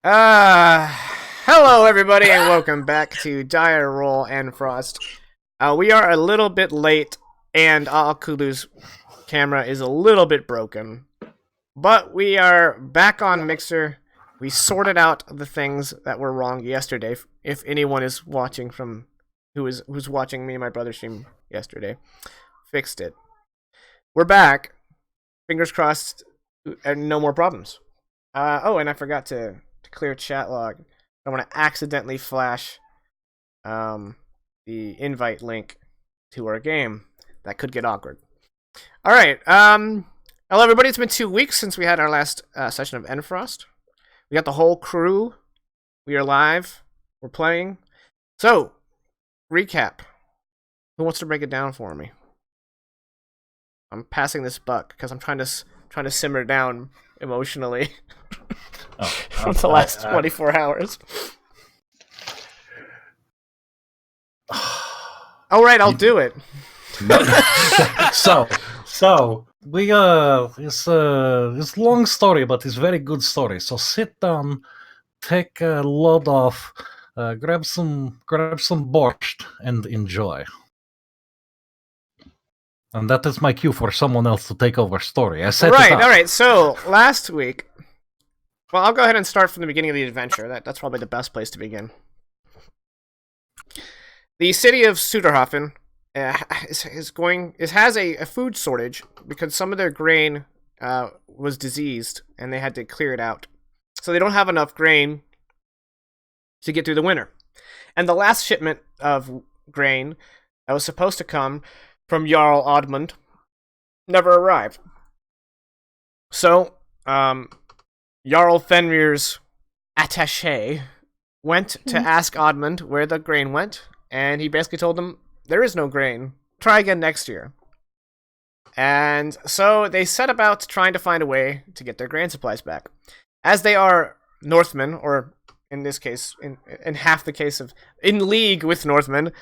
Uh, Hello everybody and welcome back to Dire Roll Endfrost. We are a little bit late and Akulu's camera is a little bit broken. But we are back on Mixer. We sorted out the things that were wrong yesterday. If anyone is watching from who's watching me and my brother stream yesterday, fixed it. We're back. Fingers crossed and no more problems. And I forgot to clear chat log. I want to accidentally flash the invite link to our game. That could get awkward. All right. Hello, everybody. It's been 2 weeks since we had our last session of Endfrost. We got the whole crew. We are live. We're playing. So, recap. Who wants to break it down for me? I'm passing this buck because I'm trying to simmer down emotionally from the last 24 hours. All right, I'll do it. So we it's a long story, but it's very good story. So sit down, take a load off, grab some borscht, and enjoy. And that is my cue for someone else to take over story. I set Right, it up. all right. So last week, well, I'll go ahead and start from the beginning of the adventure. That's probably the best place to begin. The city of Suderhofen has a food shortage because some of their grain was diseased and they had to clear it out. So they don't have enough grain to get through the winter. And the last shipment of grain that was supposed to come from Jarl Oddmund never arrived. So, Jarl Fenrir's attaché went to ask Oddmund where the grain went, and he basically told him, there is no grain. Try again next year. And so they set about trying to find a way to get their grain supplies back. As they are Northmen, or in this case, in half the case of in league with Northmen,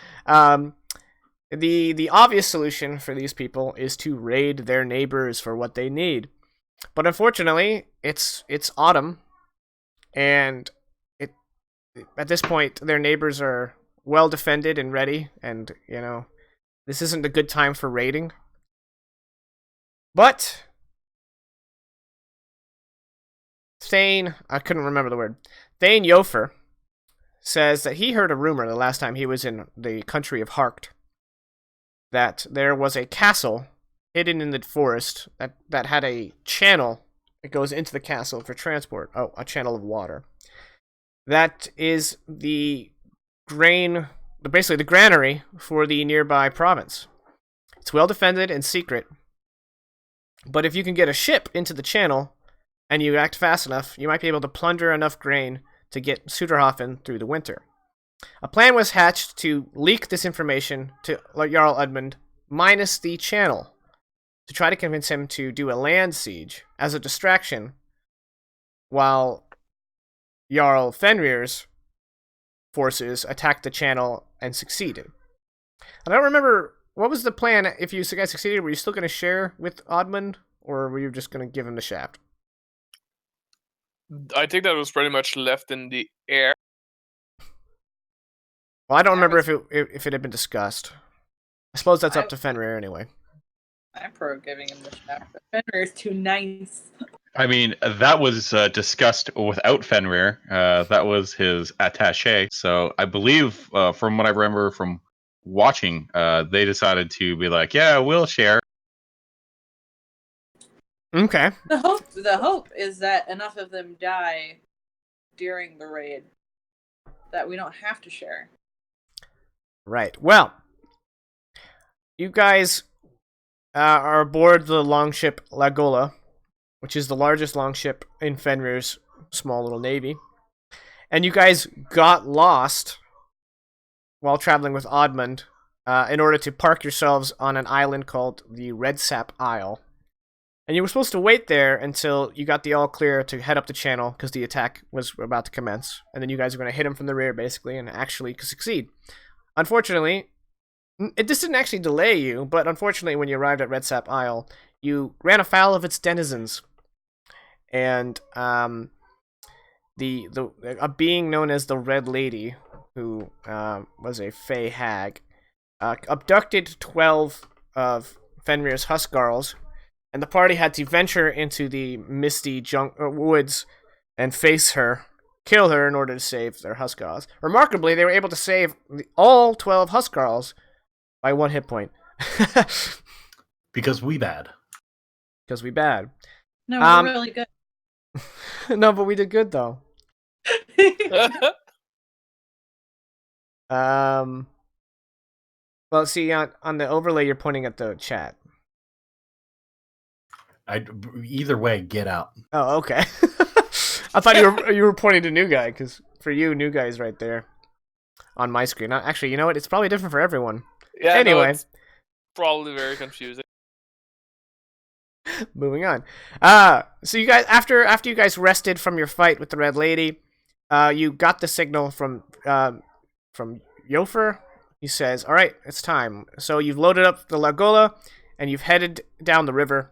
the obvious solution for these people is to raid their neighbors for what they need. But unfortunately, it's autumn, and at this point their neighbors are well defended and ready, and this isn't a good time for raiding. But Thane, I couldn't remember the word. Thane Yofer says that he heard a rumor the last time he was in the country of Harkt that there was a castle hidden in the forest that had a channel that goes into the castle for transport. Oh, a channel of water. That is the basically the granary for the nearby province. It's well defended and secret, but if you can get a ship into the channel and you act fast enough, you might be able to plunder enough grain to get Suderhofen through the winter. A plan was hatched to leak this information to Jarl Oddmund minus the channel to try to convince him to do a land siege as a distraction while Jarl Fenrir's forces attacked the channel and succeeded. I don't remember, what was the plan if you guys succeeded? Were you still going to share with Oddmund, or were you just going to give him the shaft? I think that was pretty much left in the air. Well, I don't remember if it had been discussed. I suppose that's up to Fenrir anyway. I'm pro giving him the shaft, but Fenrir is too nice. I mean, that was discussed without Fenrir. That was his attaché. So I believe, from what I remember from watching, they decided to be like, yeah, we'll share. Okay. The hope is that enough of them die during the raid that we don't have to share. Right. Well, you guys are aboard the longship Lagola, which is the largest longship in Fenrir's small little navy. And you guys got lost while traveling with Oddmund in order to park yourselves on an island called the Red Sap Isle. And you were supposed to wait there until you got the all clear to head up the channel because the attack was about to commence. And then you guys were going to hit him from the rear, basically, and actually succeed. Unfortunately, this didn't actually delay you, but unfortunately, when you arrived at Red Sap Isle, you ran afoul of its denizens. And a being known as the Red Lady, who was a Fey hag, abducted 12 of Fenrir's Huscarls, and the party had to venture into the misty woods and face her, kill her in order to save their Huscarls. Remarkably, they were able to save all 12 Huscarls by 1 hit point. Because we bad. Because we bad. No, we're really good. No, but we did good though. Well, see, on the overlay, you're pointing at the chat. Either way, get out. Oh, okay. I thought you were pointing to New Guy, because for you, New Guy is right there on my screen. Actually, you know what? It's probably different for everyone. Yeah. Anyway, no, it's probably very confusing. moving on. So you guys, after you guys rested from your fight with the Red Lady, you got the signal from Yofer. He says, "All right, it's time." So you've loaded up the Lagola, and you've headed down the river.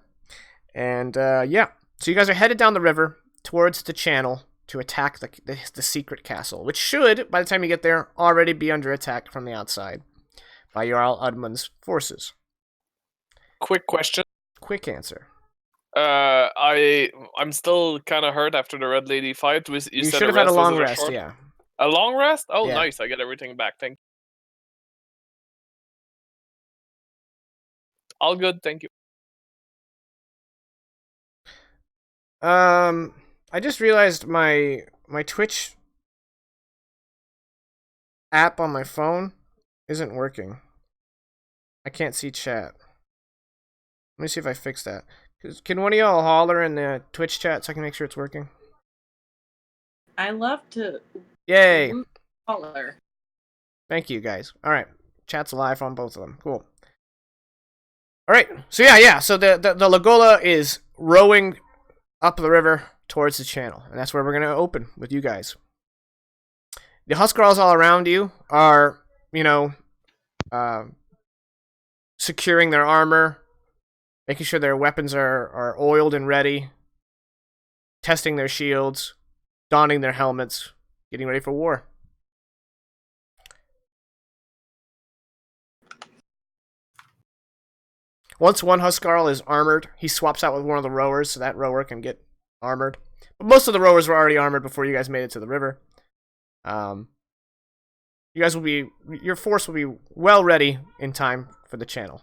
And yeah, so you guys are headed down the river towards the channel to attack the secret castle, which should, by the time you get there, already be under attack from the outside by Jarl Udmund's forces. Quick question. Quick answer. I'm still kind of hurt after the Red Lady fight. You You said should have had a was long it rest, short? yeah. A long rest? Oh, Yeah. nice. I get everything back. Thank you. All good. Thank you. I just realized my Twitch app on my phone isn't working. I can't see chat. Let me see if I fix that. Can one of y'all holler in the Twitch chat so I can make sure it's working? I love to Yay! holler. Thank you, guys. All right, chat's live on both of them. Cool. All right, so yeah. So the Lagola is rowing up the river towards the channel, and that's where we're gonna open with you guys. The Huscarls all around you are, securing their armor, making sure their weapons are oiled and ready, testing their shields, donning their helmets, getting ready for war. Once one Huscarl is armored, he swaps out with one of the rowers so that rower can get armored. But most of the rowers were already armored before you guys made it to the river. Your force will be well ready in time for the channel.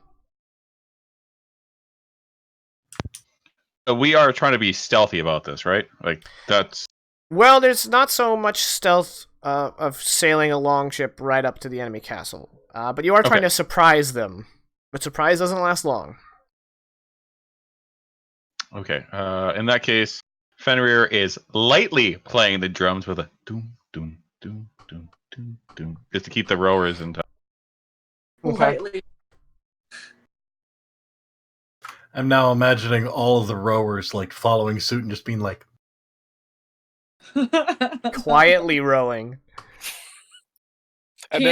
So we are trying to be stealthy about this, right? Like, that's... Well, there's not so much stealth of sailing a longship right up to the enemy castle. But you are trying to surprise them. But surprise doesn't last long. Okay. In that case, Fenrir is lightly playing the drums with a doom, doom, doom, doom, doom, doom, just to keep the rowers in touch. Okay. Lightly. I'm now imagining all of the rowers like following suit and just being like, Quietly rowing. And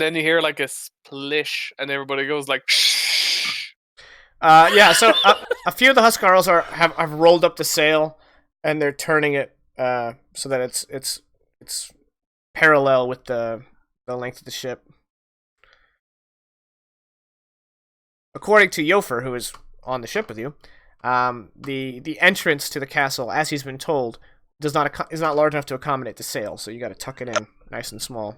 then you hear like a splish, and everybody goes like, shh. Yeah, so a few of the Huscarls have rolled up the sail, and they're turning it so that it's parallel with the length of the ship. According to Yofer, who is on the ship with you, the entrance to the castle, as he's been told, is not large enough to accommodate the sail, so you got to tuck it in nice and small.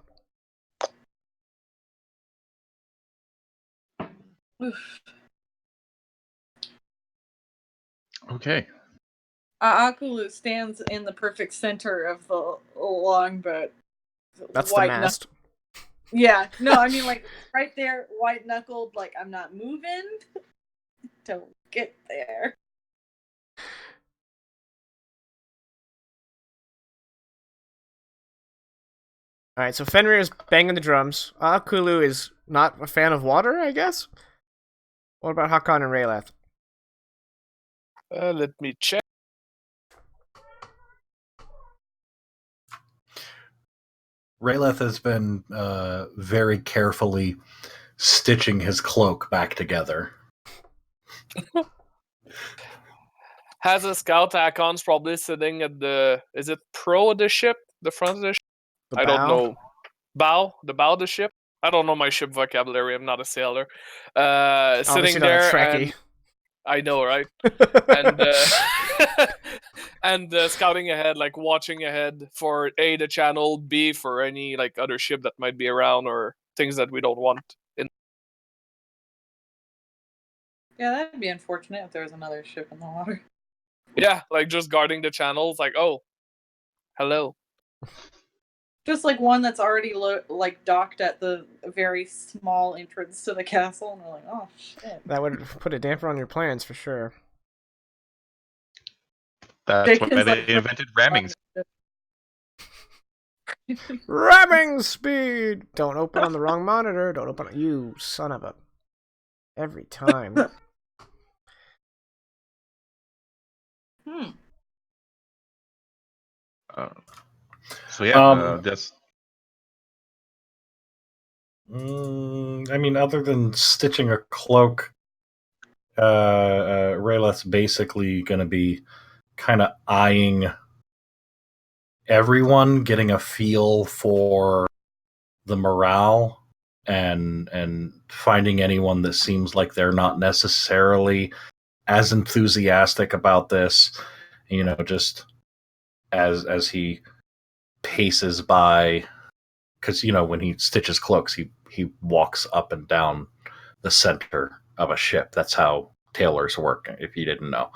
Okay. Akulu stands in the perfect center of the longboat. That's the mast. Yeah, no, I mean like right there, white knuckled, like I'm not moving. Don't get there. Alright, so Fenrir is banging the drums. Akulu is not a fan of water, I guess? What about Hakon and Raylath? Let me check. Rayleth has been very carefully stitching his cloak back together. Has a scout Akon's probably sitting at the is it pro of the ship? The front of the ship? The I don't bow? know. The bow of the ship? I don't know my ship vocabulary, I'm not a sailor. Obviously Sitting not a there Trekkie. and I know, right? And and scouting ahead, like watching ahead for A, the channel, B, for any like other ship that might be around or things that we don't want. Yeah, that'd be unfortunate if there was another ship in the water. Yeah, like just guarding the channels, like, oh, hello. Just like one that's already like docked at the very small entrance to the castle, and we're like, oh shit. That would put a damper on your plans for sure. That's why Jenkins, they like, invented ramming. Ramming speed! Don't open on the wrong monitor. Don't open on... You son of a... Every time. So yeah, Um, that's I mean, other than stitching a cloak, Rayla's basically going to be kind of eyeing everyone, getting a feel for the morale, and finding anyone that seems like they're not necessarily as enthusiastic about this. You know, just as he paces by, because you know when he stitches cloaks, he walks up and down the center of a ship. That's how tailors work. If you didn't know,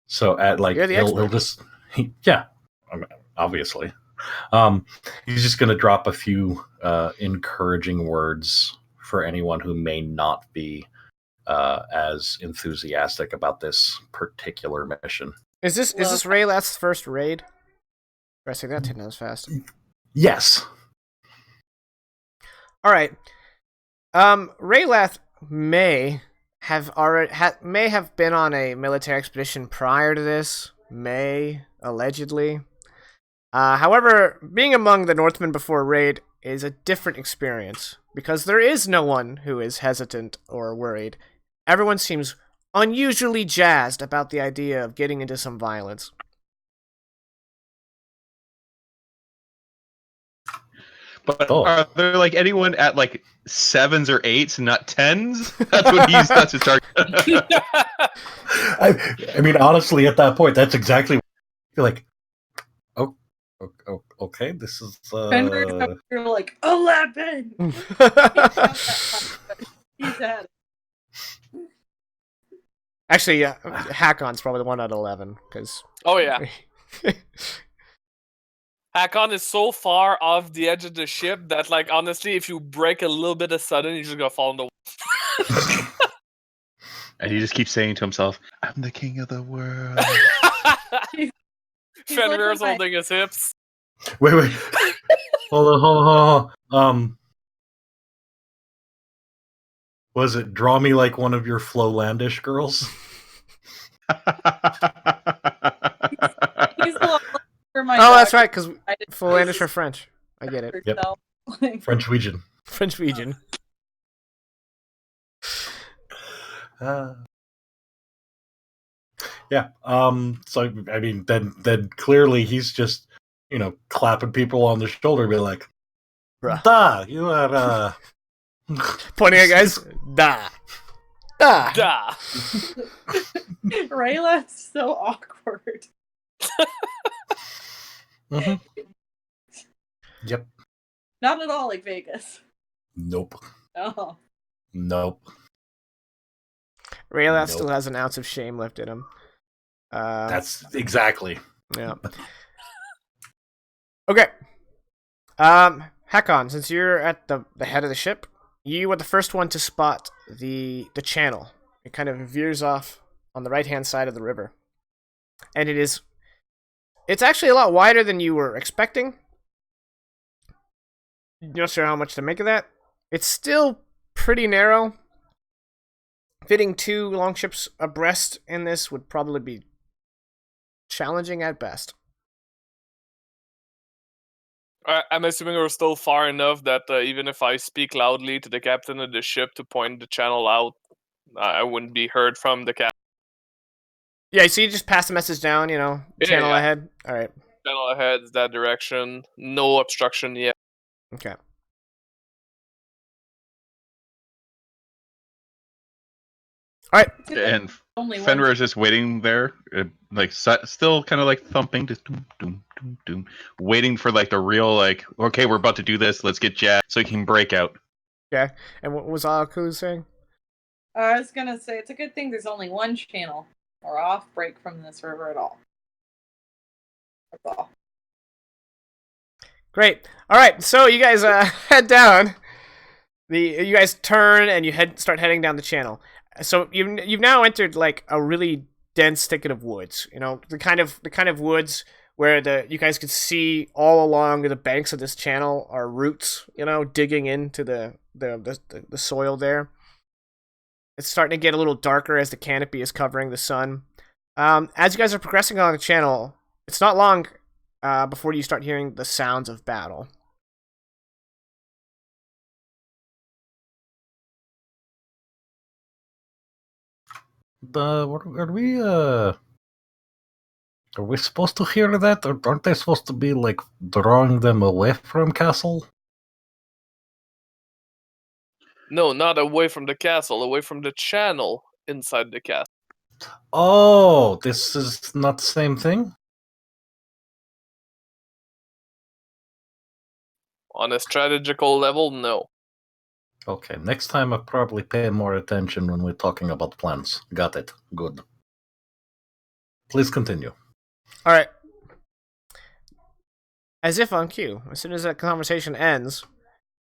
so at like You're the he'll expert. just I mean, obviously, he's just going to drop a few encouraging words for anyone who may not be as enthusiastic about this particular mission. Is this Raylath's first raid? Pressing that 10 knows fast. Yes. All right. Raylath may have been on a military expedition prior to this. Allegedly. However, being among the Northmen before raid is a different experience because there is no one who is hesitant or worried. Everyone seems unusually jazzed about the idea of getting into some violence. But Oh. are there like anyone at like 7s or 8s, not 10s? That's his target. I mean, honestly, at that point, that's exactly what I feel like. Oh, okay, this is. You're like 11. He's at it. Actually, yeah, Hakon's probably the one out of 11 because. Oh yeah. Hakon is so far off the edge of the ship that, like, honestly, if you break a little bit of sudden, you're just gonna fall in the water. And he just keeps saying to himself, "I'm the king of the world." He's Fenrir's like, holding his hips. Wait. Hold on. Was it draw me like one of your Flowlandish girls? He's a lot for my Oh, that's dog. right, because Fulandish or French. I get it. Yep. Like, French-Wegian. French-Wegian. Yeah. So I mean, then clearly he's just clapping people on the shoulder, be like, Bruh. "Da, you are." Pointing at guys. Da. Da. Rayla's so awkward. Mhm. Yep. Not at all like Vegas. Nope. Oh. Nope. Raylath Nope. still has an ounce of shame left in him. That's exactly. Yeah. Okay. Hakon, since you're at the head of the ship, you were the first one to spot the channel. It kind of veers off on the right-hand side of the river. And it's actually a lot wider than you were expecting. Not sure how much to make of that. It's still pretty narrow. Fitting 2 longships abreast in this would probably be challenging at best. I'm assuming we're still far enough that even if I speak loudly to the captain of the ship to point the channel out, I wouldn't be heard from the captain. Yeah, so you just pass the message down, channel yeah. ahead. All right. Channel ahead, that direction. No obstruction yet. Okay. All right. And Only one. Fenrir is just waiting there, like still kind of like thumping, just doom, doom, doom, doom, waiting for like the real like, okay, we're about to do this. Let's get jacked so he can break out. Okay. And what was Aku saying? I was gonna say it's a good thing there's only one channel or off break from this river at all. That's all. Great. All right. So you guys head down. You guys turn and you start heading down the channel. So you've now entered like a really dense thicket of woods. The kind of woods where you guys could see all along the banks of this channel are roots. Digging into the soil there. It's starting to get a little darker as the canopy is covering the sun. As you guys are progressing along the channel, it's not long before you start hearing the sounds of battle. Are we supposed to hear that, or aren't they supposed to be like drawing them away from castle? No, not away from the castle, away from the channel inside the castle. Oh, this is not the same thing? On a strategical level, no. Okay, next time I'll probably pay more attention when we're talking about plans. Got it. Good. Please continue. All right. As if on cue, as soon as that conversation ends,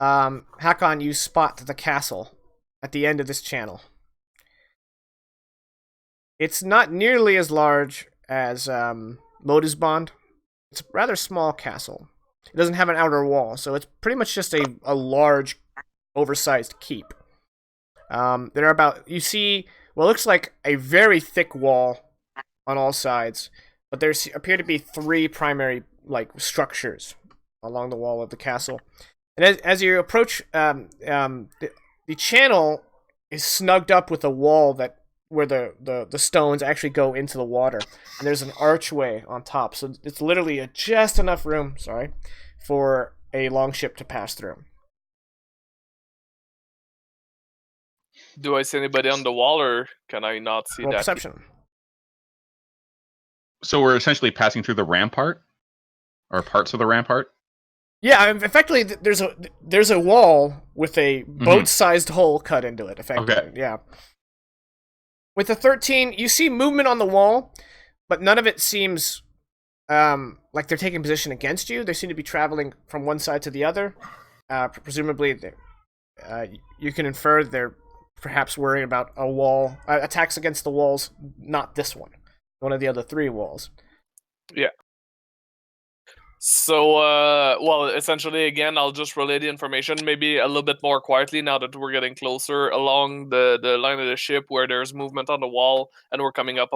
Hakon, you spot the castle at the end of this channel. It's not nearly as large as Modusbond. It's a rather small castle. It doesn't have an outer wall, so it's pretty much just a large, oversized keep. There are you see what looks like a very thick wall on all sides, but there appear to be 3 primary structures along the wall of the castle. And as you approach, the channel is snugged up with a wall where the stones actually go into the water, and there's an archway on top, so it's literally just enough room, for a longship to pass through. Do I see anybody on the wall, or can I not see Roll that? perception. So we're essentially passing through the rampart, or parts of the rampart. Yeah, effectively, there's a wall with a boat-sized hole cut into it. Effectively, Okay. Yeah. With the 13, you see movement on the wall, but none of it seems like they're taking position against you. They seem to be traveling from one side to the other. Presumably, you can infer they're perhaps worrying about a wall attacks against the walls, not this one of the other 3 walls. Yeah. So, well, essentially, again, I'll just relay the information maybe a little bit more quietly now that we're getting closer along the line of the ship where there's movement on the wall and we're coming up.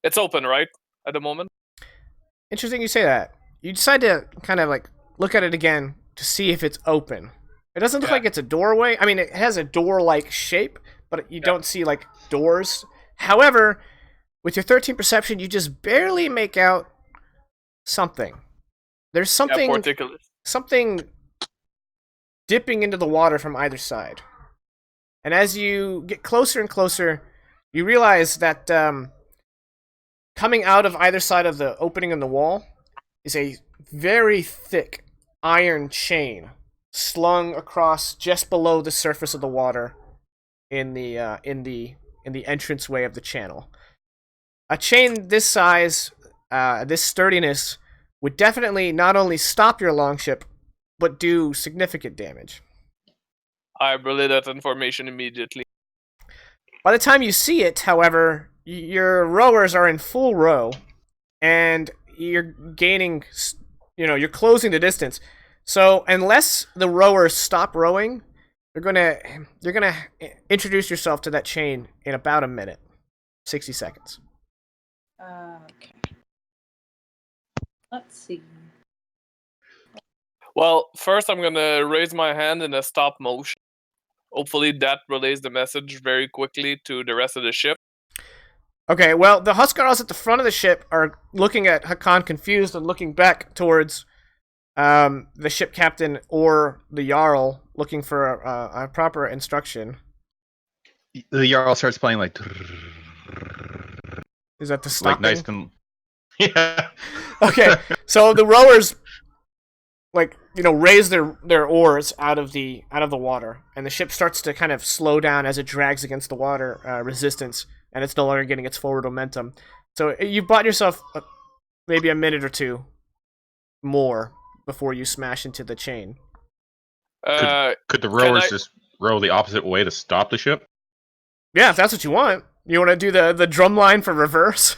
It's open, right, at the moment? Interesting you say that. You decide to kind of look at it again to see if it's open. It doesn't look like it's a doorway. I mean, it has a door-like shape, but you don't see doors. However, with your 13 perception, you just barely make out something. There's something dipping into the water from either side. And as you get closer and closer, you realize that coming out of either side of the opening in the wall is a very thick iron chain slung across just below the surface of the water in the entranceway of the channel. A chain this size, this sturdiness, would definitely not only stop your longship, but do significant damage. I relay that information immediately. By the time you see it, however, your rowers are in full row, and you're gaining, you're closing the distance. So unless the rowers stop rowing, you're gonna introduce yourself to that chain in about a minute, 60 seconds. Okay. Let's see. Well, first I'm gonna raise my hand in a stop motion. Hopefully that relays the message very quickly to the rest of the ship. Okay, well, the Huscarls at the front of the ship are looking at Hakan confused and looking back towards the ship captain or the Jarl looking for a proper instruction. The Jarl starts playing like Is that the stopping? nice and yeah. Okay, so the rowers raise their oars out of the water, and the ship starts to kind of slow down as it drags against the water resistance, and it's no longer getting its forward momentum. So you bought yourself maybe a minute or two more before you smash into the chain. Could the rowers just row the opposite way to stop the ship? Yeah, if that's what you want. You want to do the drum line for reverse?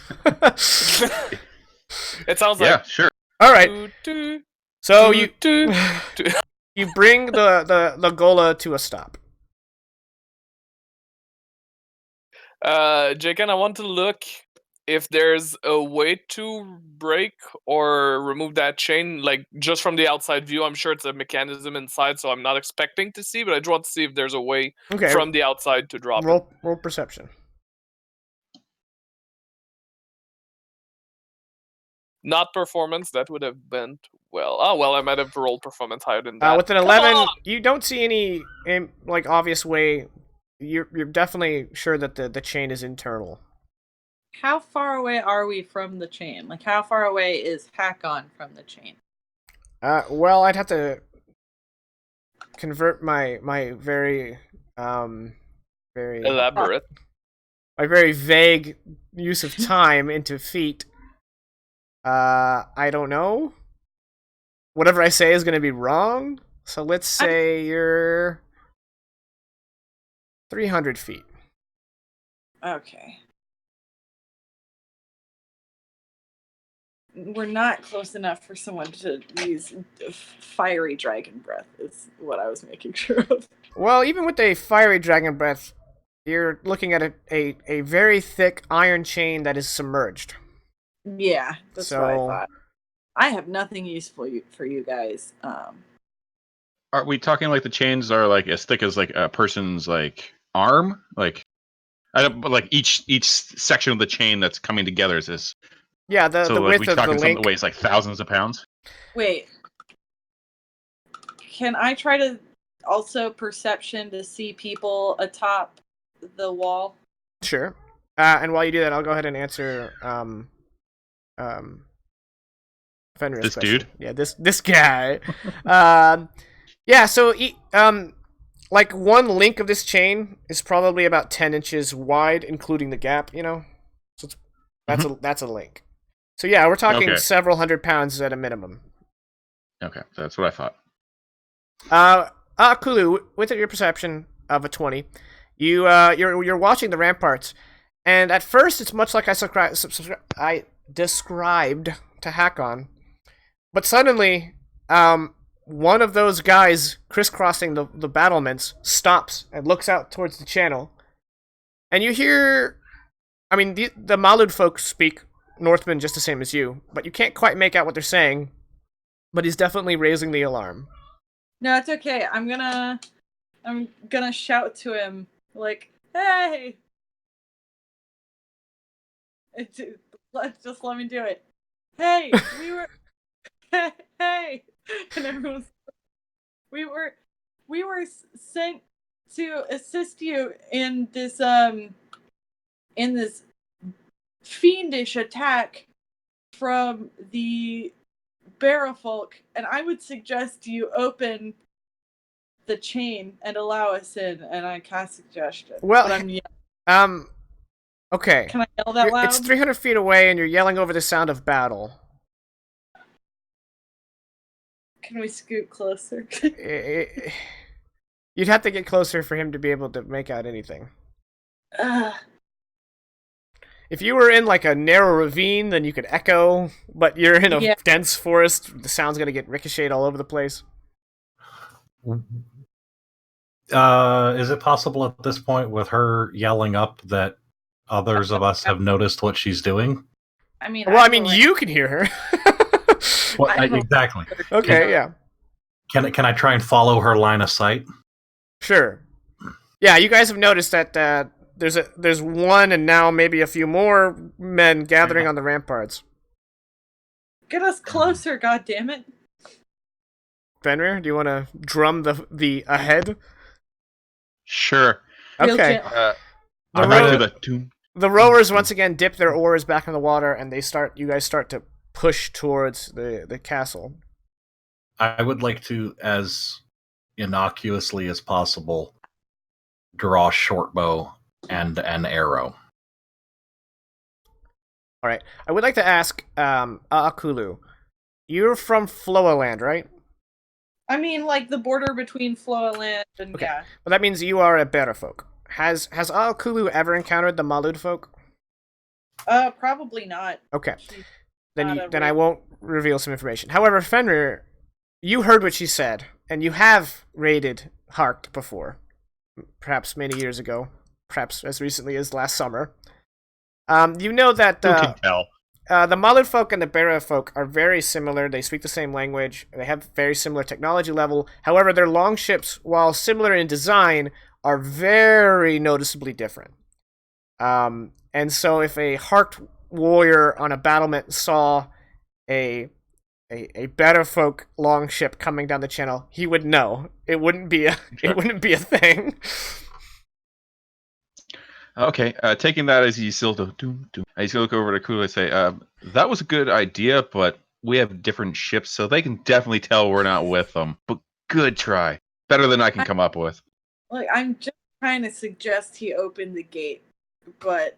It sounds Yeah, like. sure. All right. So you bring the gola to a stop. Jaken, I want to look if there's a way to break or remove that chain, like just from the outside view. I'm sure it's a mechanism inside, so I'm not expecting to see, but I just want to see if there's a way from the outside to drop it. Roll perception. Not performance, that would have been well. Oh well, I might have rolled performance higher than that. With an 11, you don't see any obvious way. You're definitely sure that the chain is internal. How far away are we from the chain? Like, how far away is Hakon from the chain? Well, I'd have to convert my very elaborate, my very vague use of time into feet. I don't know. Whatever I say is going to be wrong. So let's say you're 300 feet. Okay. We're not close enough for someone to use fiery dragon breath, is what I was making sure of. Well, even with a fiery dragon breath, you're looking at a very thick iron chain that is submerged. Yeah, that's what I thought. I have nothing useful for you guys. Are we talking like the chains are like as thick as like a person's like arm? Like I don't, but like each section of the chain that's coming together is this. Yeah, the width of the link. Something that weighs like thousands of pounds. Wait, can I try to also perception to see people atop the wall? Sure. And while you do that, I'll go ahead and answer Fenrir's this question. dude. Yeah, this guy. Yeah. So like one link of this chain is probably about 10 inches wide, including the gap. So that's a link. So yeah, we're talking several hundred pounds at a minimum. Okay, that's what I thought. Kulu, with your perception of a 20, you're watching the ramparts, and at first it's much like I described to Hakon, but suddenly, one of those guys crisscrossing the battlements stops and looks out towards the channel, and you hear, I mean, the Malud folk speak Northman just the same as you, but you can't quite make out what they're saying, but he's definitely raising the alarm. No, it's okay. I'm gonna shout to him like, "Hey!" Just let me do it. Hey, hey, and everyone's. We were sent to assist you in this fiendish attack from the Barrowfolk, and I would suggest you open the chain and allow us in, and I cast suggestion. Well, okay. Can I yell that loud? It's 300 feet away, and you're yelling over the sound of battle. Can we scoot closer? You'd have to get closer for him to be able to make out anything. If you were in like a narrow ravine, then you could echo, but you're in a dense forest, the sound's gonna get ricocheted all over the place. Is it possible at this point with her yelling up that others of us have noticed what she's doing? I mean, you can hear her. Exactly. Okay, yeah. Can I try and follow her line of sight? Sure. Yeah, you guys have noticed that there's one and now maybe a few more men gathering on the ramparts. Get us closer, goddammit. Fenrir, do you want to drum the ahead? Sure. Real Okay. gentle. The I'm row- into the doom. The rowers once again dip their oars back in the water, and you guys start to push towards the castle. I would like to, as innocuously as possible, draw a short bow and an arrow. All right. I would like to ask Akulu. You're from Floaland, right? I mean, like the border between Floaland and Okay. yeah. Well, that means you are a better folk. Has Akulu ever encountered the Malud folk? Probably not. Okay. She's Then not a then I raid. won't reveal some information. However, Fenrir, you heard what she said, and you have raided Harkt before, perhaps many years ago, perhaps as recently as last summer. You know that Who can tell? the Malud folk and the Bera folk are very similar. They speak the same language. They have very similar technology level. However, their longships, while similar in design, are very noticeably different. And so if a Harkt warrior on a battlement saw a better folk longship coming down the channel, he would know. It wouldn't be a thing. Okay, taking that as you still do, I still look over to Kula and say, that was a good idea, but we have different ships, so they can definitely tell we're not with them. But good try. Better than I can come up with. Like, I'm just trying to suggest he open the gate, but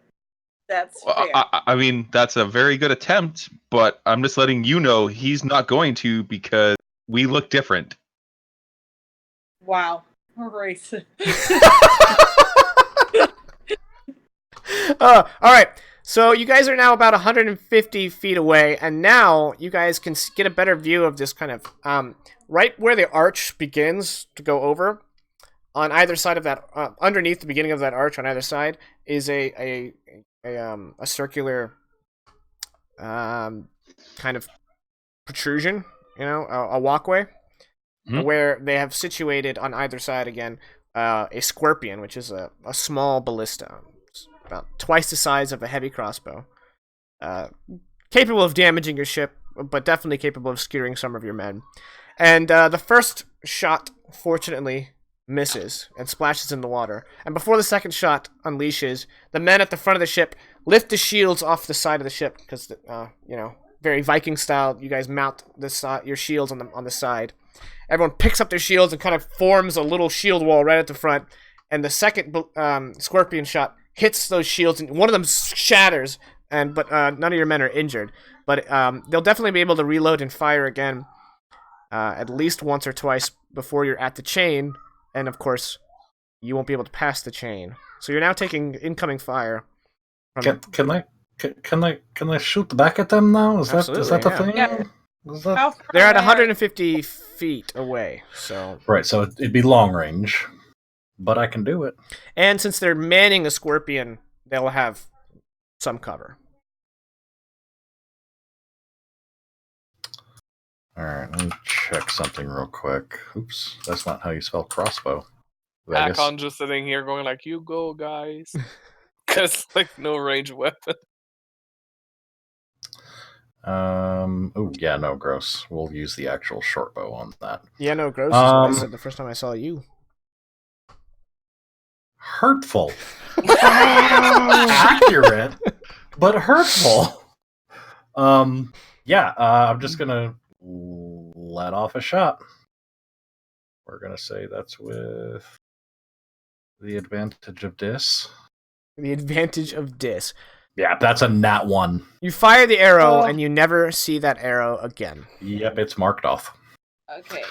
that's Well, fair. I mean, that's a very good attempt, but I'm just letting you know he's not going to because we look different. Wow. Racist. All right. So you guys are now about 150 feet away, and now you guys can get a better view of this kind of right where the arch begins to go over. On either side of that, underneath the beginning of that arch, on either side is a circular kind of protrusion. You know, a walkway where they have situated on either side again a scorpion, which is a small ballista. About twice the size of a heavy crossbow. Capable of damaging your ship, but definitely capable of skewering some of your men. And the first shot, fortunately, misses and splashes in the water. And before the second shot unleashes, the men at the front of the ship lift the shields off the side of the ship, because, very Viking style, you guys mount your shields on the side. Everyone picks up their shields and kind of forms a little shield wall right at the front. And the second scorpion shot hits those shields, and one of them shatters, but none of your men are injured. But they'll definitely be able to reload and fire again at least once or twice before you're at the chain, and of course, you won't be able to pass the chain. So you're now taking incoming fire. Can I shoot back at them now? Is that Absolutely, the yeah. thing? Yeah. Is that... How far They're at away are- 150 feet away, so... Right, so it'd be long range, but I can do it. And since they're manning the scorpion, they'll have some cover. Alright, let me check something real quick. Oops, that's not how you spell crossbow. Vegas. Akon just sitting here going like, "You go, guys," because like no range weapon. Oh yeah, no, gross. We'll use the actual short bow on that. Yeah, no, gross is what I Um, said the first time I saw you. Hurtful. Accurate, but hurtful. Yeah, I'm just gonna let off a shot. We're gonna say that's with the advantage of dis. The advantage of dis. Yeah, that's a nat 1. You fire the arrow, Oh. and you never see that arrow again. Yep, it's marked off. Okay.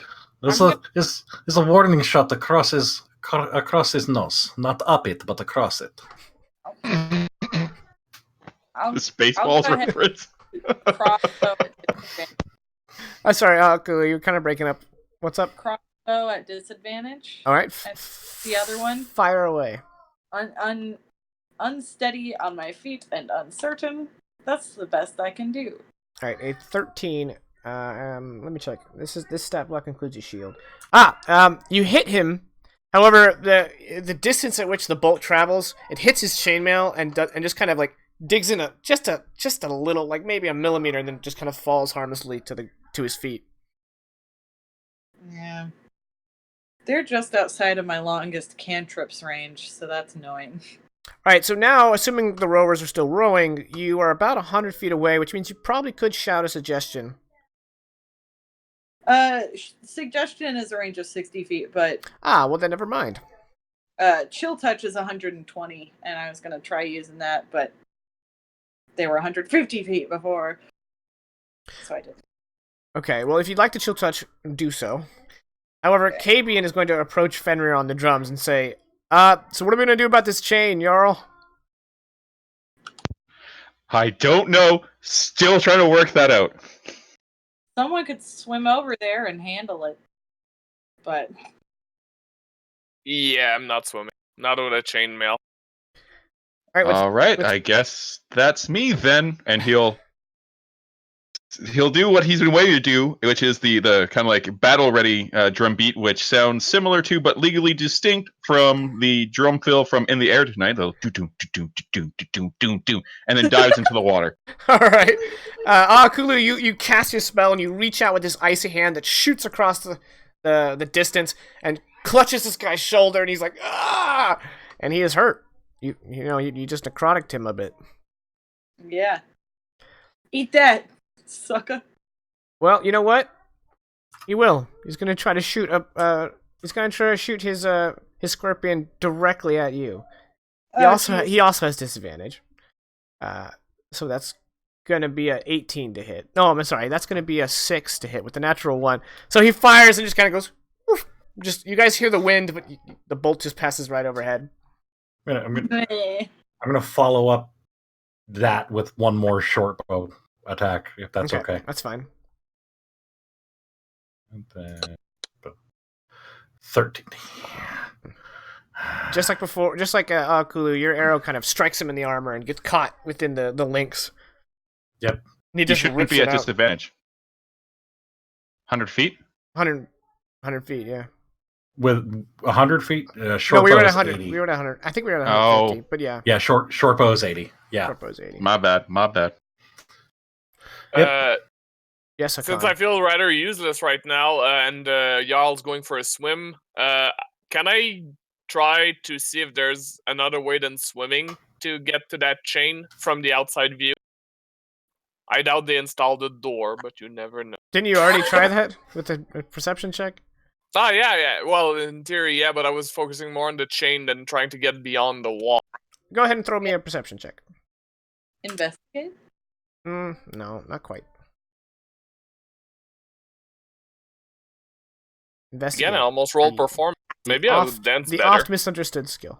This I'm is a warning shot across his nose, not up it, but across it. I'll The Spaceballs go ahead. reference. crossbow at disadvantage. I'm sorry, you're kind of breaking up. What's up? Crossbow at disadvantage. All right. And the other one? Fire away. Unsteady on my feet and uncertain. That's the best I can do. All right, a 13. Let me check. This stat block includes your shield. You hit him. However, the distance at which the bolt travels, it hits his chainmail and just kind of like digs in just a little, like maybe a millimeter, and then just kind of falls harmlessly to his feet. Yeah. They're just outside of my longest cantrips range, so that's annoying. All right, so now, assuming the rowers are still rowing, you are about 100 feet away, which means you probably could shout a suggestion. Suggestion is a range of 60 feet, but Well then never mind. chill touch is 120, and I was gonna try using that, but they were 150 feet before, so I didn't. Okay, well if you'd like to chill touch, do so. However, Okay. Kabian is going to approach Fenrir on the drums and say, so what are we gonna do about this chain, Jarl? I don't know. Still trying to work that out. Someone could swim over there and handle it, but Yeah, I'm not swimming. Not with a chainmail. All right, I guess that's me then, and he'll do what he's been waiting to do, which is the kind of like battle ready drum beat, which sounds similar to but legally distinct from the drum fill from In the Air Tonight, the do do do do do do do do, and then dives into the water. All right, Akulu, you cast your spell and you reach out with this icy hand that shoots across the distance and clutches this guy's shoulder, and he's like, ah, and he is hurt. You just necroticed him a bit. yeah. Eat that, sucker. Well, you know what? He will. He's gonna try to shoot his scorpion directly at you. He also has disadvantage. So that's gonna be a 18 to hit. No, I'm sorry. That's gonna be a 6 to hit with the natural 1. So he fires and just kind of goes. Woof. Just you guys hear the wind, but the bolt just passes right overhead. I'm gonna follow up that with one more short bow attack, if that's okay. That's fine. And then, 13. Just like before, just like Kulu, your arrow kind of strikes him in the armor and gets caught within the links. Yep. And he You just shouldn't rips be it at out. disadvantage. 100 feet? 100 feet, yeah. With 100 feet, short No, we were at bow is 100. 80. We were at 100. I think we were at 150, but yeah. Yeah, short bow is 80. Yeah. Short bow is 80. My bad. Yep. Yes, Since I feel rather useless right now, and Jarl's going for a swim, can I try to see if there's another way than swimming to get to that chain from the outside view? I doubt they installed a door, but you never know. Didn't you already try that with a perception check? Ah, yeah. Well, in theory, yeah, but I was focusing more on the chain than trying to get beyond the wall. Go ahead and throw me a perception check. Investigate? No, not quite. Investigate. Again, I almost rolled performance. Maybe I was dance the better. oft misunderstood skill.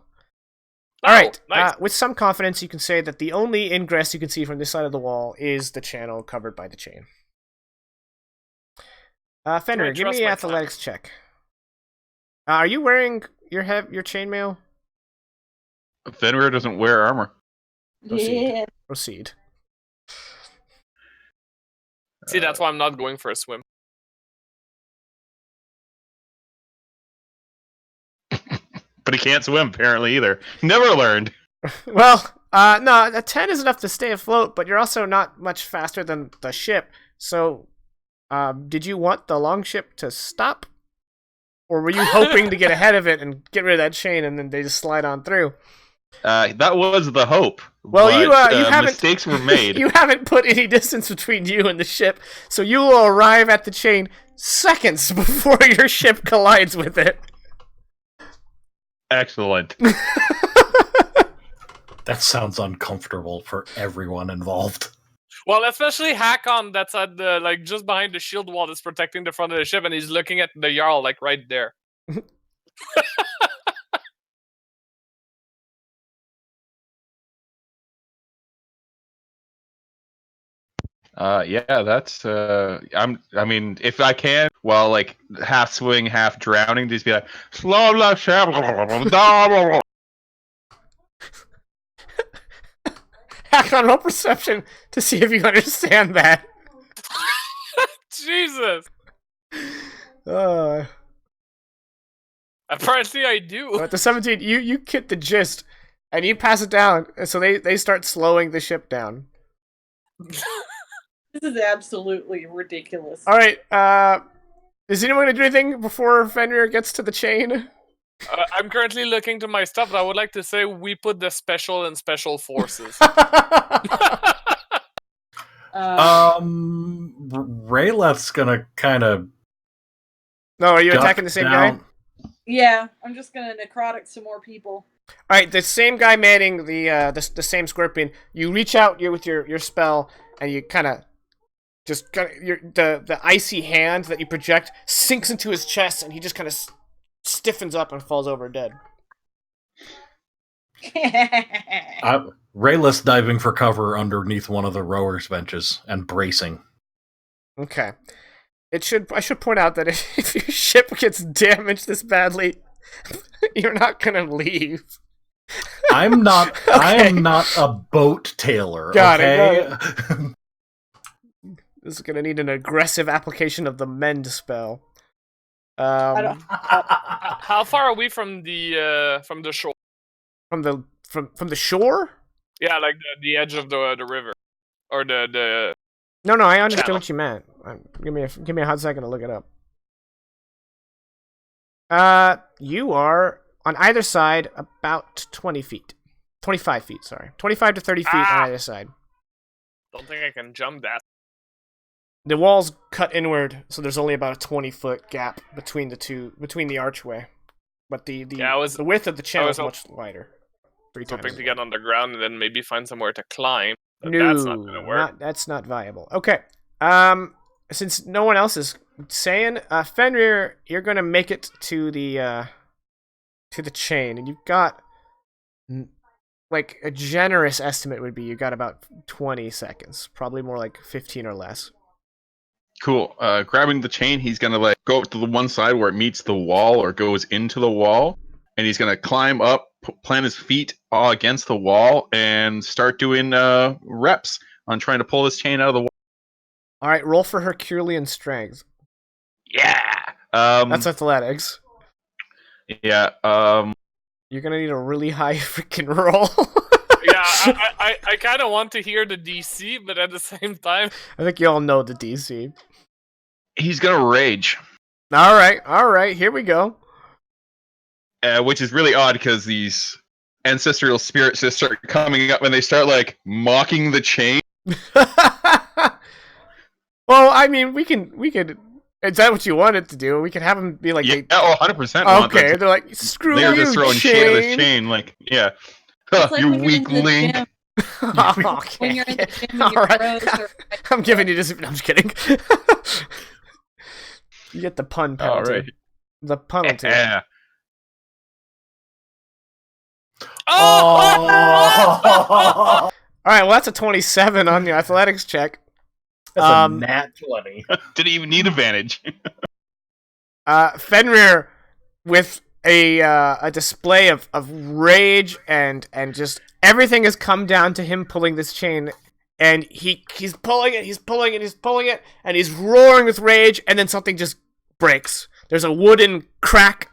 Oh, All right. nice. With some confidence, you can say that the only ingress you can see from this side of the wall is the channel covered by the chain. Fenrir, give me an athletics check. Are you wearing your chainmail? Fenrir doesn't wear armor. Proceed. See, that's why I'm not going for a swim. But he can't swim, apparently, either. Never learned. Well, no, a 10 is enough to stay afloat, but you're also not much faster than the ship. So, did you want the longship to stop? Or were you hoping to get ahead of it and get rid of that chain and then they just slide on through? That was the hope. Well, but, you haven't mistakes were made. You haven't put any distance between you and the ship, so you will arrive at the chain seconds before your ship collides with it. Excellent. That sounds uncomfortable for everyone involved. Well, especially Hakon that's at the just behind the shield wall that's protecting the front of the ship, and he's looking at the Jarl right there. Yeah, that's I mean, if I can, well, half swing, half drowning, just be like slow. Hakon, roll perception to see if you understand that. Jesus. Apparently, I do. At the 17, you get the gist, and you pass it down. And so they start slowing the ship down. This is absolutely ridiculous. All right. Is anyone gonna do anything before Fenrir gets to the chain? I'm currently looking to my stuff, but I would like to say we put the special in special forces. Rayleth's gonna kind of. No, are you attacking the same guy? Yeah, I'm just gonna necrotic some more people. All right, the same guy manning the same scorpion. You reach out with your spell, and you kind of the icy hand that you project sinks into his chest, and he just kind of stiffens up and falls over dead. Rayleth's diving for cover underneath one of the rowers' benches and bracing. Okay. I should point out that if your ship gets damaged this badly, you're not gonna leave. I'm not. Okay. I am not a boat tailor. Got okay? it. This is gonna need an aggressive application of the mend spell. How far are we from the shore? From the shore? Yeah, like the edge of the river, or the. No, I understood channel. what you meant. Give me a hot second to look it up. You are on either side about 20 feet. 25 feet, sorry. 25 to 30 feet on either side. Don't think I can jump that. The wall's cut inward, so there's only about a 20-foot gap between the archway. But the width of the channel is much wider. Hoping to get on the ground and then maybe find somewhere to climb. But No, that's not gonna work. That's not viable. Okay. Since no one else is saying, Fenrir, you're gonna make it to the chain, and you've got like a generous estimate would be you got about 20 seconds, probably more like 15 or less. Cool. Grabbing the chain, he's gonna like go up to the one side where it meets the wall or goes into the wall, and he's gonna climb up, plant his feet against the wall, and start doing reps on trying to pull this chain out of the wall. All right, roll for Herculean strength. Yeah. That's athletics. Yeah. You're gonna need a really high freaking roll. Yeah, I kind of want to hear the DC, but at the same time, I think you all know the DC. He's gonna rage. All right, here we go. Which is really odd because these ancestral spirits just start coming up and they start like mocking the chain. Well, I mean, we could. Is that what you wanted to do? We could have them be like, Yeah, 100%. Okay, they're like, screw They're you, just throwing chain. shit at this chain, like, yeah. It's like You when you're in the weakling. gym. Okay. When you're in the gym and All your right. bros are I'm giving you this. No, I'm just kidding. You get the pun penalty. All right. The penalty. Yeah. Oh! All right, well, that's a 27 on the athletics check. That's a nat 20. Didn't even need advantage. Fenrir, with a display of rage and just everything has come down to him pulling this chain, and he's pulling it, and he's roaring with rage, and then something just breaks. There's a wooden crack,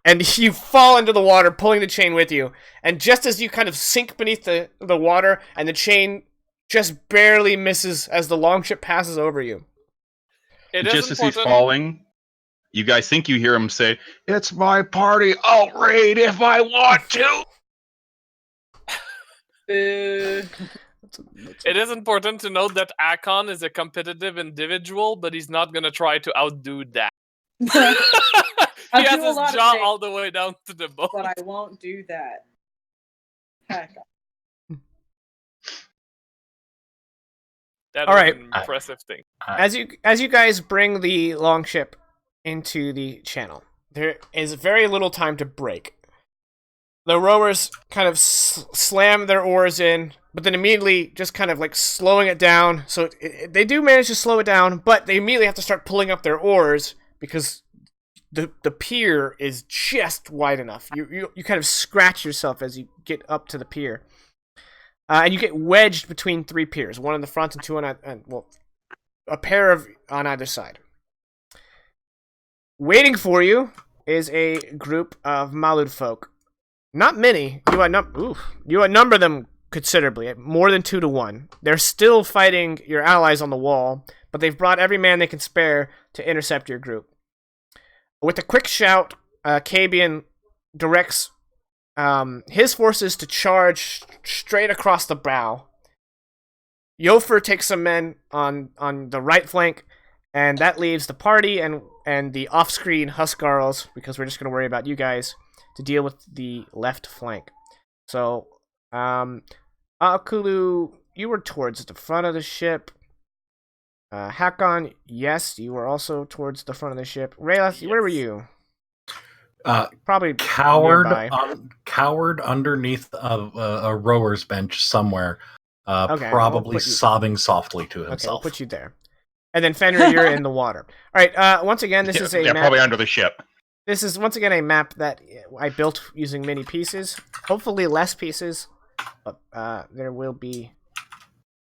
and you fall into the water, pulling the chain with you. And just as you kind of sink beneath the water, and the chain just barely misses as the longship passes over you. Just as he's falling, you guys think you hear him say, "It's my party. I'll raid if I want to." It is important to note that Akon is a competitive individual, but he's not going to try to outdo that. He has his jaw all the way down to the bone. But I won't do that. Heck. That all is right. an impressive thing. As you guys bring the longship into the channel, there is very little time to break. The rowers kind of slam their oars in, but then immediately just kind of like slowing it down. So they do manage to slow it down, but they immediately have to start pulling up their oars because the pier is just wide enough. You kind of scratch yourself as you get up to the pier. And you get wedged between three piers, one in the front and two a pair of on either side. Waiting for you is a group of Malud folk. Not many. You outnumber them considerably, more than 2 to 1. They're still fighting your allies on the wall, but they've brought every man they can spare to intercept your group. With a quick shout, Kabian directs his forces to charge straight across the bow. Yofer takes some men on the right flank, and that leaves the party and the off-screen Huscarls, because we're just going to worry about you guys, to deal with the left flank. So, Akulu, you were towards the front of the ship. Hakon, yes, you were also towards the front of the ship. Raylath, where were you? Probably cowered underneath a rower's bench somewhere, Okay, probably sobbing softly to himself. Okay, we'll put you there. And then Fenrir, you're in the water. All right. Once again, this is a map. Probably under the ship. This is once again a map that I built using many pieces. Hopefully less pieces, but there will be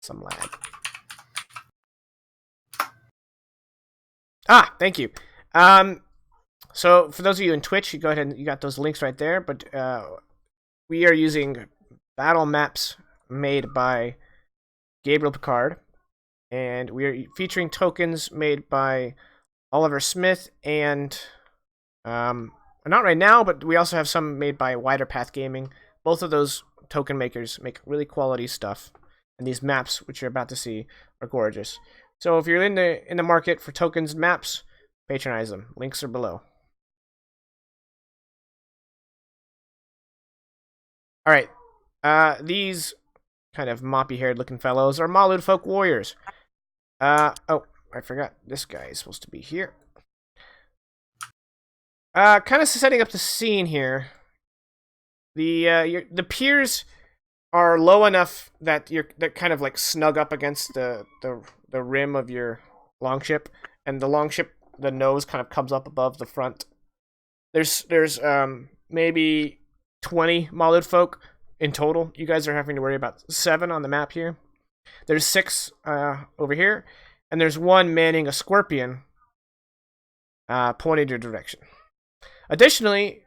some lag. Thank you. So for those of you in Twitch, you go ahead and you got those links right there. But we are using battle maps made by Gabriel Picard, and we are featuring tokens made by Oliver Smith and not right now, but we also have some made by Wider Path Gaming. Both of those token makers make really quality stuff, and these maps, which you're about to see, are gorgeous. So if you're in the market for tokens and maps, patronize them. Links are below. All right, these kind of moppy-haired looking fellows are Malud folk warriors. Oh, I forgot this guy is supposed to be here. Kind of setting up the scene here. The piers are low enough that they're kind of like snug up against the rim of your longship, and the longship, the nose kind of comes up above the front. There's maybe 20 Malud folk in total. You guys are having to worry about 7 on the map here. There's 6 over here, and there's 1 manning a scorpion pointed your direction. Additionally,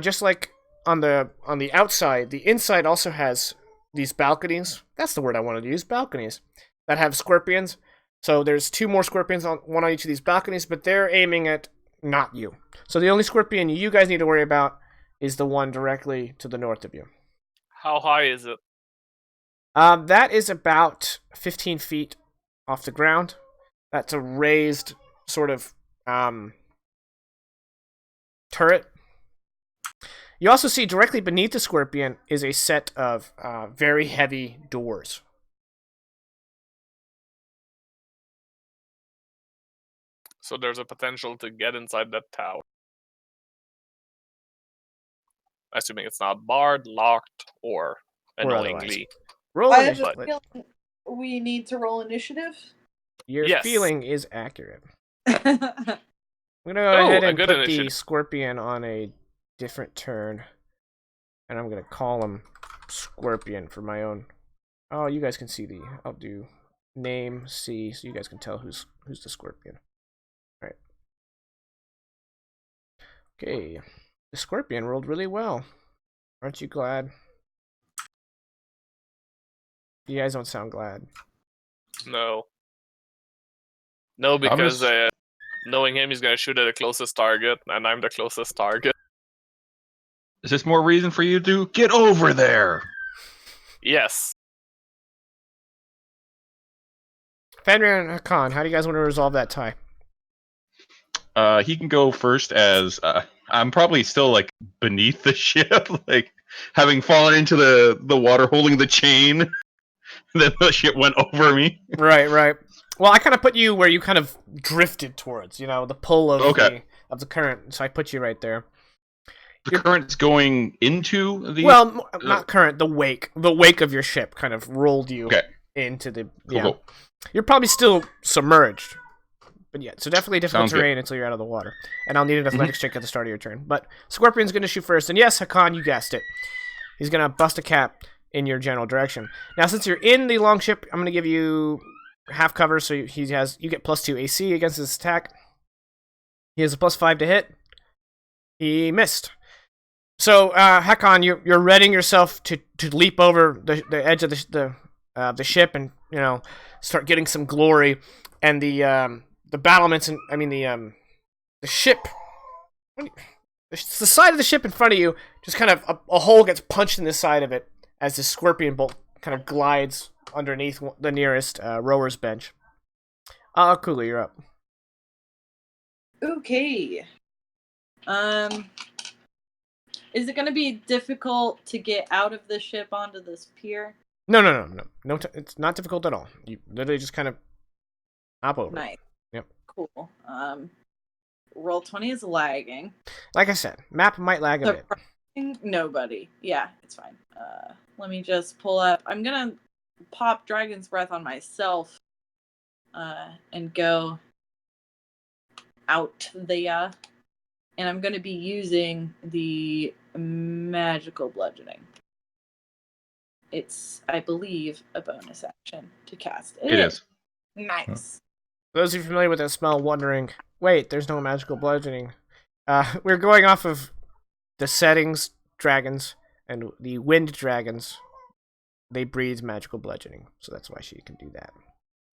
just like on the outside, the inside also has these balconies. That's the word I wanted to use, balconies, that have scorpions. So there's 2 more scorpions, one on each of these balconies, but they're aiming at not you. So the only scorpion you guys need to worry about is the one directly to the north of you. How high is it? That is about 15 feet off the ground. That's a raised sort of turret. You also see directly beneath the scorpion is a set of very heavy doors. So there's a potential to get inside that tower. Assuming it's not barred, locked, or annoyingly. Roll I have a initiative. feeling we need to roll initiative. Your Yes. feeling is accurate. I I'm gonna go ahead a and good put the initiative. scorpion on a different turn, and I'm gonna call him Scorpion for my own. Oh, you guys can see the. I'll do name C, so you guys can tell who's the scorpion. All right. Okay, the scorpion rolled really well. Aren't you glad? You guys don't sound glad. No. No, because knowing him, he's going to shoot at the closest target, and I'm the closest target. Is this more reason for you to get over there? Yes. Fenrir and Hakan, how do you guys want to resolve that tie? He can go first, as I'm probably still like beneath the ship, like having fallen into the water, holding the chain. Then the ship went over me. Right. Well, I kind of put you where you kind of drifted towards, the pull of the current. So I put you right there. The current's going into the... Well, not current, the wake. The wake of your ship kind of rolled you into the... Cool. You're probably still submerged. But yeah, so definitely difficult Sounds terrain good. until you're out of the water. And I'll need an athletics check at the start of your turn. But Scorpion's going to shoot first. And yes, Hakan, you guessed it. He's going to bust a cap in your general direction. Now, since you're in the longship, I'm going to give you half cover, so you get +2 AC against his attack. He has a +5 to hit. He missed. So, Hakon, you're readying yourself to leap over the edge of the ship and start getting some glory, and the battlements and the ship, the side of the ship in front of you, just kind of a hole gets punched in the side of it as the scorpion bolt kind of glides underneath the nearest rower's bench. Kulu, you're up. Okay. Is it going to be difficult to get out of the ship onto this pier? No. It's not difficult at all. You literally just kind of hop over. Nice. Yep. Cool. Roll 20 is lagging. Like I said, map might lag a bit. Nobody. Yeah, it's fine. Let me just pull up. I'm gonna pop Dragon's Breath on myself, and go out there. And I'm gonna be using the magical bludgeoning. It's, I believe, a bonus action to cast it. It is. Nice. For those of you familiar with that spell, wondering, wait, there's no magical bludgeoning. We're going off of the settings dragons and the wind dragons. They breathe magical bludgeoning, so that's why she can do that.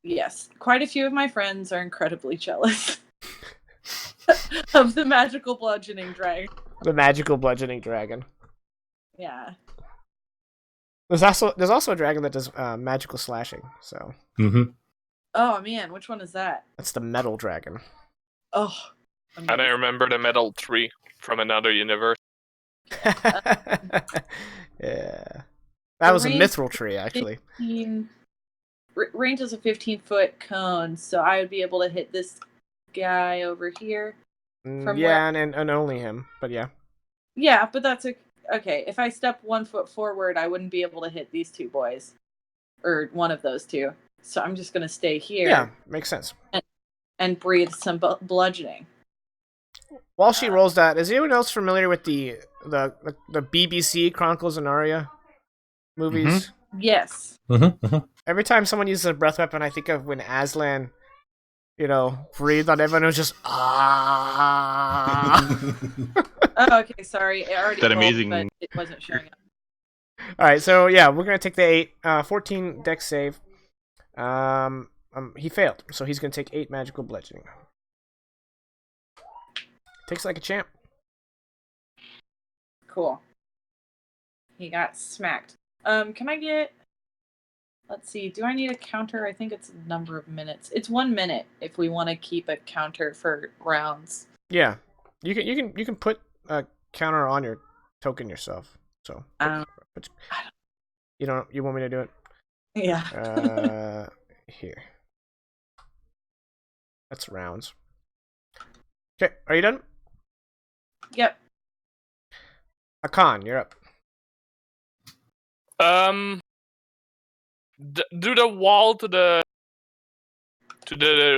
Yes, quite a few of my friends are incredibly jealous of the magical bludgeoning dragon. The magical bludgeoning dragon. Yeah. There's also a dragon that does magical slashing. So. Mm-hmm. Oh man, which one is that? That's the metal dragon. Oh. And I remember the metal tree from another universe. Yeah. That was a mithril tree, actually. Range is a 15-foot cone, so I would be able to hit this guy over here. Yeah, and only him, but yeah. Yeah, but that's okay. If I step 1 foot forward, I wouldn't be able to hit these two boys. Or one of those two. So I'm just going to stay here. Yeah, makes sense. And breathe some bludgeoning. While she rolls that, is anyone else familiar with the BBC Chronicles of Narnia movies? Mm-hmm. Yes. Mm-hmm. Every time someone uses a breath weapon, I think of when Aslan, breathed on everyone. It was just Oh, okay, sorry. It already That rolled, amazing. but it wasn't showing up. All right, so yeah, we're gonna take the 14 dex save. He failed, so he's gonna take 8 magical bludgeoning. Takes like a champ. Cool. He got smacked. Can I get? Let's see. Do I need a counter? I think it's a number of minutes. It's 1 minute if we want to keep a counter for rounds. Yeah, you can put a counter on your token yourself. So you want me to do it? Yeah. Here. That's rounds. Okay, are you done? Yep. Akan, you're up. Do the wall to the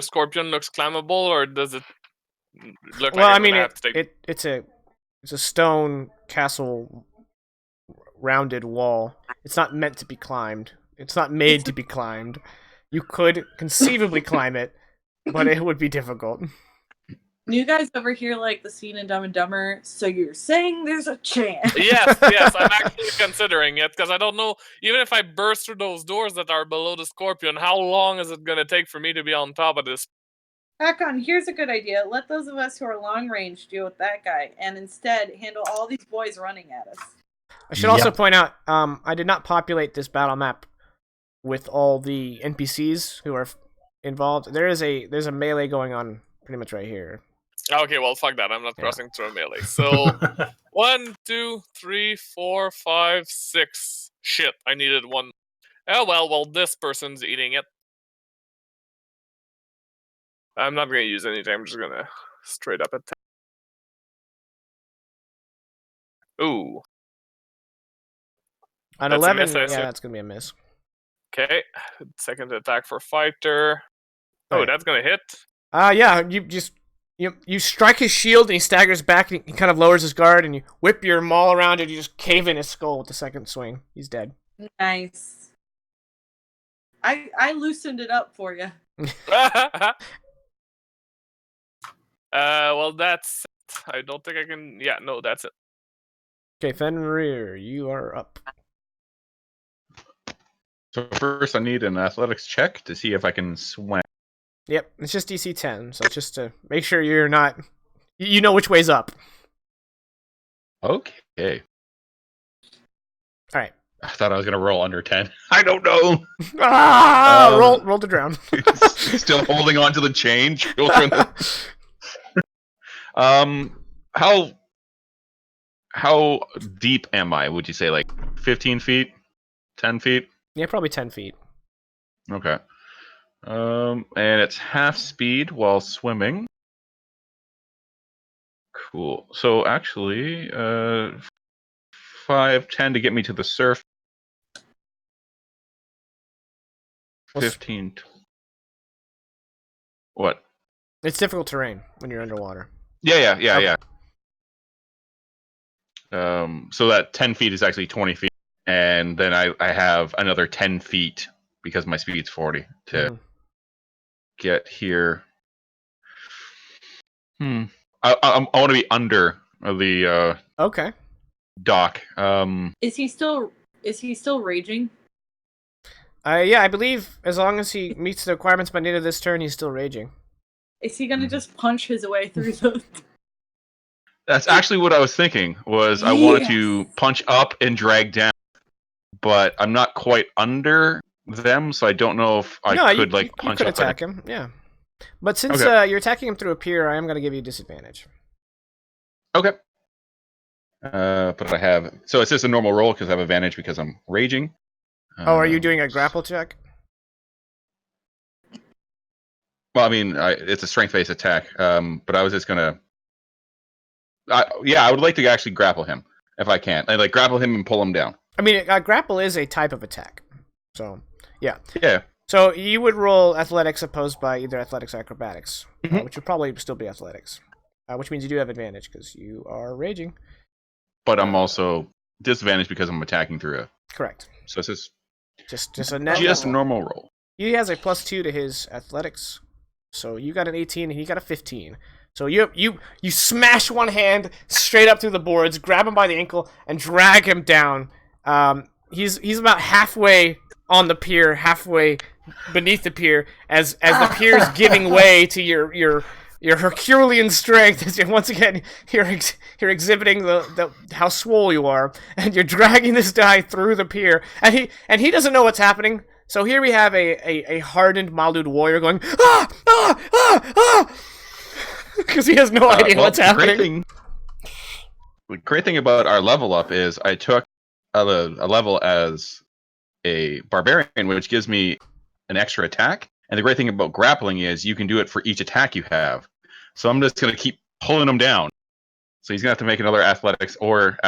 scorpion looks climbable, or does it look Well, like I mean, it's it's a stone castle rounded wall. It's not meant to be climbed. It's not made to be climbed. You could conceivably climb it, but it would be difficult. You guys over here like the scene in Dumb and Dumber, so you're saying there's a chance. Yes, I'm actually considering it, because I don't know, even if I burst through those doors that are below the scorpion, how long is it going to take for me to be on top of this? Hakon, here's a good idea. Let those of us who are long range deal with that guy, and instead handle all these boys running at us. I should also point out, I did not populate this battle map with all the NPCs who are involved. There's a melee going on pretty much right here. Okay, well, fuck that. I'm not crossing through a melee. So, 1, 2, 3, 4, 5, 6. Shit, I needed one. Oh, well, this person's eating it. I'm not going to use anything. I'm just going to straight up attack. Ooh. An That's a 11, miss, I assume. that's going to be a miss. Okay, second attack for fighter. Oh, Right. that's going to hit. Yeah, you strike his shield and he staggers back and he kind of lowers his guard and you whip your maul around and you just cave in his skull with the second swing. He's dead. Nice. I loosened it up for you. Well, that's I don't think I can. Yeah, no, that's it. Okay, Fenrir, you are up. So first, I need an athletics check to see if I can swim. Yep, it's just DC 10, so just to make sure you're not... You know which way's up. Okay. Alright. I thought I was gonna roll under 10. I don't know. Roll to drown. Still holding on to the chain, children. How deep am I? Would you say like 15 feet, 10 feet? Yeah, probably 10 feet. Okay. And it's half speed while swimming. Cool. So actually, 5, 10 to get me to the surf. 15. What? It's difficult terrain when you're underwater. Yeah. Okay. So that 10 feet is actually 20 feet. And then I have another 10 feet because my speed's 40 to get here. I want to be under the Okay. dock. Is he still raging? Yeah, I believe as long as he meets the requirements by the end of this turn, he's still raging. Is he gonna just punch his way through the? That's actually what I was thinking. Was I wanted to punch up and drag down, but I'm not quite under them, so I don't know if I could punch you could up. attack him. Yeah, but since you're attacking him through a pier, I am going to give you disadvantage. Okay. But I have it's just a normal roll because I have advantage because I'm raging. Are you doing a grapple check? Well, I mean, it's a strength-based attack. But I was just gonna. I would like to actually grapple him if I can. I grapple him and pull him down. I mean, grapple is a type of attack. So, yeah. Yeah. So you would roll athletics opposed by either athletics or acrobatics, which would probably still be athletics, which means you do have advantage because you are raging. But I'm also disadvantaged because I'm attacking through a. Correct. So it's just a net. Just a normal roll. He has a +2 to his athletics, so you got an 18 and he got a 15. So you smash one hand straight up through the boards, grab him by the ankle, and drag him down. He's about halfway on the pier, halfway beneath the pier, as the pier's giving way to your Herculean strength. As once again you're exhibiting the how swole you are, and you're dragging this guy through the pier, and he doesn't know what's happening. So here we have a hardened Maldud warrior going because he has no idea what's happening. The great thing about our level up is I took a level as a barbarian, which gives me an extra attack. And the great thing about grappling is you can do it for each attack you have. So I'm just going to keep pulling him down. So he's going to have to make another athletics or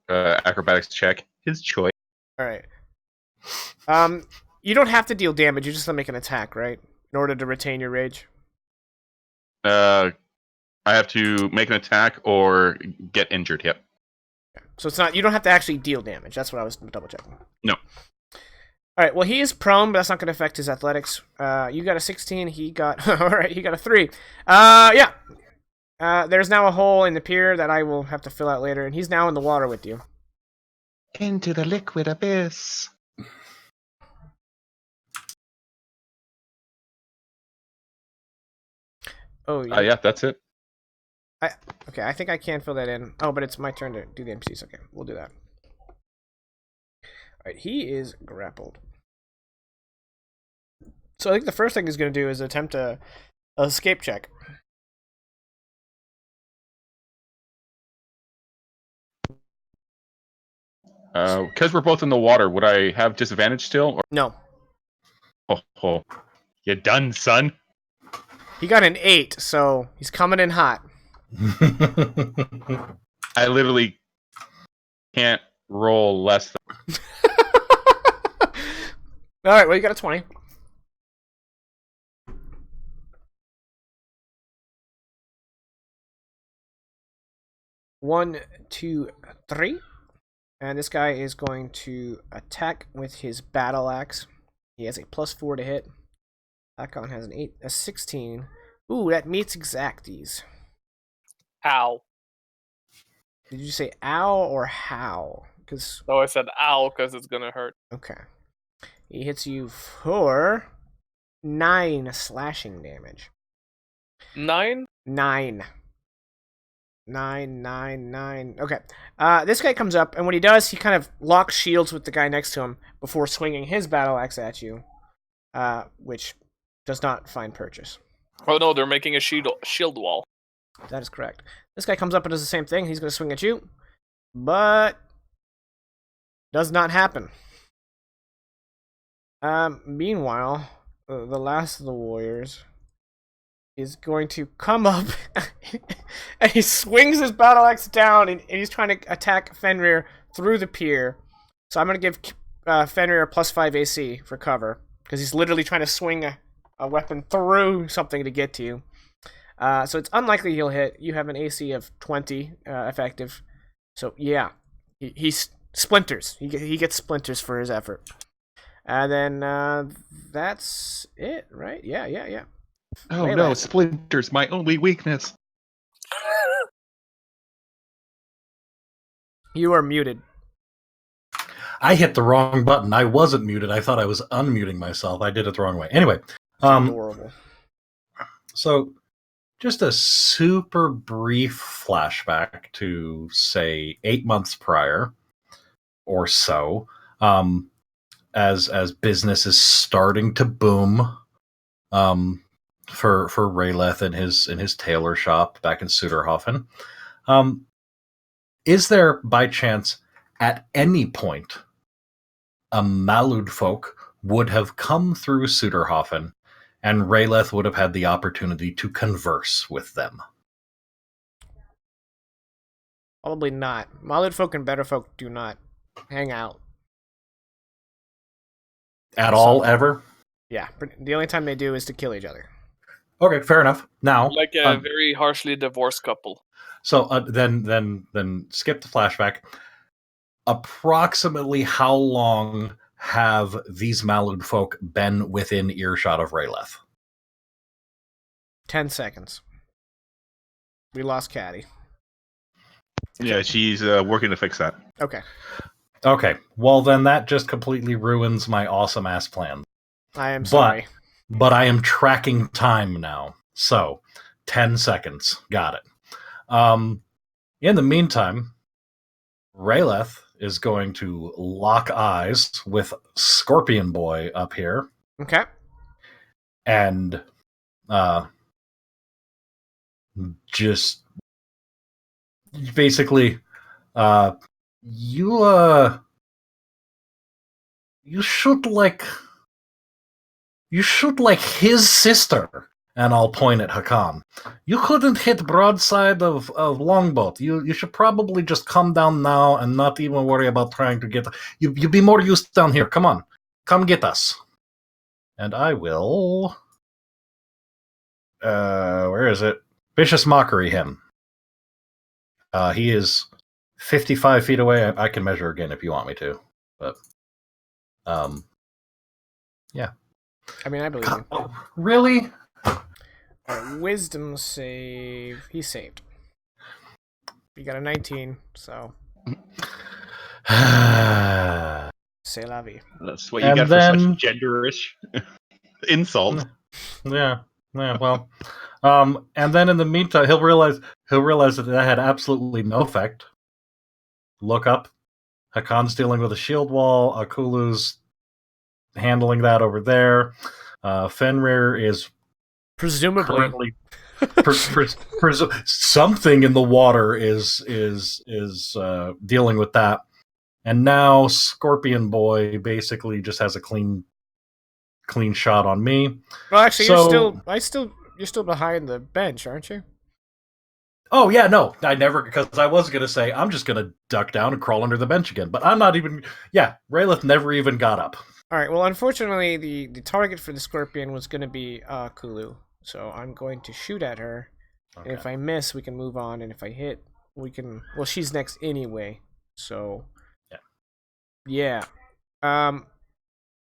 acrobatics check. His choice. All right. You don't have to deal damage. You just have to make an attack, right? In order to retain your rage. I have to make an attack or get injured. Yep. So it's not. You don't have to actually deal damage. That's what I was double checking. No. All right. Well, he is prone, but that's not going to affect his athletics. You got a 16. He got. All right. He got a 3. Yeah. There's now a hole in the pier that I will have to fill out later, and he's now in the water with you. Into the liquid abyss. Oh yeah. Yeah, that's it. Okay, I think I can fill that in. Oh, but it's my turn to do the NPCs. Okay, we'll do that. Alright, he is grappled. So I think the first thing he's going to do is attempt a escape check. Because we're both in the water, would I have disadvantage still? Or... No. Oh, you done, son? He got an 8, so he's coming in hot. I literally can't roll less than... Alright, well, you got a 20. One, two, three. And this guy is going to attack with his battle axe. He has a +4 to hit. Akon has a 16. Ooh, that meets exacties. Ow. Did you say ow or how? Because So I said ow because it's gonna hurt. okay, he hits you for 9 slashing damage. 9? 9. 9, 9, 9. Okay. This guy comes up, and when he does, he kind of locks shields with the guy next to him before swinging his battle axe at you, which does not find purchase. Oh no, they're making a shield wall. That is correct. This guy comes up and does the same thing. He's going to swing at you, but does not happen. Meanwhile, the last of the warriors is going to come up and he swings his battle axe down and he's trying to attack Fenrir through the pier. So I'm going to give Fenrir a +5 AC for cover because he's literally trying to swing a weapon through something to get to you. So it's unlikely he'll hit. You have an AC of 20 effective. So yeah, he splinters. He gets splinters for his effort. And then that's it, right? Yeah. Oh Melee. no, splinters, my only weakness. You are muted. I hit the wrong button. I wasn't muted. I thought I was unmuting myself. I did it the wrong way. Anyway, It's adorable. so just a super brief flashback to, say, 8 months prior or so, as business is starting to boom, for Rayleth in his tailor shop back in Suderhofen. Is there, by chance, at any point, a Malud folk would have come through Suderhofen, and Rayleth would have had the opportunity to converse with them? Probably not. Malud folk and better folk do not hang out. At all, ever? Yeah, the only time they do is to kill each other. Okay, fair enough. Now, Like a very harshly divorced couple. so then skip the flashback. Approximately how long have these Malud folk been within earshot of Rayleth? 10 seconds. We lost Caddy. Yeah, she's working to fix that. Okay. Okay, well then that just completely ruins my awesome ass plan. I am sorry. But I am tracking time now. So, 10 seconds. Got it. In the meantime, Rayleth is going to lock eyes with Scorpion Boy up here. Okay. And just basically you shoot like his sister. And I'll point at Hakan. You couldn't hit broadside of longboat. You should probably just come down now and not even worry about trying to get... You be more used down here. Come on. Come get us. And I will... where is it? Vicious Mockery him. He is 55 feet away. I can measure again if you want me to. But, yeah. I mean, I believe you. Oh, really? Wisdom save. He saved. You got a 19, so. C'est la vie. That's what you And get then- for such genderish insult. Yeah, well. And then in the meantime, he'll realize that had absolutely no effect. Look up. Hakan's dealing with a shield wall. Akulu's handling that over there. Fenrir is Presumably. currently something in the water is dealing with that. And now Scorpion Boy basically just has a clean shot on me. Well, actually, So- you're still behind the bench, aren't you? Oh yeah, no, I never, because I was gonna say I'm just gonna duck down and crawl under the bench again, but I'm not even. Yeah, Rayleth never even got up. All right. Well, unfortunately, the target for the scorpion was going to be Kulu, so I'm going to shoot at her. Okay. And if I miss, we can move on, and if I hit, we can. Well, she's next anyway, so. Yeah.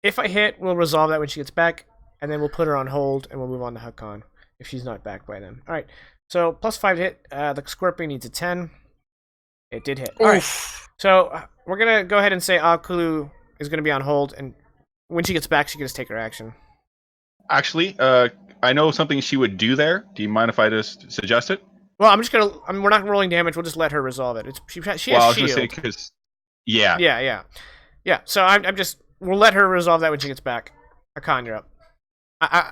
If I hit, we'll resolve that when she gets back, and then we'll put her on hold, and we'll move on to Hakan if she's not back by then. All right. So +5 to hit. The scorpion needs a 10. It did hit. All right. Oof. So we're gonna go ahead and say Akulu is gonna be on hold, and when she gets back, she can just take her action. Actually, I know something she would do there. Do you mind if I just suggest it? Well, I'm just gonna. We're not rolling damage. We'll just let her resolve it. She has Well, I was shield. gonna say because, yeah, Yeah. So I'm just. We'll let her resolve that when she gets back. Akan, you're up. I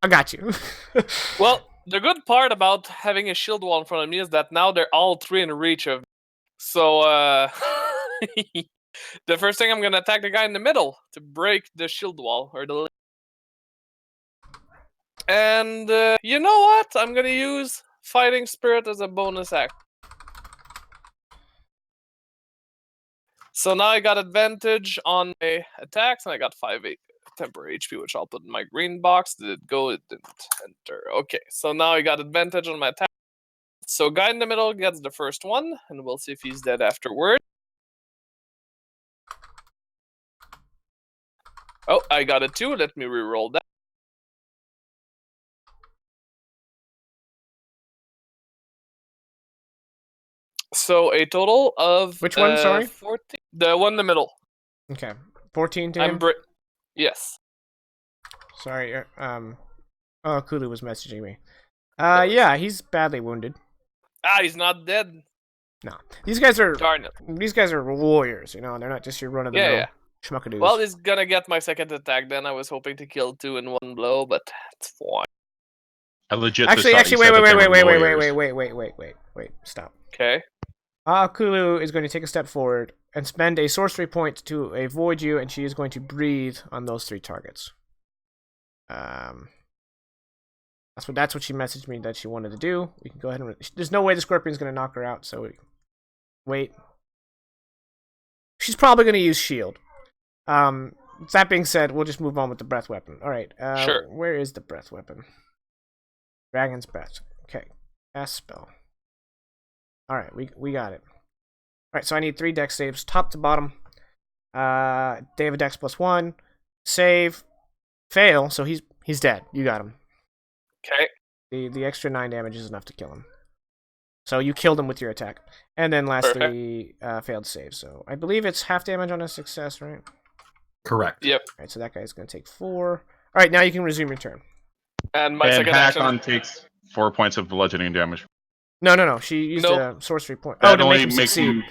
got you. Well, the good part about having a shield wall in front of me is that now they're all 3 in reach of me. So, the first thing I'm gonna attack the guy in the middle to break the shield wall or the. And you know what? I'm gonna use Fighting Spirit as a bonus act. So now I got advantage on my attacks, and I got 5 temporary HP, which I'll put in my green box. Did it go? It didn't enter. Okay, so now I got advantage on my attack. So guy in the middle gets the first one, and we'll see if he's dead afterward. Oh, I got a 2. Let me reroll that. So a total of Which one, sorry? 14. The one in the middle. Okay. 14 to him. Yes. Sorry. Kulu was messaging me. Yeah, he's badly wounded. Ah, he's not dead. No, these guys are. Darn it. These guys are warriors. You know, they're not just your run of the mill schmuckadoos. Well, he's gonna get my second attack. Then I was hoping to kill 2 in one blow, but it's fine. I legit. Actually, thought you said that they were lawyers. wait. Stop. Okay. Kulu is going to take a step forward and spend a sorcery point to avoid you, and she is going to breathe on those 3 targets. That's what she messaged me that she wanted to do. We can go ahead and. There's no way the scorpion's going to knock her out, so wait. She's probably going to use shield. That being said, we'll just move on with the breath weapon. All right. Sure. Where is the breath weapon? Dragon's breath. Okay. Cast spell. All right, we got it. All right, so I need 3 dex saves, top to bottom. They have a dex +1. Save. Fail. So he's dead. You got him. Okay. The extra 9 damage is enough to kill him. So you killed him with your attack. And then lastly, failed save. So I believe it's half damage on a success, right? Correct. Yep. All right, so that guy's going to take 4. All right, now you can resume your turn. And my And second action. Hakon takes 4 points of bludgeoning damage. No. She used a sorcery point. That to only make him makes succeed. you.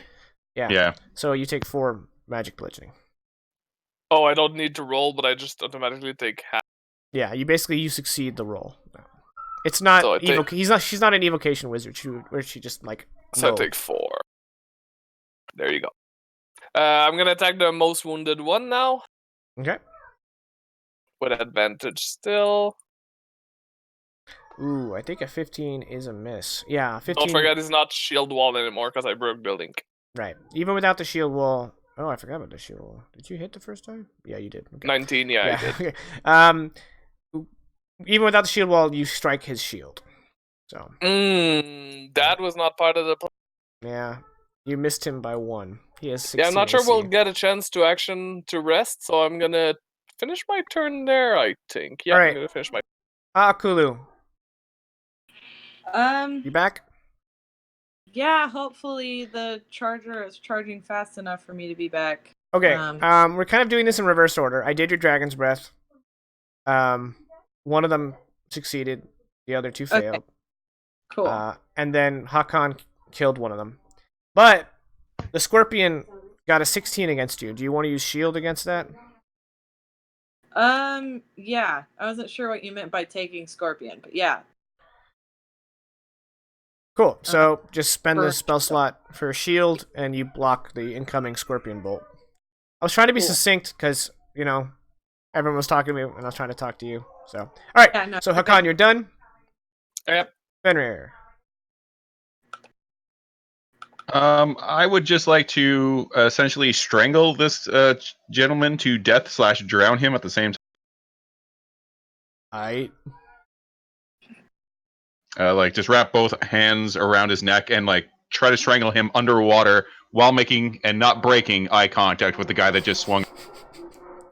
Yeah. Yeah. So you take 4 magic bludgeoning. Oh, I don't need to roll, but I just automatically take half. Yeah, you succeed the roll. It's not So she's not an evocation wizard where she just like So I take 4. There you go. I'm gonna attack the most wounded one now. Okay. With advantage still. Ooh, I think a 15 is a miss. Yeah, 15. Don't forget it's not shield wall anymore because I broke the link. Right. Even without the shield wall. Oh, I forgot about the shield wall. Did you hit the first time? Yeah, you did. Okay. 19, yeah, I did. Okay. Even without the shield wall, you strike his shield. So. That was not part of the plan. Yeah, you missed him by 1. He has 16. Yeah, I'm not sure AC. we'll get a chance to action to rest, so I'm gonna finish my turn there, I think. Yeah, Alright. I'm gonna finish my. Kulu, you back? Yeah, hopefully the charger is charging fast enough for me to be back. Okay. We're kind of doing this in reverse order. I did your dragon's breath. One of them succeeded. The other 2 failed. Okay. Cool. And then Hakan killed one of them. But the scorpion got a 16 against you. Do you want to use shield against that? Yeah. I wasn't sure what you meant by taking scorpion, but yeah. Cool. So just spend the spell slot for a shield, and you block the incoming scorpion bolt. I was trying to be succinct because, everyone was talking to me, and I was trying to talk to you. So, all right. Yeah, no, so Hakan, you're done. Yep. Fenrir. I would just like to essentially strangle this gentleman to death / drown him at the same time. Alright. Like just wrap both hands around his neck and like try to strangle him underwater while making and not breaking eye contact with the guy that just swung.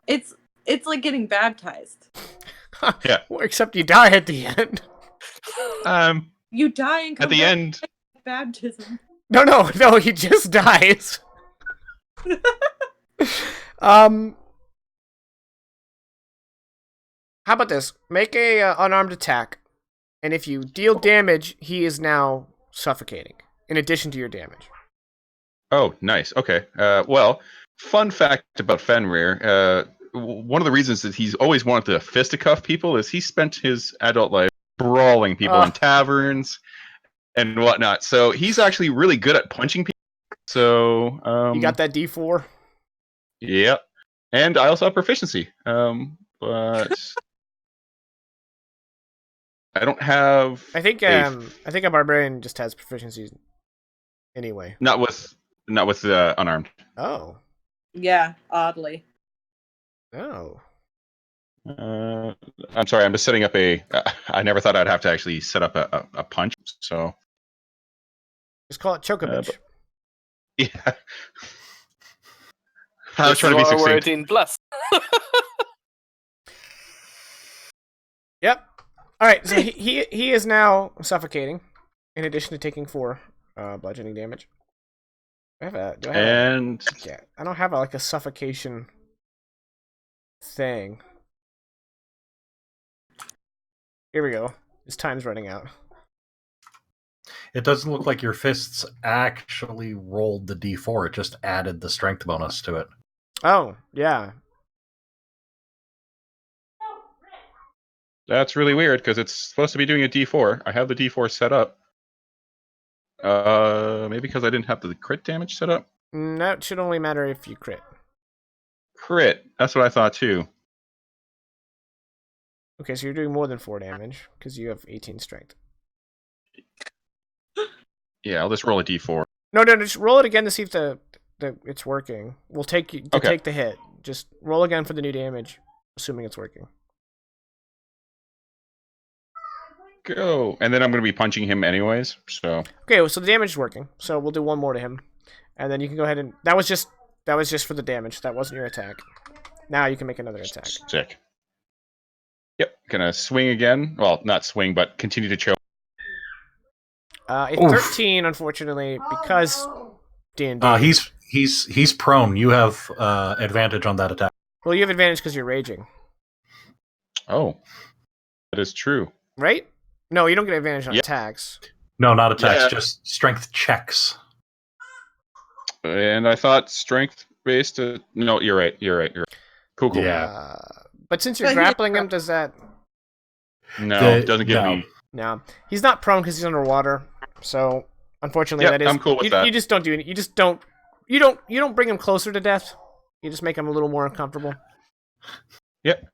It's like getting baptized. Yeah. Well, except you die at the end. You die and come At the back end, to baptism. No, he just dies. How about this? Make a unarmed attack, and if you deal damage, he is now suffocating, in addition to your damage. oh, nice. Okay. Well, fun fact about Fenrir. One of the reasons that he's always wanted to fisticuff people is he spent his adult life brawling people in taverns and whatnot. So he's actually really good at punching people. So You got that D4? Yep. And I also have proficiency. But I don't have. I think a barbarian just has proficiency anyway. Not with unarmed. Oh. Yeah, oddly. Oh. I'm sorry. I'm just setting up a. I never thought I'd have to actually set up a punch. So Just call it Chocobitch. yeah. I was This trying to is be why we're succinct. 18 plus. Yep. All right. So he is now suffocating, in addition to taking 4 bludgeoning damage. Do I have yeah, I don't have like a suffocation thing. Here we go. His time's running out. It doesn't look like your fists actually rolled the d4. It just added the strength bonus to it. Oh, yeah. That's really weird because it's supposed to be doing a D4. I have the D4 set up. Maybe because I didn't have the crit damage set up. That should only matter if you crit. Crit. That's what I thought too. Okay, so you're doing more than 4 damage because you have 18 strength. Yeah, I'll just roll a D4. No, just roll it again to see if the it's working. We'll take the hit. Just roll again for the new damage, assuming it's working. Go. And then I'm going to be punching him anyways. So. Okay, so the damage is working. So we'll do 1 more to him, and then you can go ahead and that was just for the damage. That wasn't your attack. Now you can make another attack. Sick. Yep. Gonna swing again. Well, not swing, but continue to choke. A 13, unfortunately, because D&D. He's prone. You have advantage on that attack. Well, you have advantage because you're raging, Oh, that is true. right? No, you don't get advantage on attacks. No, not attacks. Yeah. Just strength checks. And I thought strength based. No, you're right. Cool. Yeah. But since you're grappling him, does that? No, it doesn't give me. No, he's not prone because he's underwater. So unfortunately, Yep, that is. I'm cool with that. You just don't do it. You just don't. You don't bring him closer to death. You just make him a little more uncomfortable. Yep.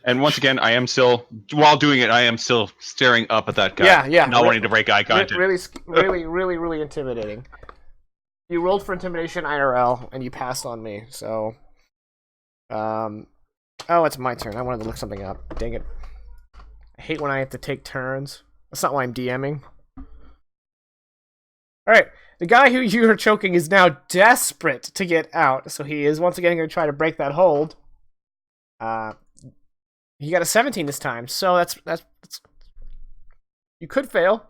And once again, I am still, while doing it, I am still staring up at that guy. Yeah. Not wanting to break eye contact. Really intimidating. You rolled for intimidation IRL and you passed on me. So, oh, it's my turn. I wanted to look something up. Dang it! I hate when I have to take turns. That's not why I'm DMing. All right, the guy who you are choking is now desperate to get out, so he is once again going to try to break that hold. He got a 17 this time, so that's you could fail.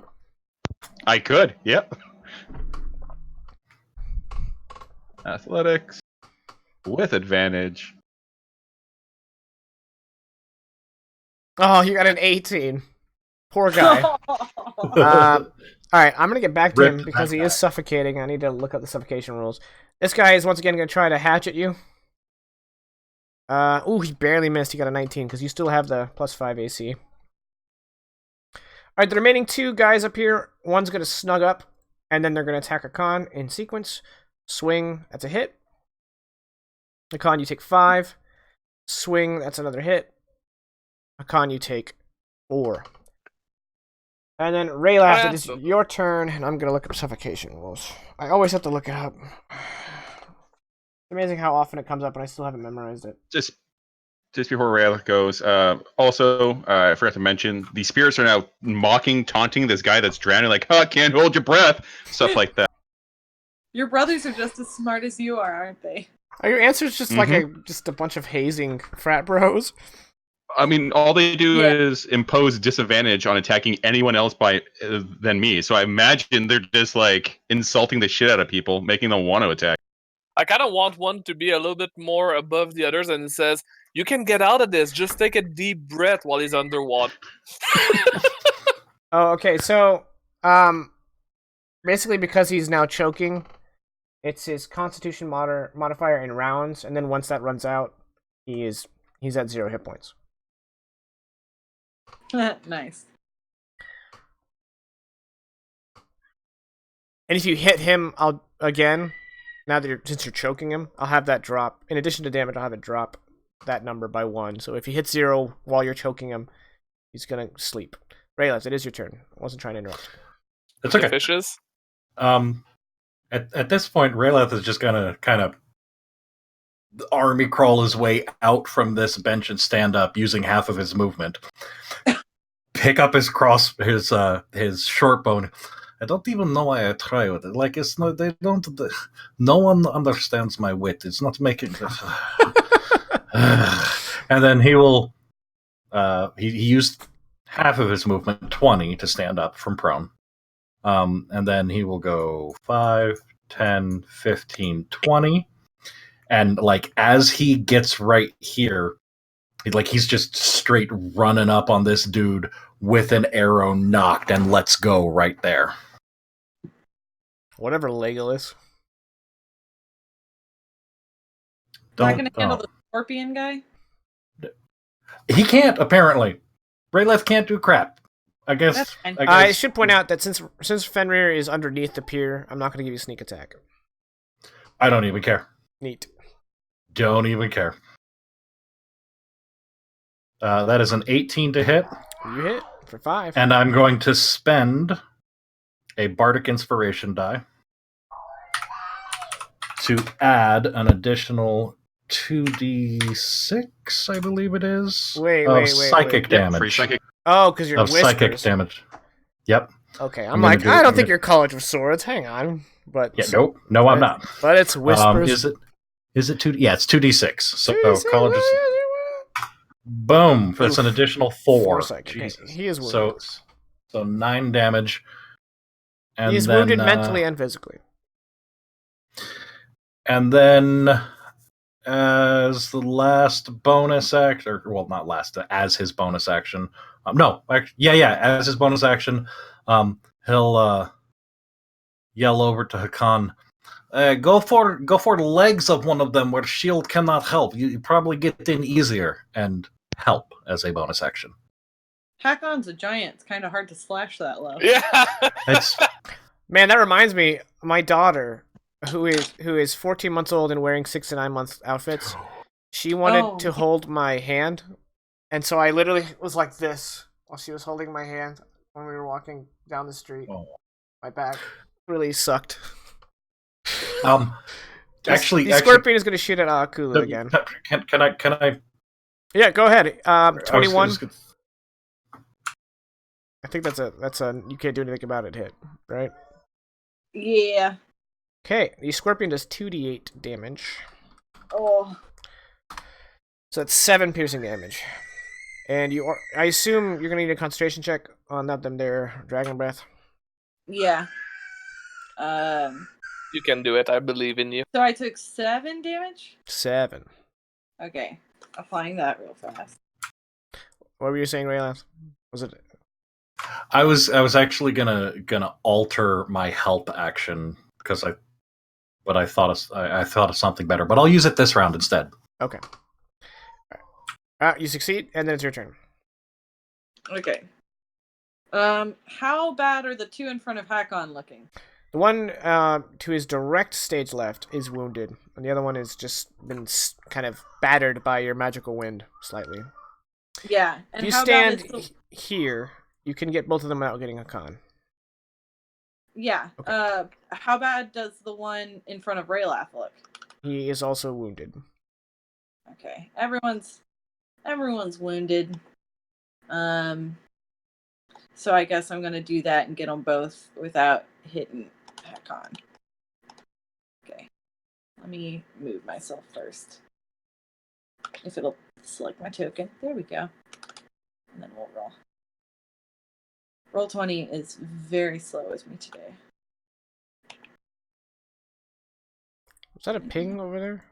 I could. Yep. Athletics with advantage. Oh, you got an 18. Poor guy. All right, I'm gonna get back to him because he is suffocating. I need to look up the suffocation rules. This guy is once again gonna try to hatchet you. Ooh, he barely missed. He got a 19 because you still have the +5 AC. All right, the remaining 2 guys up here. One's gonna snug up, and then they're gonna attack a con in sequence. Swing, that's a hit. A con, you take 5. Swing, that's another hit. A con, you take 4. And then Raylaf, it is your turn, and I'm gonna look up suffocation rules. I always have to look it up. It's amazing how often it comes up, and I still haven't memorized it. Just before Raylaf goes, also, I forgot to mention, the spirits are now taunting this guy that's drowning, like, oh, I can't hold your breath, stuff like that. Your brothers are just as smart as you are, aren't they? Are your answers just like just a bunch of hazing frat bros? I mean, all they do Yeah. is impose disadvantage on attacking anyone else than me. So I imagine they're just like insulting the shit out of people, making them want to attack. I kind of want one to be a little bit more above the others, and it says, "You can get out of this. Just take a deep breath while he's underwater." Oh, okay. So, basically, because he's now choking, it's his Constitution modifier in rounds, and then once that runs out, he's at 0 hit points. Nice. And if you hit him, since you're choking him, I'll have that drop. In addition to damage, I'll have it drop that number by 1. So if he hits 0 while you're choking him, he's gonna sleep. Raylas, it is your turn. I wasn't trying to interrupt. It's okay. Fishes. At this point, Rayleth is just gonna kind of army crawl his way out from this bench and stand up using half of his movement. Pick up his his short bone. I don't even know why I try with it. Like it's not. They don't. No one understands my wit. It's not making. And then he will. He used half of his movement, 20, to stand up from prone. And then he will go 5, 10, 15, 20. And like as he gets right here, he's just straight running up on this dude with an arrow knocked and let's go right there. Whatever, Legolas. Not gonna handle the scorpion guy? He can't, apparently. Brayleth can't do crap. I guess. I should point out that since Fenrir is underneath the pier, I'm not going to give you sneak attack. I don't even care. Neat. Don't even care. That is an 18 to hit. You hit for 5. And I'm going to spend a Bardic Inspiration die to add an additional 2d6, I believe it is, wait, psychic damage. Yep, free psychic. Oh, because you're whispers. Psychic damage. Yep. Okay, I don't think you're College of Swords. Hang on, but yeah, no, I'm not. But it's whispers. Is it 2? Yeah, it's 2d6. So 2d6, College of boom. That's an additional 4. Okay, he is wounded. So 9 damage. And he is wounded mentally and physically. And then, as the last bonus action, not last, as his bonus action. As his bonus action, he'll yell over to Hakan. Go for the legs of one of them where shield cannot help. You probably get in easier and help as a bonus action. Hakon's a giant. It's kind of hard to slash that low. Yeah. Man, that reminds me. My daughter, who is 14 months old and wearing 6 to 9 months outfits, she wanted to hold my hand, and so I literally was like this while she was holding my hand when we were walking down the street. My back really sucked. Actually, Scorpion is going to shoot at Akula again. Can I? Yeah, go ahead. 21. I think that's a you can't do anything about it hit, right? Yeah. Okay, the Scorpion does 2d8 damage. Oh. So that's 7 piercing damage. And I assume you're going to need a concentration check on them there, Dragon Breath. Yeah. You can do it. I believe in you. So I took 7 damage? 7. Okay. Applying that real fast. What were you saying, Raylan? Was it? I was actually gonna alter my help action because I thought of something better, but I'll use it this round instead. Okay. All right. You succeed, and then it's your turn. Okay. How bad are the 2 in front of Hakon looking? The one to his direct stage left is wounded, and the other one has just been kind of battered by your magical wind slightly. Yeah. if And you how stand bad is here, you can get both of them without getting a con. Yeah. Okay. How bad does the one in front of Raylath look? He is also wounded. Okay. Everyone's wounded. So I guess I'm gonna do that and get them both without hitting Hakon. Okay. Let me move myself first. If it'll select my token. There we go. And then we'll roll. Roll 20 is very slow with me today. Was that a ping over there?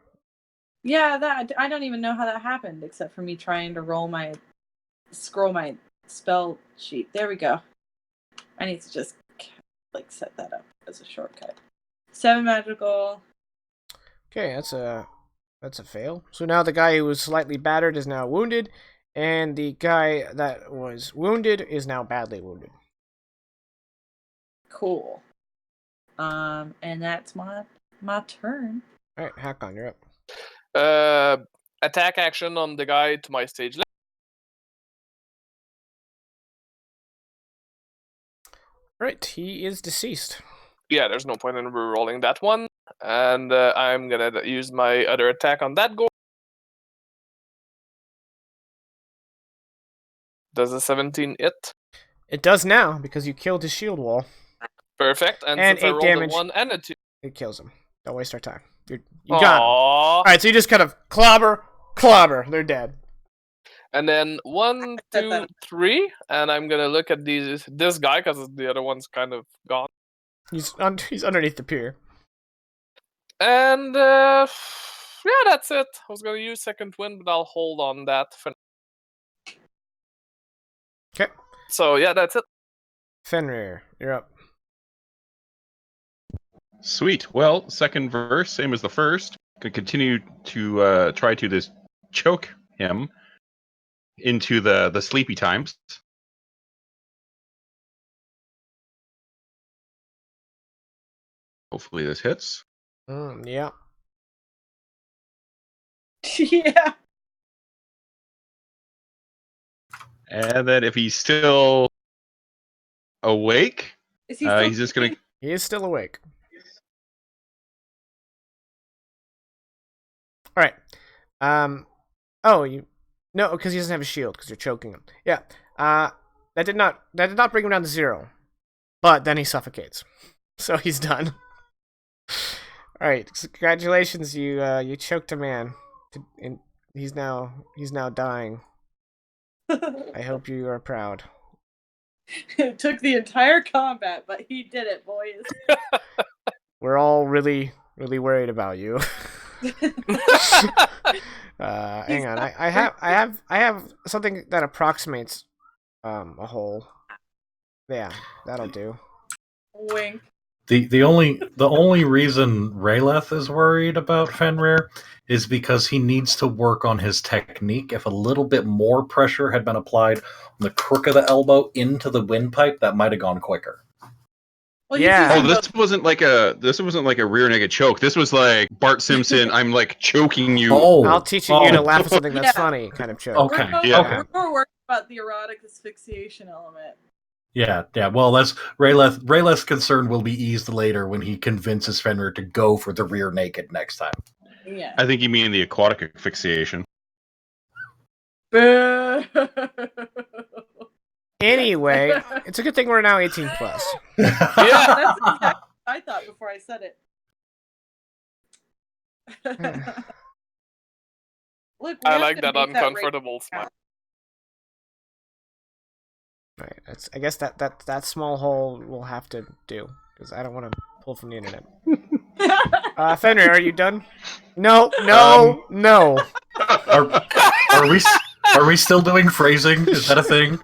Yeah, that I don't even know how that happened, except for me trying to scroll my spell sheet. There we go. I need to just like set that up as a shortcut. 7 magical. Okay, that's a fail. So now the guy who was slightly battered is now wounded, and the guy that was wounded is now badly wounded. Cool. And that's my turn. All right, Hakon, you're up. Attack action on the guy to my stage left. All right, he is deceased. Yeah, there's no point in re-rolling that one. And I'm gonna use my other attack on that goal. Does a 17 hit? It does now because you killed his shield wall. Perfect. And And since I 8 rolled damage. a 1 and a 2. It kills him. Don't waste our time. You got him. Aww. All right, so you just kind of clobber. They're dead. And then 1, 2, 3, and I'm gonna look at this guy because the other one's kind of gone. He's underneath the pier. And yeah, that's it. I was gonna use second wind, but I'll hold on that for. Okay. So yeah, that's it. Fenrir, you're up. Sweet. Well, second verse, same as the first. Gonna continue to try to this choke him into the sleepy times. Hopefully this hits. Yeah. Yeah. And then if he's still awake, Is he still he's just gonna. He is still awake. All right. Oh, no, because he doesn't have a shield because you're choking him. Yeah. That did not bring him down to 0, but then he suffocates, so he's done. All right. Congratulations, you choked a man, and he's now dying. I hope you are proud. It took the entire combat, but he did it, boys. We're all really worried about you. Hang on. I have something that approximates a hole. Yeah, that'll do. Wink. The only reason Rayleth is worried about Fenrir is because he needs to work on his technique. If a little bit more pressure had been applied on the crook of the elbow into the windpipe, that might have gone quicker. Well, Yeah. Oh, this wasn't like a rear naked choke. This was like Bart Simpson. I'm like choking you. Oh, I'll teach you to laugh at something that's funny kind of joke. Okay. Yeah. We're more worried about the erotic asphyxiation element. Yeah. Well, that's Rayleth's concern will be eased later when he convinces Fenrir to go for the rear naked next time. Yeah. I think you mean the aquatic asphyxiation. Boo. Anyway, it's a good thing we're now 18 plus. Yeah. That's exactly what I thought before I said it. Look, we I have like to that make uncomfortable rate smile. Right. I guess that small hole will have to do because I don't want to pull from the internet. Fenrir, are you done? No. Are we still doing phrasing? Is that a thing?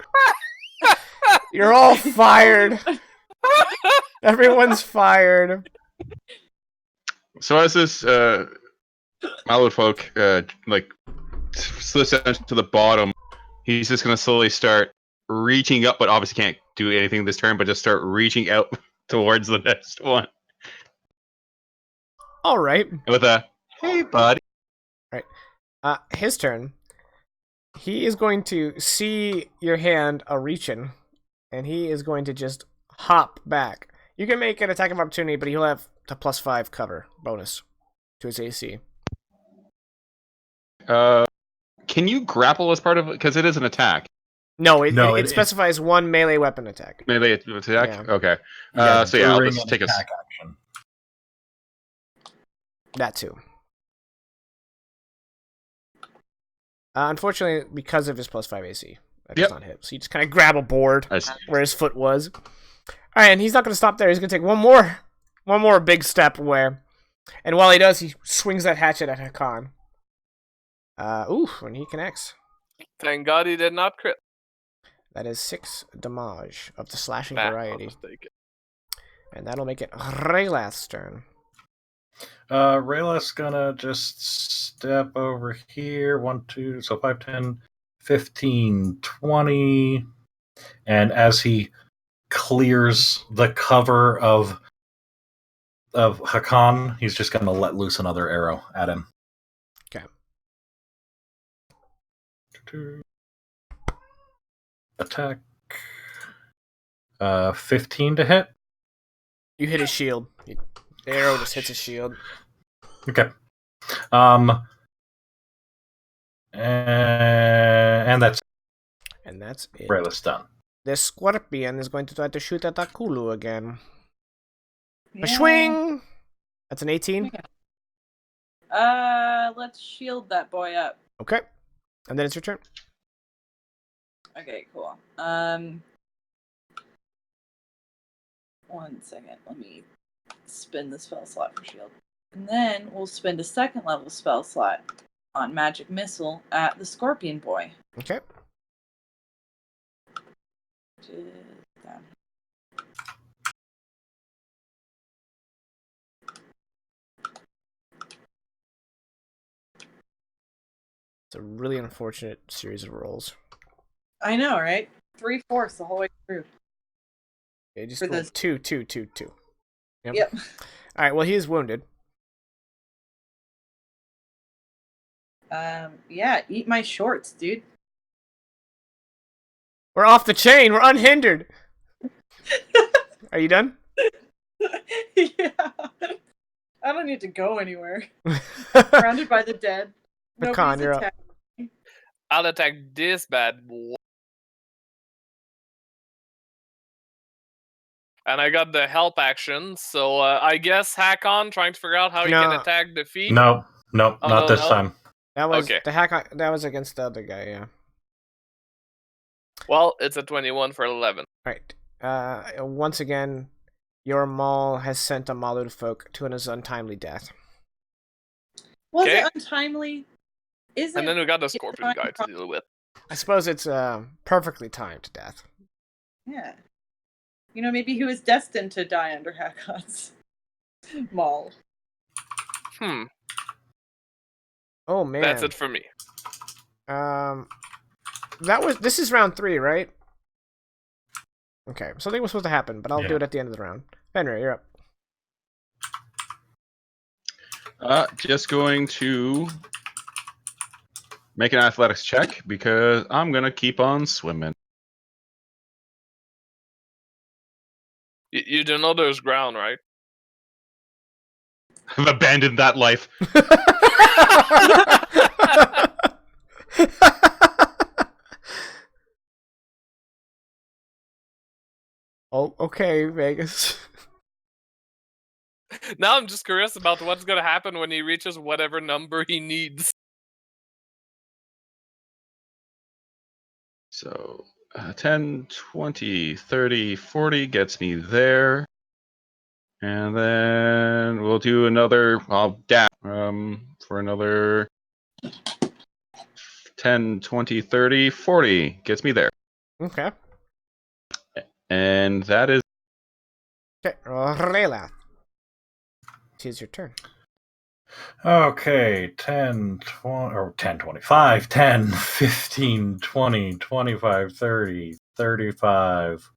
You're all fired. Everyone's fired. So as this Malwood folk like slips down to the bottom, he's just gonna slowly start reaching up, but obviously can't do anything this turn, but just start reaching out towards the next one All right. with a "Hey, buddy." His turn. He is going to see your hand a-reaching, and he is going to just hop back. You can make an attack of opportunity, but he'll have the +5 cover bonus to his AC. Can you grapple as part of it? Because it is an attack. No, it it specifies one melee weapon attack. Melee attack? Yeah. Okay. Yeah, So yeah, I'll during just an take a... attack action. That too. Unfortunately, because of his +5 AC, that does Yep. not hit. So you just kind of grab a board I see. where his foot was. All right, and he's not going to stop there. He's going to take one more big step away. And while he does, he swings that hatchet at Hakan. And he connects. Thank God he did not crit. That is 6 damage of the slashing Nah, I'll variety. just take it. And that'll make it Raylath's turn. Rayla's gonna just step over here. 1, 2, so 5, 10, 15, 20. And as he clears the cover of Hakan, he's just gonna let loose another arrow at him. Okay. Attack. 15 to hit. You hit his shield. The arrow just hits his shield. Okay. And that's And that's it. Rayla's done. The scorpion is going to try to shoot at Akulu again. Yeah. A swing! That's an 18. Let's shield that boy up. Okay. And then it's your turn. Okay, cool. 1 second. Let me spin the spell slot for shield. And then we'll spend a second level spell slot on magic missile at the scorpion boy. Okay. Which is down. It's a really unfortunate series of rolls. I know, right? 3/4 the whole way through. Okay, just For roll this- 2, 2, 2, 2. Yep. Alright, well, he is wounded. Yeah, eat my shorts, dude. We're off the chain. We're unhindered. Are you done? Yeah. I don't need to go anywhere. Surrounded by the dead. Hakan, Nobody's you're up. attacking. I'll attack this bad boy. And I got the help action, so I guess Hakon trying to figure out how he No. can attack the feet. Nope, Oh, not this no. time. That was Okay. the hack. That was against the other guy, yeah. Well, it's a 21 for 11. Alright. Once again, your maul has sent a Malud folk to an untimely death. Was Okay. it untimely? Isn't And then we got the it's scorpion guy to fine. deal with. I suppose it's perfectly timed death. Yeah. You know, maybe he was destined to die under Hakon's maul. Oh man. That's it for me. This is round 3, right? Okay, something was supposed to happen, but I'll do Yeah. it at the end of the round. Fenrir, you're up. Just going to make an athletics check because I'm gonna keep on swimming. You do know there's ground, right? I've abandoned that life. Oh, okay, Vegas. Now I'm just curious about what's gonna happen when he reaches whatever number he needs. So 10, 20, 30, 40 gets me there. And then we'll do another, I'll dash for another 10, 20, 30, 40 gets me there. Okay. And that is Okay, Rayla. It's your turn. Okay, 10, 20, or 10, 25, 10, 15, 20, 25, 30, 35,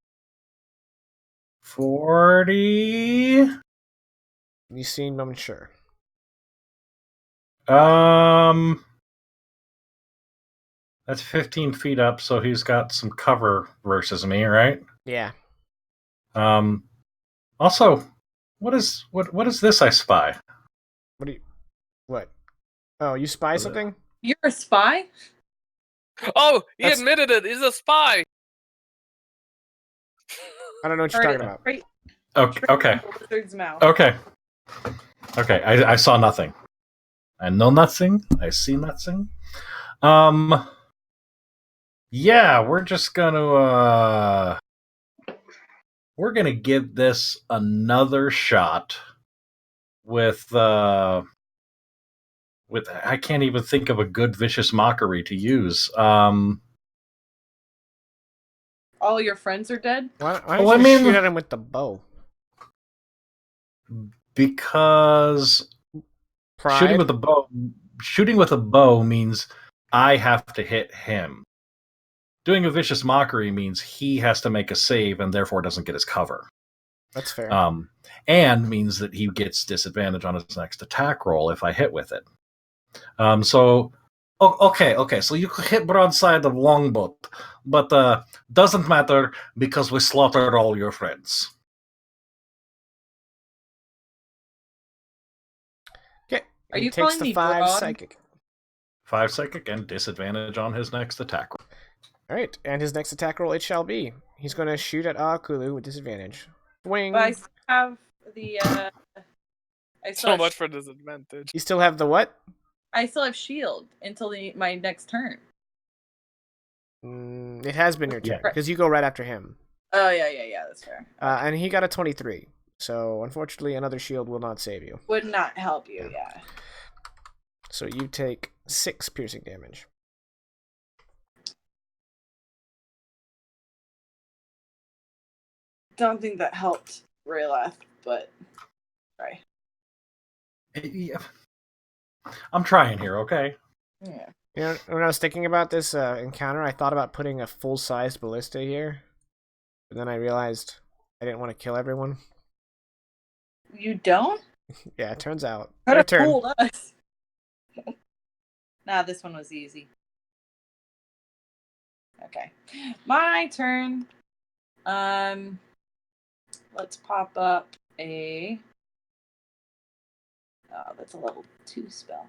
40. You seem unsure. That's 15 feet up, so he's got some cover versus me, right? Yeah. Also, what is this I spy? What? Oh, you spy something? You're a spy? Oh, he That's- admitted it. He's a spy. I don't know what you're talking about. Right, Okay. from the lizard's mouth. Okay. I saw nothing. I know nothing. I see nothing. Yeah, we're just gonna we're gonna give this another shot with I can't even think of a good vicious mockery to use. All your friends are dead? Why Well, don't I you mean- shoot at him with the bow? Because Pride? shooting with a bow means I have to hit him. Doing a vicious mockery means he has to make a save and therefore doesn't get his cover. That's fair. And means that he gets disadvantage on his next attack roll if I hit with it. So you could hit broadside of longbow, but doesn't matter because we slaughtered all your friends. Okay. Are He you takes calling the me 5 broad? psychic. 5 psychic and disadvantage on his next attack roll. Alright, and his next attack roll it shall be. He's going to shoot at Akulu with disadvantage. Swing. But I still have the. I still So have much for disadvantage. You still have the what? I still have shield until my next turn. It has been your turn, Yeah. because you go right after him. Oh yeah, that's fair. And he got a 23. So, unfortunately, another shield will not save you. Would not help you, yeah. So you take 6 piercing damage. Don't think that helped Rayleth, but sorry. Yeah. I'm trying here, okay? Yeah. You know, when I was thinking about this encounter, I thought about putting a full-sized ballista here. But then I realized I didn't want to kill everyone. You don't? Yeah, it turns out. Could Your have turn. fooled us. Nah, this one was easy. Okay. My turn. Let's pop up a... Oh, that's a level 2 spell.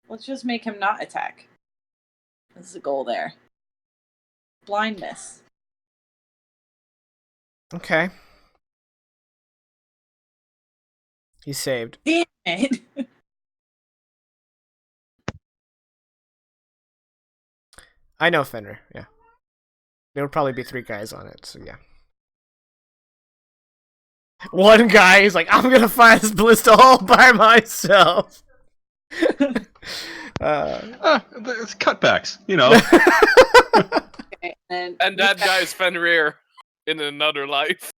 Let's just make him not attack. This is a goal there. Blindness. Okay. He's saved. Damn it! I know Fenrir, yeah. There would probably be 3 guys on it, so yeah. One guy is like, I'm gonna find this ballista all by myself. It's cutbacks, you know. Okay, and that guy's Fenrir in another life.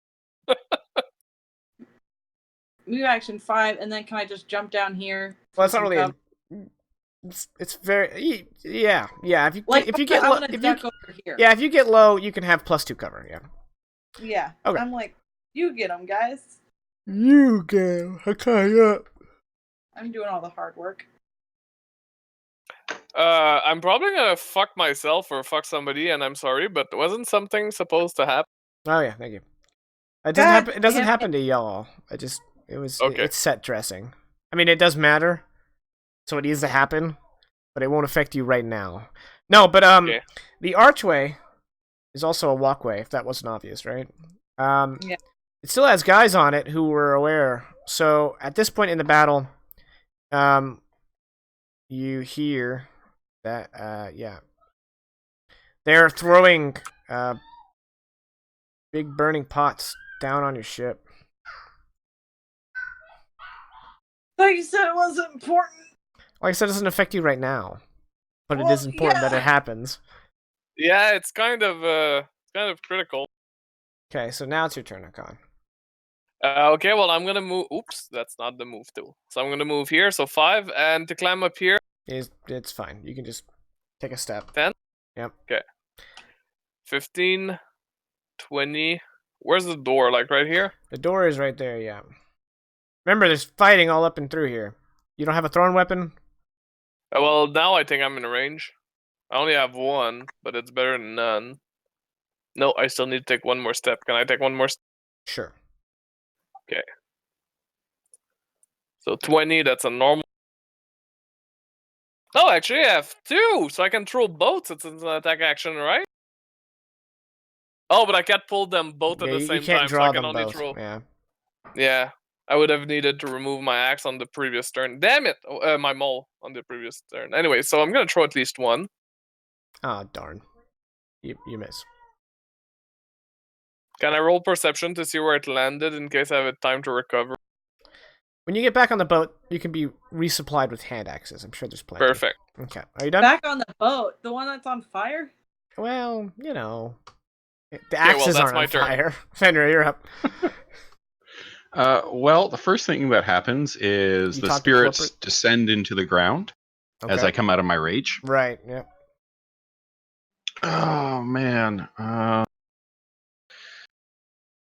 move action 5, and then can I just jump down here? Well, it's not really. It's very yeah. If you Like, if you get I'm low, gonna duck over here. if you get low, you can have +2 cover. Yeah. Yeah. Okay. I'm like, you get them, guys. You go. Okay, up. I'm doing all the hard work. I'm probably gonna fuck myself or fuck somebody, and I'm sorry, but wasn't something supposed to happen? Oh yeah, thank you. It doesn't God happen. It doesn't damn happen to y'all. It was. Okay. It's set dressing. I mean, it does matter, so it needs to happen, but it won't affect you right now. No, but Okay. the archway is also a walkway. If that wasn't obvious, right? Yeah. It still has guys on it who were aware. So at this point in the battle, you hear that yeah, they're throwing big burning pots down on your ship. Thought you said it wasn't important. Like I said, it doesn't affect you right now, but it Well, is important that yeah. it happens. Yeah, it's kind of critical. Okay, so now it's your turn, Akon. Okay, well, I'm gonna move. Oops, that's not the move tool. So I'm gonna move here. So 5, and to climb up here. It's fine. You can just take a step. 10. Yep. Okay. 15, 20. Where's the door? Like right here? The door is right there. Yeah. Remember, there's fighting all up and through here. You don't have a thrown weapon. Well, now I think I'm in range. I only have 1, but it's better than none. No, I still need to take 1 more step. Can I take 1 more step? Sure. Okay. So 20, that's a normal. Oh, actually, I have 2, so I can throw boats. It's an attack action, right? Oh, but I can't pull them both at Yeah, the you same can't time, so draw I can them only both. throw. Yeah. Yeah, I would have needed to remove my axe on the previous turn. Damn it! My mole on the previous turn. Anyway, so I'm gonna throw at least one. Ah, darn. You miss. Can I roll perception to see where it landed in case I have time to recover? When you get back on the boat, you can be resupplied with hand axes. I'm sure there's plenty. Perfect. Okay. Are you done? Back on the boat, the one that's on fire. Well, you know. The well, axes that's aren't my on turn. fire. Fenrir, you're up. Well, the first thing that happens is You the talk to spirits corporate? descend into the ground as Okay. I come out of my rage. Right, yeah. Oh man.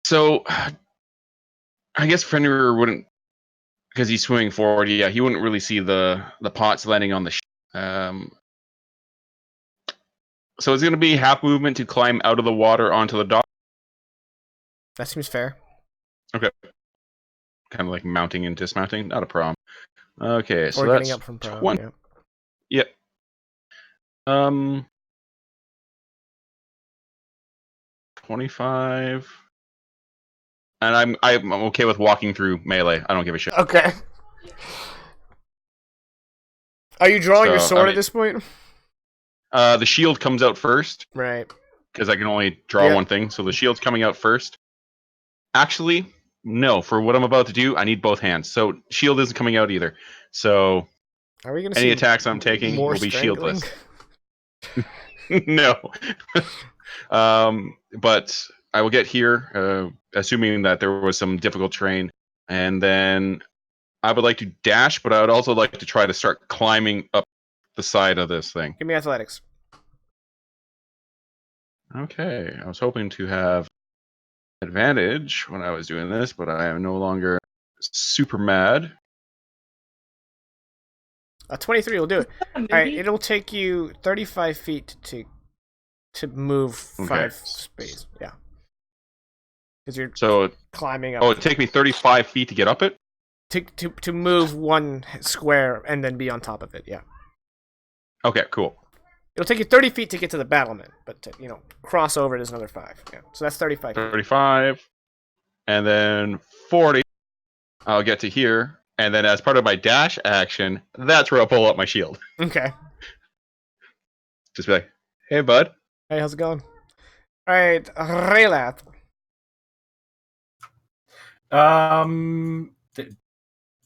So I guess Fenrir wouldn't, because he's swimming forward. Yeah, he wouldn't really see the pots landing on the ship. So it's going to be half movement to climb out of the water onto the dock. That seems fair. Okay. Kind of like mounting and dismounting. Not a problem. Okay, so Or that's getting up from prone, 20. yeah. Yep. 25. And I'm okay with walking through melee. I don't give a shit. Okay. Are you drawing your So, sword I at this point? The shield comes out first Right. because I can only draw one thing. So the shield's coming out first. Actually, no. For what I'm about to do, I need both hands. So shield isn't coming out either. So Are we gonna any see attacks I'm taking more will be strangling? shieldless. No. But I will get here, assuming that there was some difficult terrain, and then I would like to dash, but I would also like to try to start climbing up the side of this thing. Give me athletics. Okay, I was hoping to have advantage when I was doing this, but I am no longer super mad. 23 will do it. A movie? Alright, it'll take you 35 feet to move Okay. 5 space. Yeah. Because you're So, climbing up. it'd take me 35 feet to get up it? To move one square and then be on top of it, yeah. Okay, cool. It'll take you 30 feet to get to the battlement, but to, cross over it is another 5. Yeah. So that's 35 feet. 35, and then 40. I'll get to here, and then as part of my dash action, that's where I'll pull up my shield. Okay. Just be like, hey, bud. Hey, how's it going? Alright, Raylath.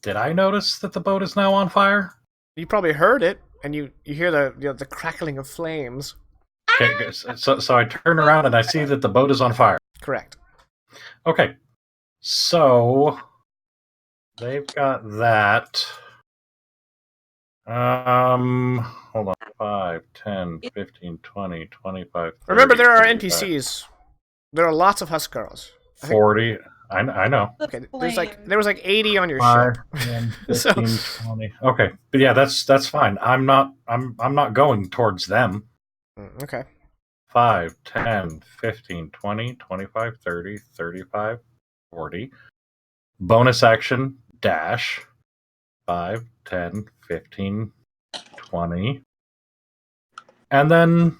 Did I notice that the boat is now on fire? You probably heard it, and you hear the crackling of flames. Okay, good. So I turn around and I see that the boat is on fire. Correct. Okay, so they've got that. Hold on. 5, 10, 15, 20, 25, 30, Remember, there are 35, NPCs. There are lots of Huscarls. 40. I know. The Okay, flame. there was like 80 on your 5, ship. 10, So- 15, 20. Okay, but yeah, that's fine. I'm not going towards them. Okay. 5, 10, 15, 20, 25, 30, 35, 40. Bonus action, dash. 5, 10, 15, 20. And then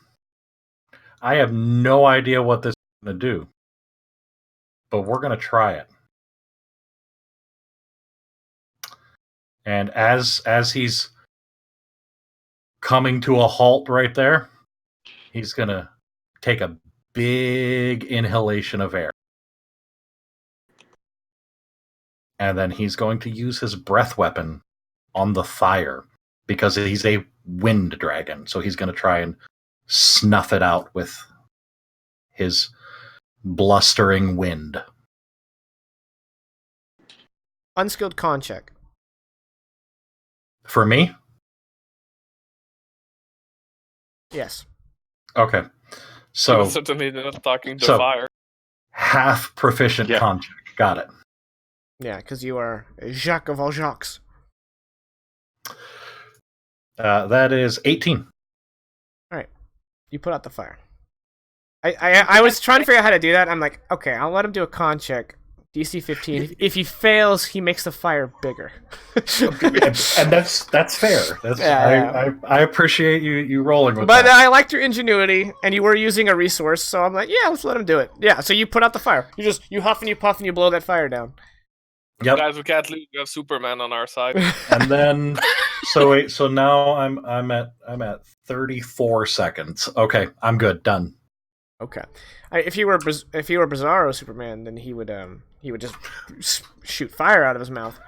I have no idea what this is going to do. But we're going to try it. And as he's coming to a halt right there, he's going to take a big inhalation of air. And then he's going to use his breath weapon on the fire because he's a wind dragon. So he's going to try and snuff it out with his blustering wind. Unskilled con check. For me? Yes. Okay. He So was certainly not talking to so- fire. half proficient Yeah. con check. Got it. Yeah, because you are Jacques of all Jacques. That is 18. You put out the fire. I was trying to figure out how to do that. I'm like, okay, I'll let him do a con check, DC 15. If he fails, he makes the fire bigger. And that's fair. I appreciate you rolling with But that. I liked your ingenuity, and you were using a resource, so I'm like, yeah, let's let him do it. Yeah, so you put out the fire. You huff and you puff and you blow that fire down. Yep. Guys, we can't lose. We have Superman on our side. And then, so now I'm at 34 seconds. Okay, I'm good. Done. Okay. If he were Bizarro Superman, then he would just shoot fire out of his mouth.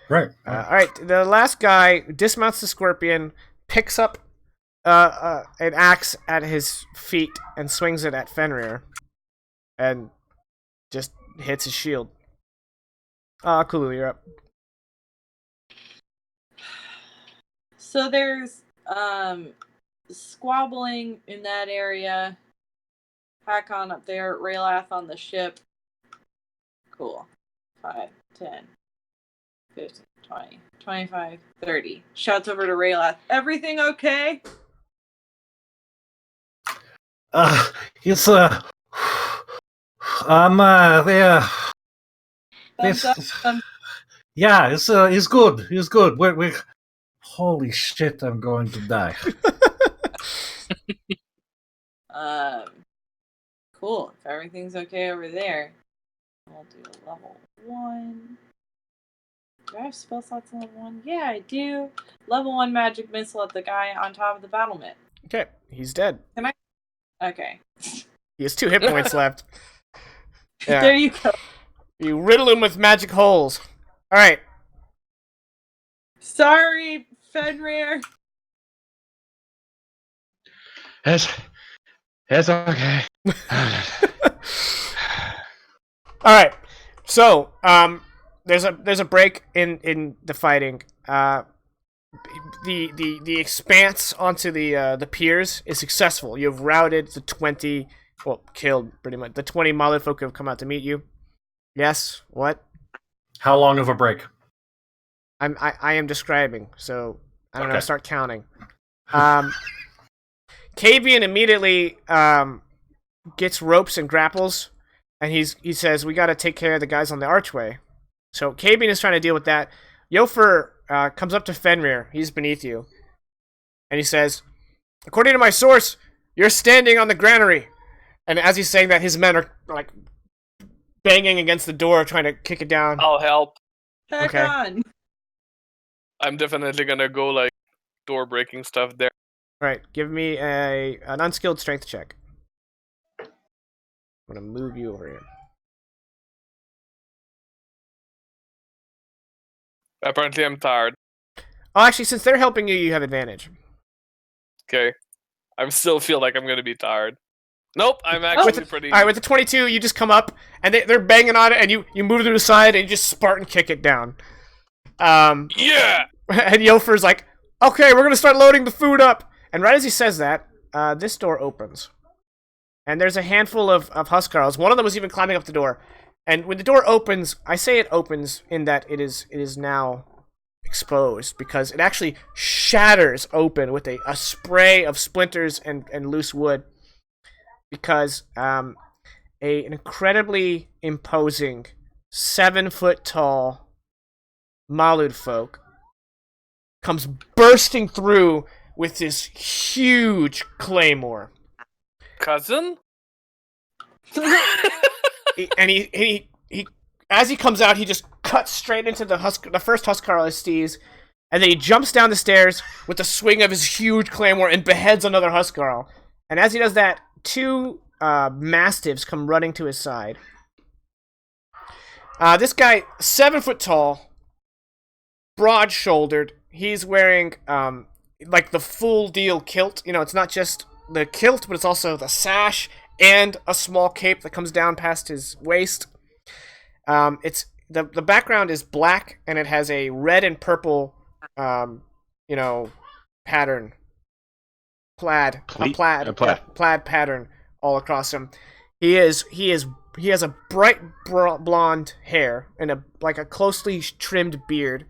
Right. All right. The last guy dismounts the Scorpion, picks up an axe at his feet, and swings it at Fenrir, and just hits his shield. Kulu, you're up. So there's squabbling in that area. Hakon up there, Raylath on the ship. Cool. 5, 10, 15, 20, 25, 30. Shouts over to Raylath. Everything okay? It's there. Thumbs up, This, thumbs yeah, it's good. It's good. We holy shit, I'm going to die. Cool. If everything's okay over there, we'll do a level 1. Do I have spell slots in level 1? Yeah, I do. Level 1 magic missile at the guy on top of the battlement. Okay, he's dead. Okay. He has 2 hit points left. Yeah. There you go. You riddle him with magic holes. All right. Sorry, Fenrir. It's okay. All right. So, there's a break in the fighting. The expanse onto the piers is successful. You've routed the 20, killed pretty much the 20 Malid folk who have come out to meet you. Yes. What? How long of a break? I am describing. So I don't know. Okay. Start counting. Kavian immediately gets ropes and grapples, and he says, "We got to take care of the guys on the archway." So Kavian is trying to deal with that. Yofer comes up to Fenrir. He's beneath you, and he says, "According to my source, you're standing on the granary." And as he's saying that, his men are like banging against the door, trying to kick it down. I'll help. Heck Okay. on. I'm definitely gonna go like door breaking stuff there. All right, give me an unskilled strength check. I'm gonna move you over here. Apparently, I'm tired. Oh, actually, since they're helping you, you have advantage. Okay, I still feel like I'm gonna be tired. Nope, I'm actually pretty. All right, with the 22, you just come up, and they're banging on it, and you move to the side, and you just Spartan kick it down. Yeah. And Yofer's like, "Okay, we're gonna start loading the food up." And right as he says that, this door opens, and there's a handful of Huscarls. One of them was even climbing up the door. And when the door opens, I say it opens in that it is now exposed, because it actually shatters open with a spray of splinters and loose wood. Because an incredibly imposing 7-foot tall Malud folk comes bursting through with this huge claymore. Cousin? And he as he comes out, he just cuts straight into the first Huscarl he sees, and then he jumps down the stairs with the swing of his huge claymore and beheads another Huscarl. And as he does that, 2 mastiffs come running to his side. This guy, 7 foot tall, broad-shouldered. He's wearing like the full deal kilt. You know, it's not just the kilt, but it's also the sash and a small cape that comes down past his waist. It's the background is black, and it has a red and purple, pattern. Plaid pattern all across him. He has a bright blonde hair and a closely trimmed beard,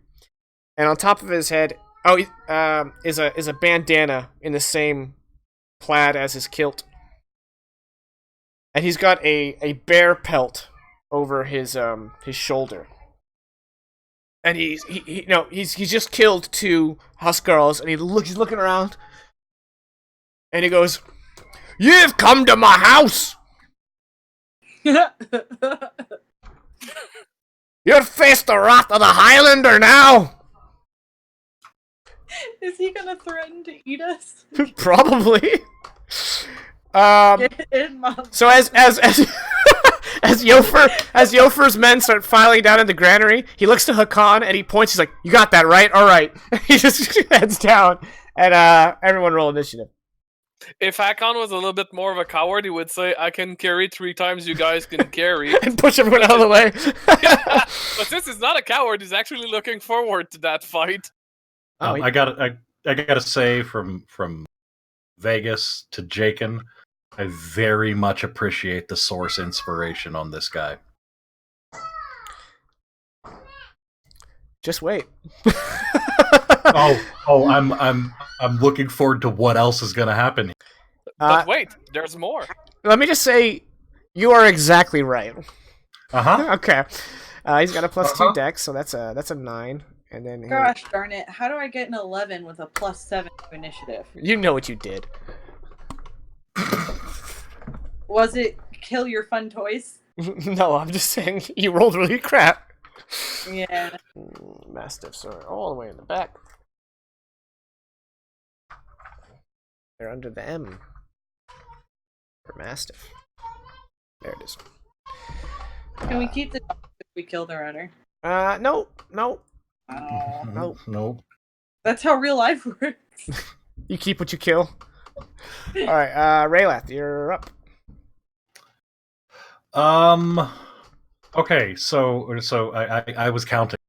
and on top of his head, is a bandana in the same plaid as his kilt, and he's got a bear pelt over his shoulder. And he's just killed 2 Huscarls, and he's looking around, and he goes, "You've come to my house. You'll face the wrath of the Highlander now." Is he gonna threaten to eat us? Probably. Get in, Mom. So as Yofer's men start filing down in the granary, he looks to Hakan and he points. He's like, "You got that right? All right." He just heads down, and everyone roll initiative. If Hakon was a little bit more of a coward, he would say, "I can carry 3 times you guys can carry." And push everyone out of the way. But since he's not a coward, he's actually looking forward to that fight. I gotta say, from Vegas to Jakin, I very much appreciate the source inspiration on this guy. Just wait. I'm looking forward to what else is gonna happen. But wait, there's more. Let me just say, you are exactly right. Okay. He's got a +2 dex, so that's a 9. And then Gosh darn it! How do I get an 11 with a +7 to initiative? you know what you did. Was it kill your fun toys? No, I'm just saying you rolled really crap. Yeah. Mastiffs are all the way in the back. They're under the M for Mastiff. There it is. Can we keep the dog if we kill the runner? No. Oh, No. that's how real life works. You keep what you kill. Alright, Raylath, you're up. Okay, so I was counting,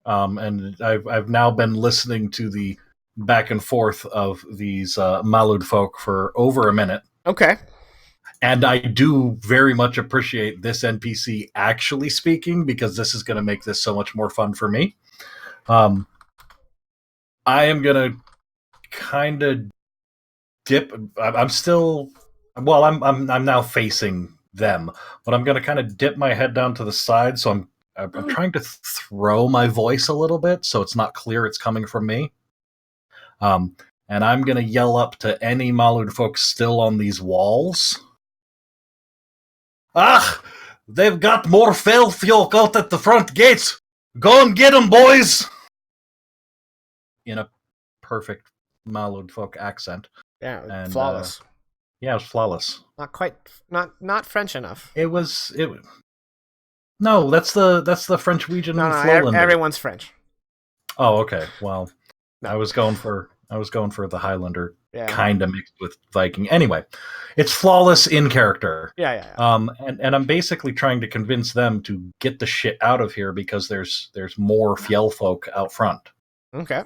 and I've now been listening to the back and forth of these Malud folk for over a minute, Okay. and I do very much appreciate this NPC actually speaking, because this is going to make this so much more fun for me. I am gonna kind of dip. I'm still. Well, I'm now facing them, but I'm gonna kind of dip my head down to the side, so I'm trying to throw my voice a little bit so it's not clear it's coming from me. And I'm gonna yell up to any Malud folks still on these walls. Ah, they've got more fell folk out at the front gates. Go and get them, boys. In a perfect Malud folk accent. Yeah, And, flawless. Yeah, it was flawless. Not French enough. It was. No, that's the French-Wegian No, Flowlander. everyone's French. Oh, okay. Well, No. I was going for the Highlander Yeah. kind of mixed with Viking. Anyway, it's flawless in character. Yeah. And I'm basically trying to convince them to get the shit out of here because there's more Fjell folk out front. Okay.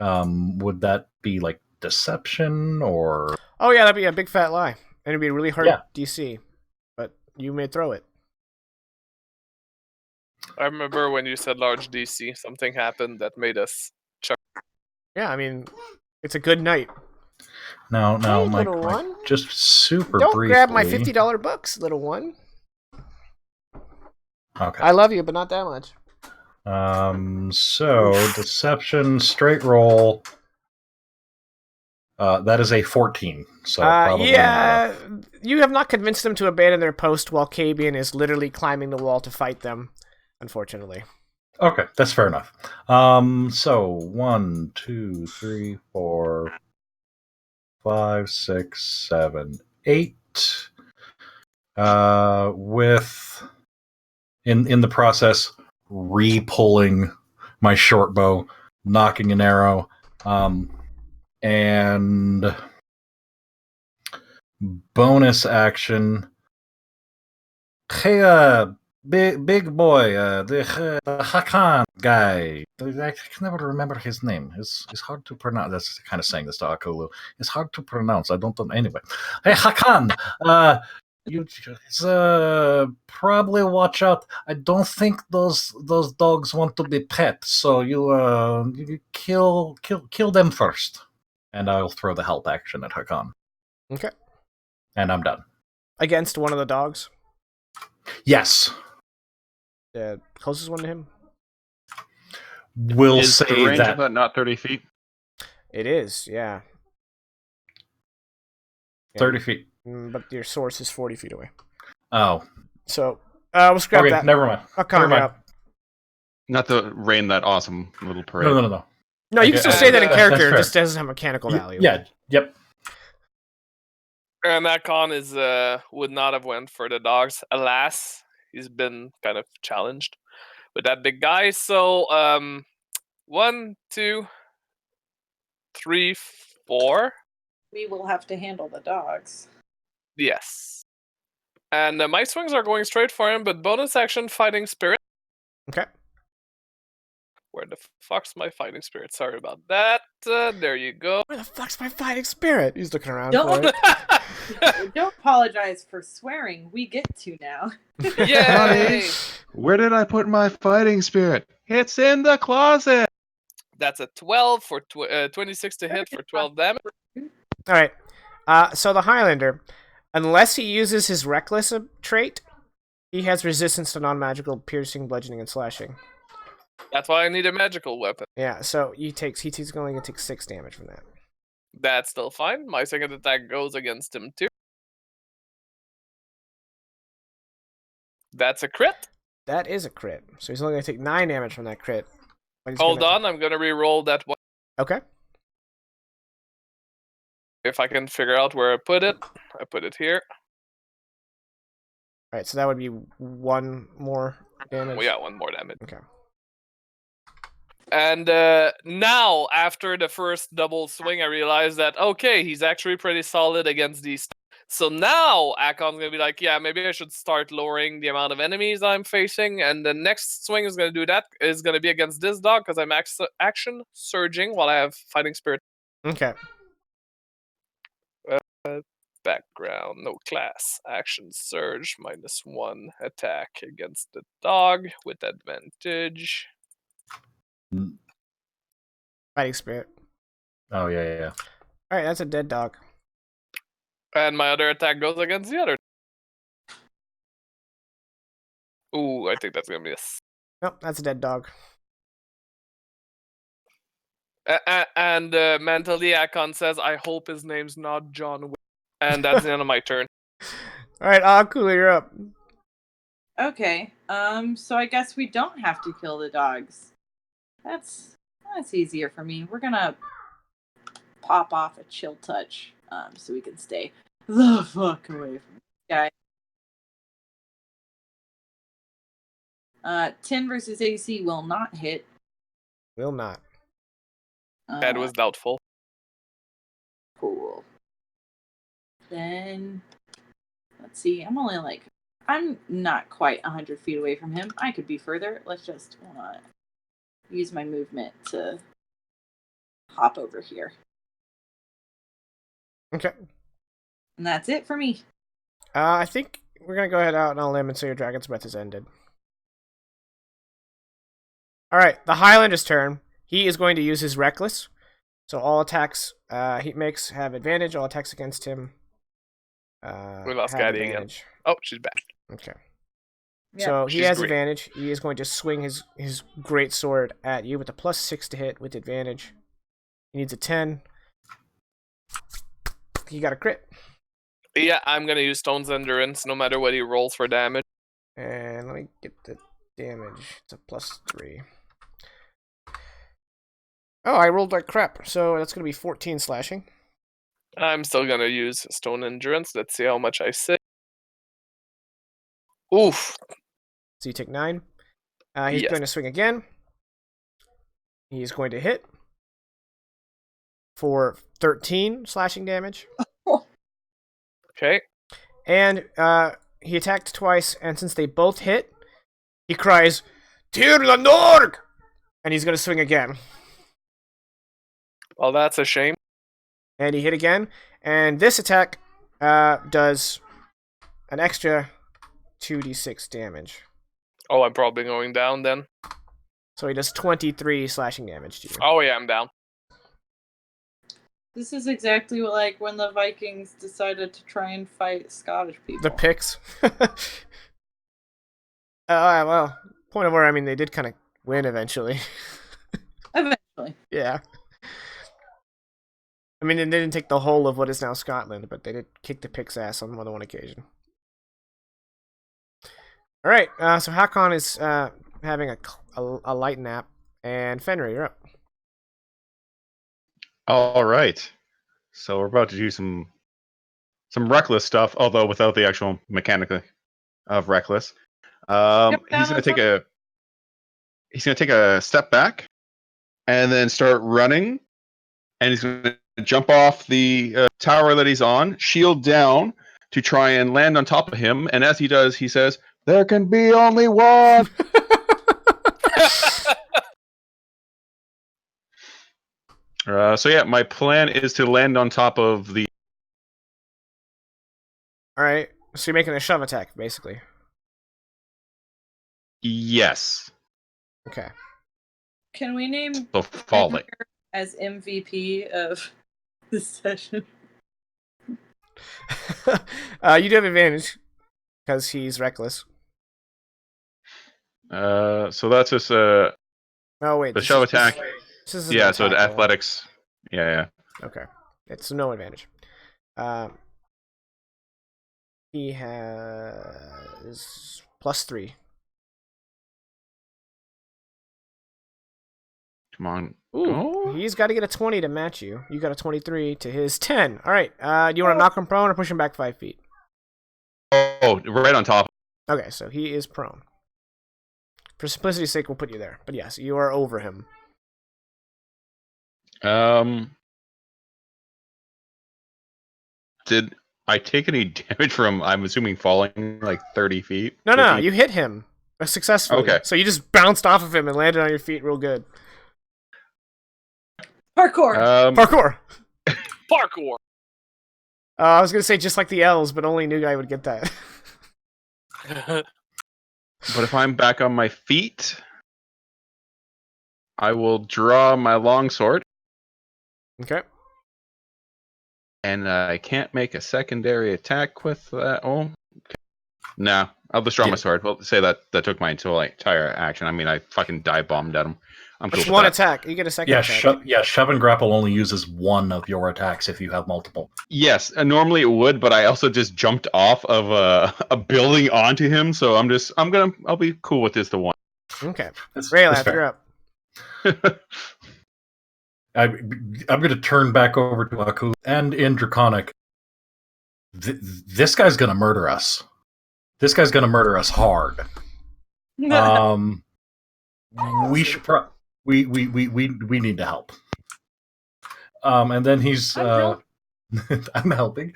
Would that be like deception or? Oh yeah, that'd be a big fat lie. And it'd be a really hard Yeah. DC. But you may throw it. I remember when you said large DC, something happened that made us chuck. Yeah, I mean, it's a good night. No, Hey, Mike, little one. just super Don't briefly. grab my $50 books, little one. Okay. I love you, but not that much. So deception, straight roll. That is a 14. So probably yeah, you have not convinced them to abandon their post while Kabian is literally climbing the wall to fight them, unfortunately. Okay, that's fair enough. So 1, 2, 3, 4, 5, 6, 7, 8. With in the process re-pulling my short bow, knocking an arrow, and bonus action. Hey, big boy, the Hakan guy. I can never remember his name. It's hard to pronounce. That's kind of saying this to Akulu. It's hard to pronounce. I don't know. Anyway, hey Hakan, you probably watch out. I don't think those dogs want to be pet. So you kill them first, and I'll throw the help action at Hakan. Okay. And I'm done. Against one of the dogs? Yes. The closest one to him? We'll Is the say range that. of that not 30 feet? It is, yeah. 30 feet. But your source is 40 feet away. Oh. So, we'll scrap Okay, that. never mind. I'll count Never it mind. out. Not to rain that awesome little parade. No. No, you can still say that in That's character. It fair. just doesn't have mechanical value. Yeah, yep. And that con is would not have went for the dogs. Alas, he's been kind of challenged with that big guy. So 1, 2, 3, 4. We will have to handle the dogs. Yes. And my swings are going straight for him, but bonus action fighting spirit. Okay. Where the fuck's my fighting spirit? Sorry about that. There you go. Where the fuck's my fighting spirit? He's looking around Don't- for it. Don't apologize for swearing. We get to now. Yay! Where did I put my fighting spirit? It's in the closet. That's a 12 for 26 to hit for 12 damage. All right. So the Highlander, unless he uses his Reckless trait, he has resistance to non-magical piercing, bludgeoning, and slashing. That's why I need a magical weapon. Yeah, so he's going to take 6 damage from that. That's still fine. My second attack goes against him too. That's a crit. That is a crit. So he's only going to take 9 damage from that crit. But he's Hold on, I'm gonna re-roll that one. Okay. If I can figure out where I put it here. All right, so that would be 1 more damage. We got 1 more damage. Okay. And now, after the first double swing, I realized that, okay, he's actually pretty solid against these. So now, Akon's going to be like, yeah, maybe I should start lowering the amount of enemies I'm facing. And the next swing is going to do that. Is going to be against this dog, because I'm action surging while I have fighting spirit. Okay. Background, no class. Action surge, -1 attack against the dog with advantage. Fighting spirit. Oh, yeah. All right, that's a dead dog. And my other attack goes against the other. Ooh, I think that's gonna be a. Nope, that's a dead dog. And mentally, Akon says, "I hope his name's not John Wick." And that's the end of my turn. All right, Akula, you're up. Okay. So I guess we don't have to kill the dogs. That's easier for me. We're gonna pop off a chill touch, so we can stay the fuck away from this guy. 10 versus AC will not hit. Will not. That was doubtful. Cool. Then let's see. I'm not quite 100 feet away from him. I could be further. Let's just use my movement to hop over here. Okay. And that's it for me. I think we're going to go ahead out on a limb and say your Dragon's Breath is ended. All right, the Highlander's turn. He is going to use his Reckless. So all attacks he makes have advantage. All attacks against him We lost have Gaddy advantage. again. Oh, she's back. Okay. Yeah. So he She's has great. advantage. He is going to swing his great sword at you with a +6 to hit with advantage. He needs a 10. He got a crit. Yeah, I'm gonna use Stone's Endurance no matter what he rolls for damage. And let me get the damage. It's a +3. Oh, I rolled like crap. So that's going to be 14 slashing. I'm still gonna use Stone Endurance. Let's see how much I say. Oof. So you take 9. He's Yes. going to swing again. He's going to hit for 13 slashing damage. Okay. And he attacked twice, and since they both hit, he cries, Tir la Norg! And he's going to swing again. Well, that's a shame. And he hit again. And this attack does an extra 2d6 damage. Oh, I'm probably going down then. So he does 23 slashing damage to you. Oh yeah, I'm down. This is exactly like when the Vikings decided to try and fight Scottish people. The Picts. Well, point of order, I mean, they did kind of win eventually. Eventually. Yeah. I mean, they didn't take the whole of what is now Scotland, but they did kick the pig's ass on more than one occasion. All right, so Hakon is having a light nap, and Fenrir, you're up. All right. So we're about to do some reckless stuff, although without the actual mechanic of reckless. He's gonna take a step back, and then start running, and he's gonna jump off the tower that he's on, shield down, to try and land on top of him. And as he does, he says, "There can be only one." So yeah, my plan is to land on top of the. All right, so you're making a shove attack, basically. Yes. Okay. Can we name So falling. as MVP of this session? You do have advantage because he's reckless. So that's just Oh wait, the this shove is- attack. This is an Yeah. So the attack roll. athletics. Yeah. Okay, it's no advantage. He has +3. Come on. Ooh, Oh. he's got to get a 20 to match you. You got a 23 to his 10. All right. Do you want to knock him prone or push him back 5 feet? Oh, right on top. Okay, so he is prone. For simplicity's sake, we'll put you there. But yes, you are over him. Did I take any damage from? I'm assuming falling like 30 feet. No, 50? you hit him successfully. Okay. So you just bounced off of him and landed on your feet real good. Parkour. Parkour. Parkour. I was gonna say just like the L's, but only new guy would get that. But if I'm back on my feet, I will draw my longsword, Okay. and I can't make a secondary attack with that. Oh, okay. Nah, I'll just draw my sword. Well, say that took my entire action. I mean, I fucking dive bombed at him. I'm cool It's with one that. attack. You get a second Yeah, attack. shove and grapple only uses one of your attacks if you have multiple. Yes, and normally it would, but I also just jumped off of a building onto him, so I'll be cool with this the one. Okay. That's Raylath, fair. you're up. I'm going to turn back over to Aku and in Draconic. This guy's going to murder us. This guy's going to murder us hard. We should we need to help. And then he's I'm helping.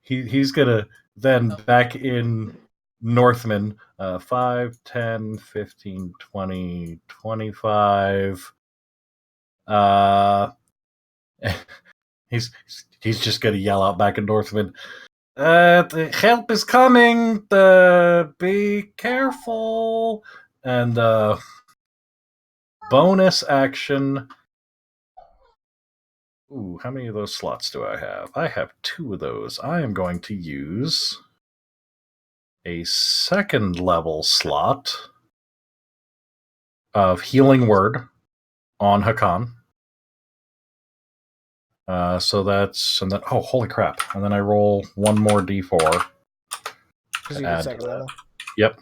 He's gonna then back in Northman 5, 10, 15, 20, 25. He's just gonna yell out back in Northman. The help is coming. Be careful. And bonus action. Ooh, how many of those slots do I have? I have 2 of those. I am going to use a second level slot of Healing Word on Hakan. So that's, and then, oh, holy crap. And then I roll one more d4. Because you get second level. Yep.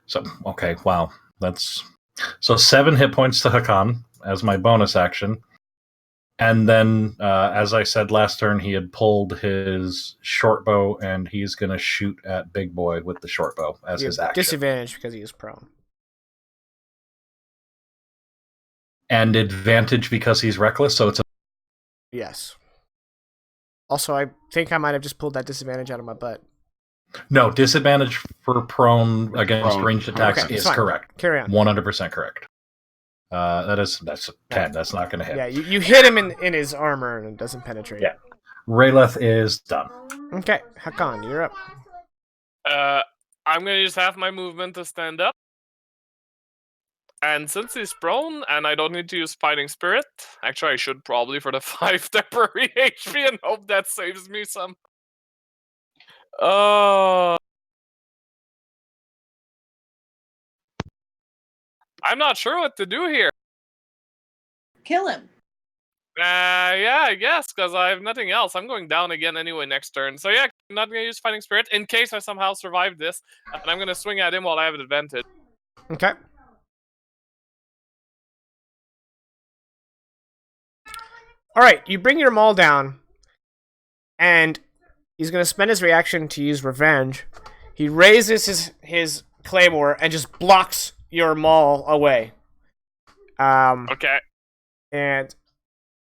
So, okay, wow. That's, so 7 hit points to Hakan as my bonus action. And then, as I said last turn, he had pulled his short bow, and he's going to shoot at Big Boy with the short bow as his action. Disadvantage because he is prone. And advantage because he's reckless, so it's a... Yes. Also, I think I might have just pulled that disadvantage out of my butt. No, disadvantage for prone against ranged attacks Okay, is fine. correct. Carry on. 100% correct. That's a 10. That's not going to hit. Yeah, you hit him in his armor and it doesn't penetrate. Yeah. Rayleth is done. Okay, Hakan, you're up. I'm gonna use half my movement to stand up. And since he's prone, and I don't need to use Fighting Spirit, actually I should probably for the 5 temporary HP and hope that saves me some. I'm not sure what to do here. Kill him. Yeah, I guess, because I have nothing else. I'm going down again anyway next turn. So yeah, I'm not going to use Fighting Spirit in case I somehow survive this. And I'm going to swing at him while I have an advantage. Okay. All right, you bring your maul down, and he's going to spend his reaction to use revenge. He raises his claymore and just blocks your maul away. Okay. And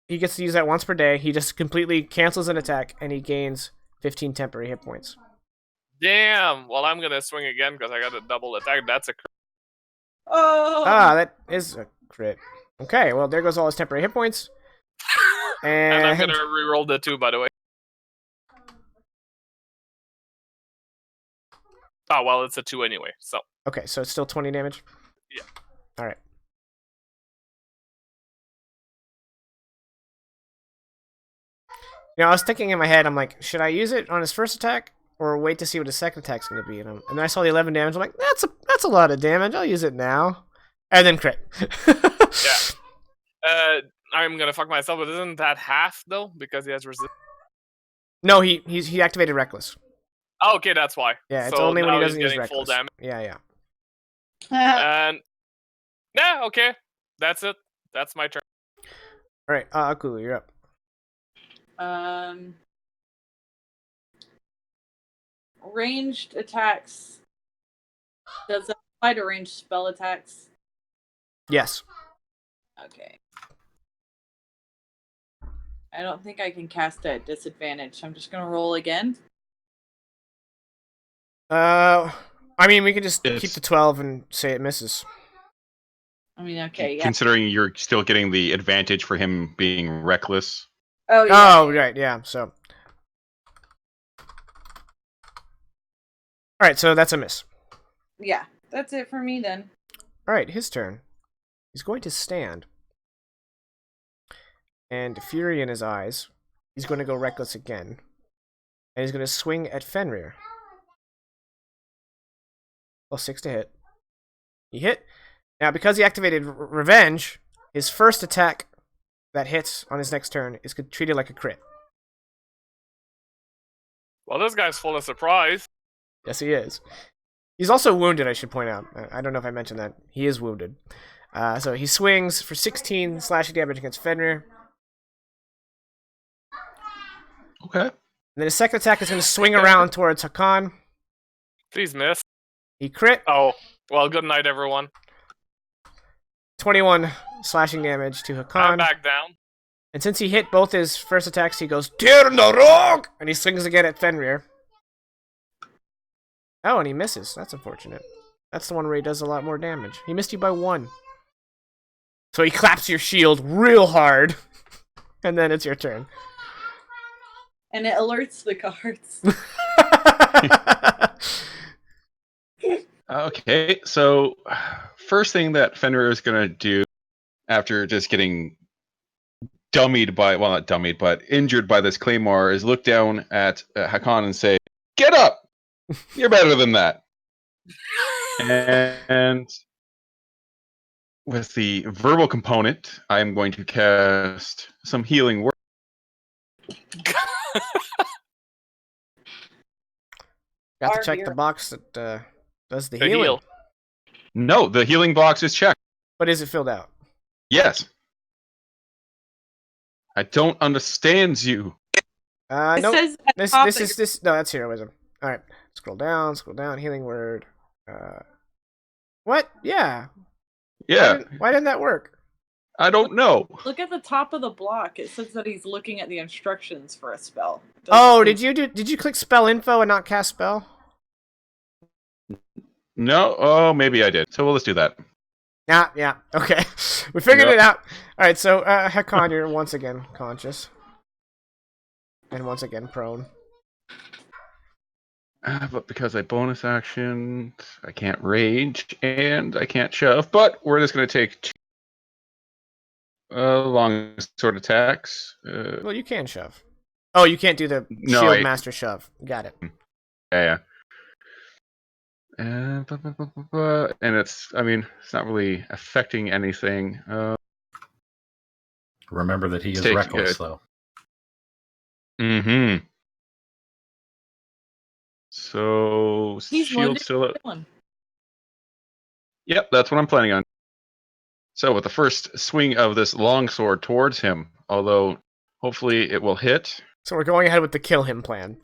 he gets to use that once per day. He just completely cancels an attack, and he gains 15 temporary hit points. Damn. Well, I'm going to swing again because I got a double attack. That's a crit. Oh. Ah, that is a crit. Okay, well, there goes all his temporary hit points. And I'm And going to reroll the 2, by the way. Oh, well, it's a 2 anyway, so. okay, so it's still 20 damage? Yeah. All right. You know, I was thinking in my head, I'm like, should I use it on his first attack or wait to see what his second attack's going to be? And then I saw the 11 damage. I'm like, that's a lot of damage. I'll use it now. And then crit. Yeah. I'm going to fuck myself, but isn't that half, though? Because he has resistance. No, he activated reckless. Oh, okay, that's why. Yeah, it's so only when he now doesn't he's use getting reckless. full damage. Yeah. And yeah, okay. That's it. That's my turn. All right, Akulu, you're up. Ranged attacks. Does that apply to ranged spell attacks? Yes. Okay. I don't think I can cast at disadvantage. I'm just gonna roll again. I mean, we can just Yes. keep the 12 and say it misses. I mean, okay, yeah. Considering you're still getting the advantage for him being reckless. Oh, yeah. Oh, right, yeah, so. Alright, so that's a miss. Yeah, that's it for me then. Alright, his turn. He's going to stand. And fury in his eyes. He's going to go reckless again. And he's going to swing at Fenrir. +6 to hit. He hit. Now, because he activated Revenge, his first attack that hits on his next turn is treated like a crit. Well, this guy's full of surprise. Yes, he is. He's also wounded, I should point out. I don't know if I mentioned that. He is wounded. So he swings for 16 slashing damage against Fenrir. Okay. And then his second attack is going to swing around towards Hakan. Please miss. He crit. Oh, well, good night, everyone. 21 slashing damage to I'm Hakan. back down. And since he hit both his first attacks, he goes, Tir no rogue! And he swings again at Fenrir. Oh, and he misses. That's unfortunate. That's the one where he does a lot more damage. He missed you by 1. So he claps your shield real hard. And then it's your turn. And it alerts the cards. Okay, so first thing that Fenrir is going to do after just getting dummied by, well, not dummied, but injured by this claymore is look down at Hakan and say, "Get up! You're better than that." And with the verbal component, I'm going to cast some healing word. Got to Our check the hero. box that does the To healing. heal. No, the healing box is checked. But is it filled out? Yes. I don't understand you. It No. says at the top that This. No, that's heroism. All right, scroll down. Healing word. What? Yeah. Yeah, Why didn't that work? I don't know. look at the top of the block. It says that he's looking at the instructions for a spell. Oh, did you click spell info and not cast spell? No? Oh, maybe I did. So well, let's do that. Yeah. Okay, we figured Yep. it out. All right, so Hakan, you're once again conscious, and once again prone. But because I bonus action, I can't rage and I can't shove. But we're just going to take 2 long sword attacks. Well, you can shove. Oh, you can't do the No, shield I- master shove. Got it. Yeah. And it's, I mean, it's not really affecting anything. Remember that he is Take reckless, it. though. Mm-hmm. So He's shield wounded. still up. Kill him. Yep, that's what I'm planning on. So with the first swing of this longsword towards him, although hopefully it will hit. So we're going ahead with the kill him plan.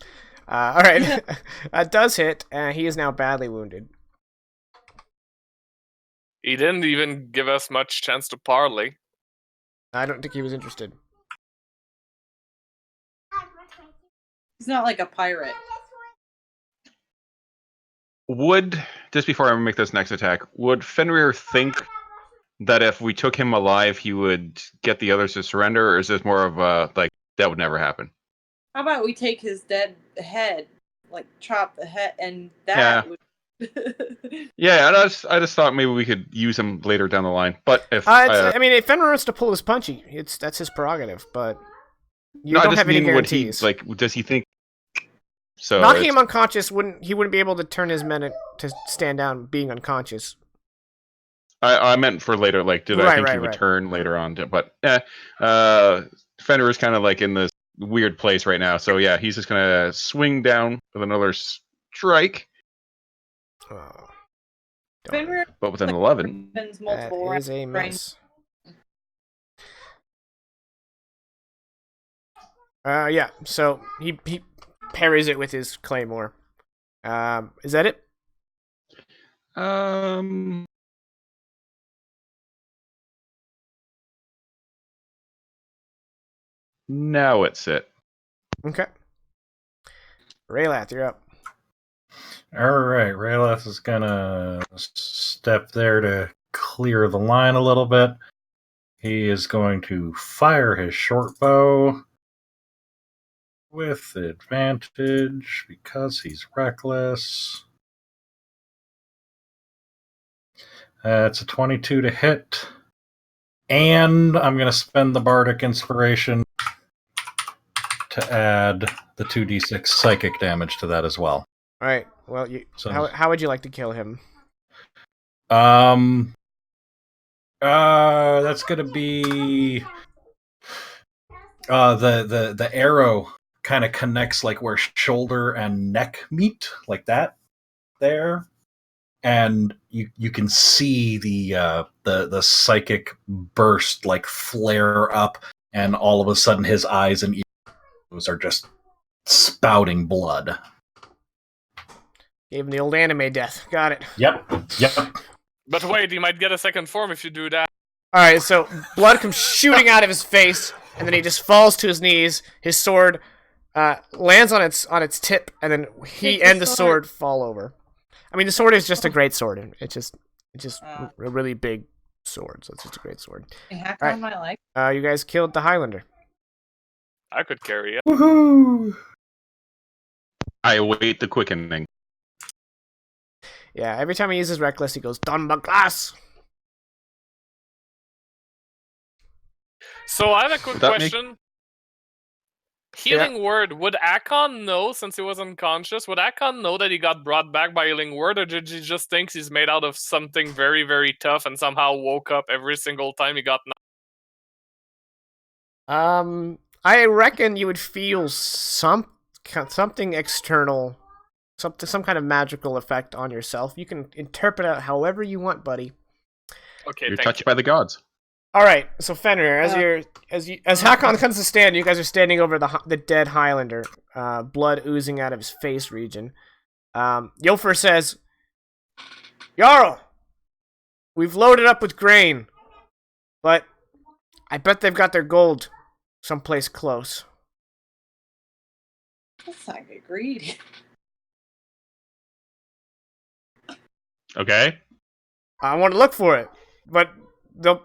All right, that does hit. He is now badly wounded. He didn't even give us much chance to parley. I don't think he was interested. He's not like a pirate. Would, just before I make this next attack, would Fenrir think that if we took him alive, he would get the others to surrender, or is this more of a, like, that would never happen? How about we take his dead head, like chop the head, and that would. Yeah, I just thought maybe we could use him later down the line. But if I mean, if Fenrir wants to pull his punch, that's his prerogative. But you I don't just have any mean, would he, guarantees. like, does he think? So Knocking him unconscious wouldn't be able to turn his men to stand down being unconscious. I meant for later. Like, did I think he would turn later on? But Fenrir is kind of like in this weird place right now. So yeah, he's just gonna swing down with another strike. Oh, Fenrir, but with an 11, that is a miss. Yeah. So he parries it with his claymore. Is that it? Now it's it. Okay. Raylath, you're up. Alright, Raylath is gonna step there to clear the line a little bit. He is going to fire his short bow with advantage because he's reckless. It's a 22 to hit. And I'm going to spend the Bardic Inspiration to add the 2d6 psychic damage to that as well. All right. Well, how would you like to kill him? That's going to be the arrow kind of connects like where shoulder and neck meet, like that there. And you can see the psychic burst like flare up, and all of a sudden his eyes and ears are just spouting blood. Gave him the old anime death. Got it. Yep. But wait, you might get a second form if you do that. All right, so blood comes shooting out of his face, and then he just falls to his knees. His sword lands on its tip, and then he and the sword fall over. I mean, the sword is just a great sword. It's just a really big sword, so it's just a great sword. Hack on my leg. You guys killed the Highlander. I could carry it. Woohoo! I await the quickening. Yeah, every time he uses reckless, he goes Donbaglas. So I have a quick question. Healing word, would Akon know, since he was unconscious, would Akon know that he got brought back by healing word, or did he just think he's made out of something very, very tough and somehow woke up every single time he got knocked? I reckon you would feel something external, some kind of magical effect on yourself. You can interpret it however you want, buddy. Okay, you're touched by the gods. All right, so Fenrir, as Hakon comes to stand, you guys are standing over the dead Highlander, blood oozing out of his face region. Yofer says, "Jarl, we've loaded up with grain, but I bet they've got their gold someplace close." That's not good greed. Okay. I want to look for it, but that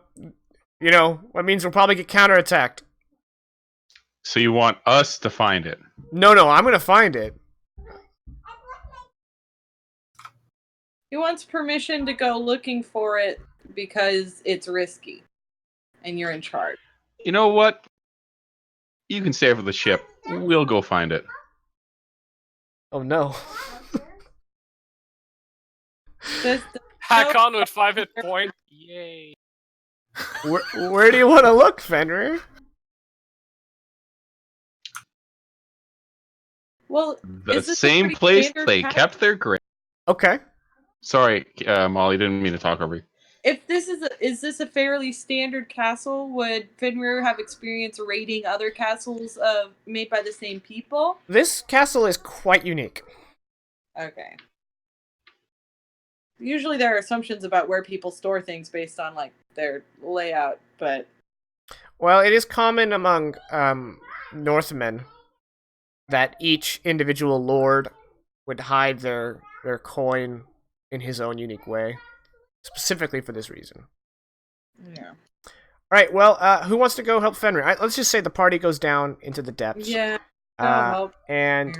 means we'll probably get counterattacked. So you want us to find it? No, I'm gonna find it. He wants permission to go looking for it because it's risky, and you're in charge. You know what? You can stay for the ship. We'll go find it. Oh no. This, Hack nope. on with 5 hit point. Yay. Where do you want to look, Fenrir? Well, The is this a same pretty place standard they castle? kept their grain. Okay. Sorry, Molly, didn't mean to talk over you. If this is this a fairly standard castle? Would Fenrir have experience raiding other castles made by the same people? This castle is quite unique. Okay. Usually there are assumptions about where people store things based on like their layout, but Well, it is common among Northmen that each individual lord would hide their coin in his own unique way, specifically for this reason. yeah. All right. Well, who wants to go help Fenrir? Let's just say the party goes down into the depths. Yeah. I'll help. And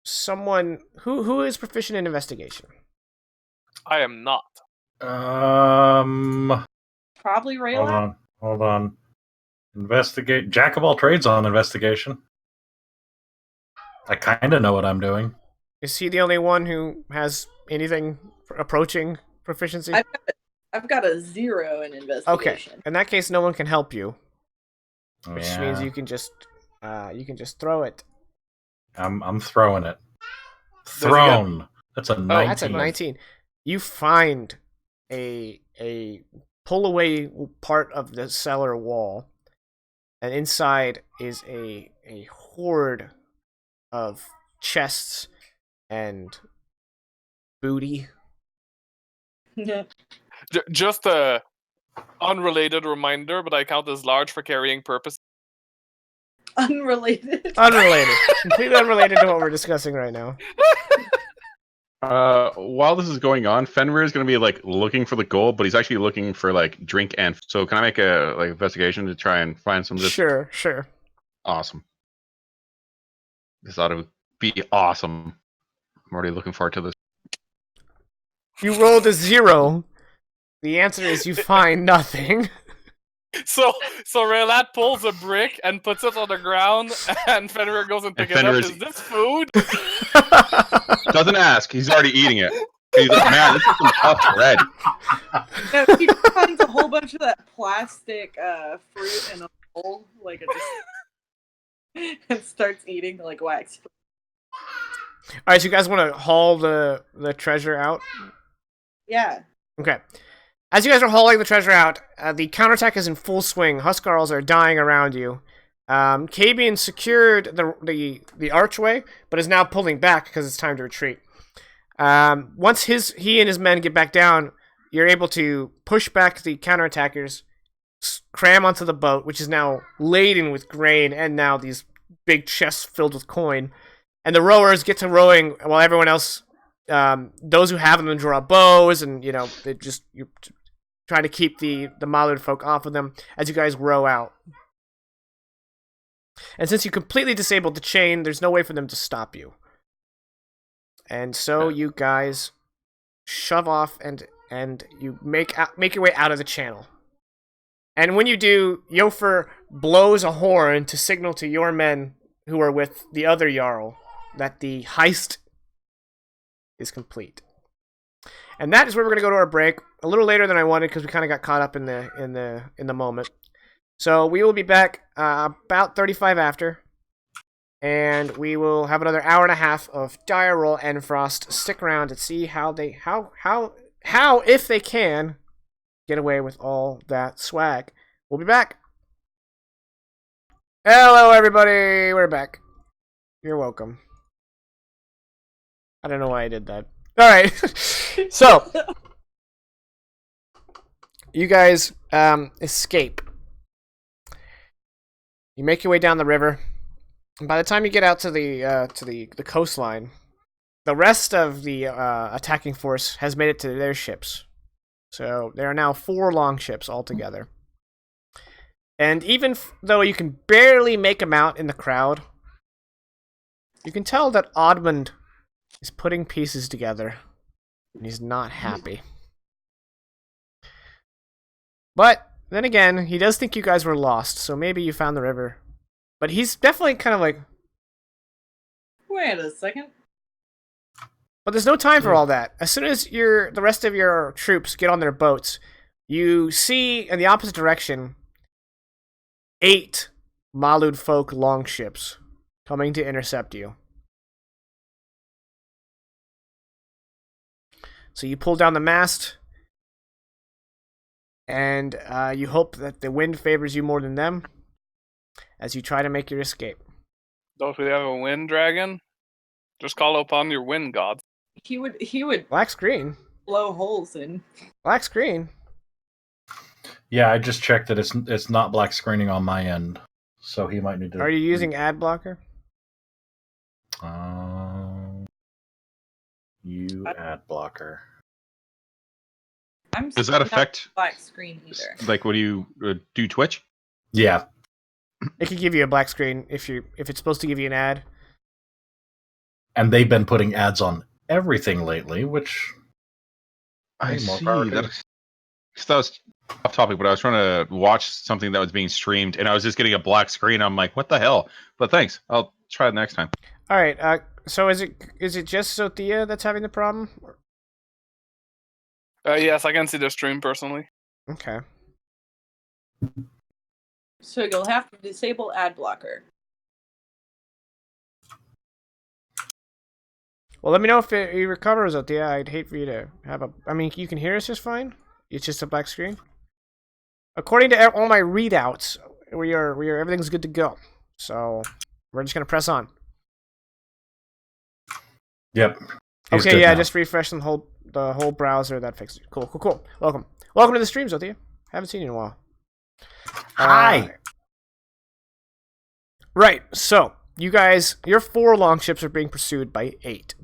someone who is proficient in investigation. I am not. Probably Hold Rayla. on. Investigate. Jack of all trades on investigation. I kind of know what I'm doing. Is he the only one who has anything approaching proficiency? I've got a 0 in Okay. investigation. In that case, no one can help you, which Yeah, means you can just throw it. I'm throwing it. he Thrown. That's a 19. Oh, that's a 19. You find a pull away part of the cellar wall, and inside is a horde of chests and booty. Just a unrelated reminder, but I count as large for carrying purposes. Unrelated. Unrelated. Completely unrelated to what we're discussing right now. While this is going on, Fenrir is going to be like looking for the gold, but he's actually looking for like drink and. So can I make a like investigation to try and find some of this? Sure. Awesome. This ought to be awesome. I'm already looking forward to this. You rolled a 0. The answer is you find nothing. So Raylat pulls a brick and puts it on the ground, and Fenrir goes and picks it up. Fenrir's- Is this food? Doesn't ask. He's already eating it. He's like, man, this is some tough bread. No, he finds a whole bunch of that plastic fruit in a bowl, like it just and starts eating like wax. All right, so you guys want to haul the treasure out? Yeah. Okay. As you guys are hauling the treasure out, the counterattack is in full swing. Huscarls are dying around you. Kabian secured the archway, but is now pulling back because it's time to retreat. Once he and his men get back down, you're able to push back the counterattackers, cram onto the boat, which is now laden with grain and now these big chests filled with coin. And the rowers get to rowing while everyone else, those who have them, draw bows, and you try to keep the Mallard folk off of them as you guys row out. And since you completely disabled the chain, there's no way for them to stop you. And so you guys shove off and you make your way out of the channel. And when you do, Yofer blows a horn to signal to your men who are with the other Jarl that the heist is complete. And that is where we're gonna go to our break. A little later than I wanted because we kind of got caught up in the moment. So we will be back about 35 after, and we will have another hour and a half of Dire Roll Endfrost. Stick around to see how if they can get away with all that swag. We'll be back. Hello, everybody. We're back. You're welcome. I don't know why I did that. All right. So you guys escape. You make your way down the river, and by the time you get out to the coastline, the rest of the attacking force has made it to their ships. So there are now 4 longships altogether. And even though you can barely make them out in the crowd, you can tell that Oddmund is putting pieces together, and he's not happy. But then again, he does think you guys were lost, so maybe you found the river. But he's definitely kind of like, Wait a second. But there's no time for all that. As soon as the rest of your troops get on their boats, you see in the opposite direction 8 Malud folk longships coming to intercept you. So you pull down the mast, and you hope that the wind favors you more than them as you try to make your escape. Don't we have a wind dragon? Just call upon your wind gods. He would Black screen. blow holes in. Black screen. Yeah, I just checked that it's not black screening on my end, so he might need to. Are you using ad blocker? You ad blocker. I'm Does that not affect, black screen either. like, what do you do? Twitch? Yeah, It could give you a black screen if it's supposed to give you an ad. and they've been putting ads on everything lately, which I Hey, more see. power to you. That was off topic, but I was trying to watch something that was being streamed, and I was just getting a black screen. I'm like, what the hell? But thanks. I'll try it next time. All right. So is it just Sothia that's having the problem? Yes, I can see the stream personally. Okay. So you'll have to disable ad blocker. Well, let me know if it recovers, Sothia. I'd hate for you to have a. I mean, you can hear us just fine. It's just a black screen. According to all my readouts, we are everything's good to go. So we're just gonna press on. yep. He's Okay, good yeah, now. just refresh the whole browser. That fixed it. Cool. Welcome to the stream, Sothia. Haven't seen you in a while. Hi. Right. So you guys, your 4 longships are being pursued by 8.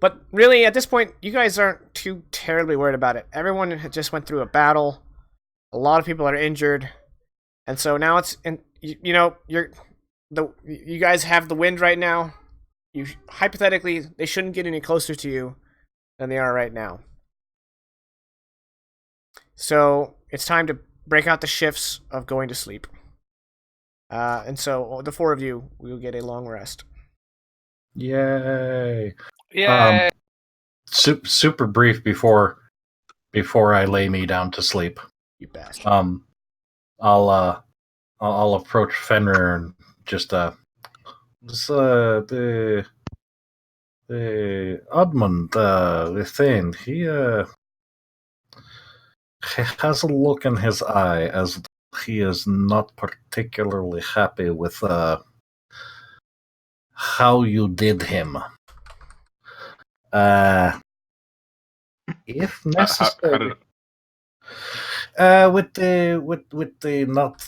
But really, at this point, you guys aren't too terribly worried about it. Everyone had just went through a battle. A lot of people are injured, and so now it's you guys have the wind right now. You hypothetically, they shouldn't get any closer to you than they are right now. So it's time to break out the shifts of going to sleep. And so the 4 of you will get a long rest. Yay. Yeah. Super brief before I lay me down to sleep. You bastard. I'll approach Fenrir and just the Edmund the thing he has a look in his eye as he is not particularly happy with how you did him. If necessary, How did with the not,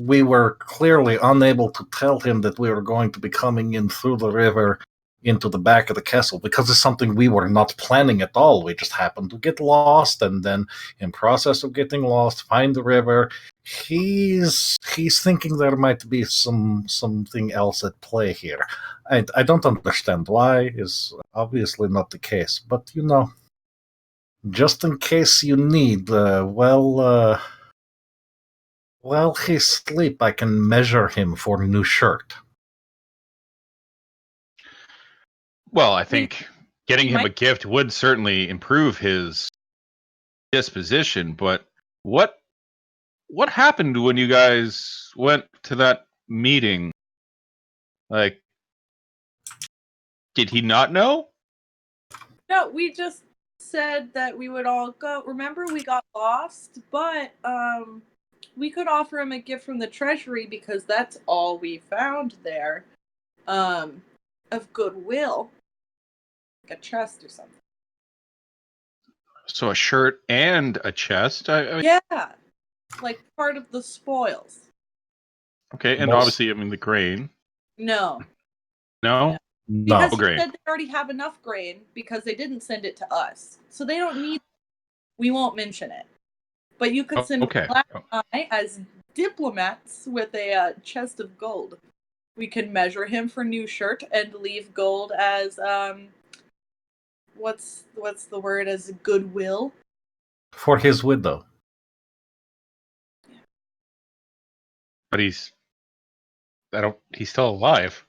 we were clearly unable to tell him that we were going to be coming in through the river into the back of the castle because it's something we were not planning at all. We just happened to get lost, and then in process of getting lost, find the river. He's thinking there might be something else at play here. I don't understand why. Is obviously not the case, but just in case you need, while he's asleep, I can measure him for a new shirt. Well, I think getting he him a might- gift would certainly improve his disposition, but what happened when you guys went to that meeting? Like, did he not know? No, we just said that we would all go. Remember, we got lost, but we could offer him a gift from the treasury because that's all we found there. Of goodwill, like a chest or something. So a shirt and a chest. I mean, Yeah, like part of the spoils. okay, and Most- obviously, I mean the grain. No, No, No. because he grain. said they already have enough grain because they didn't send it to us, so they don't need. We won't mention it, but you could send okay. Black and I as diplomats with a chest of gold. We can measure him for new shirt and leave gold as what's the word, as goodwill. For his widow. But he's He's still alive.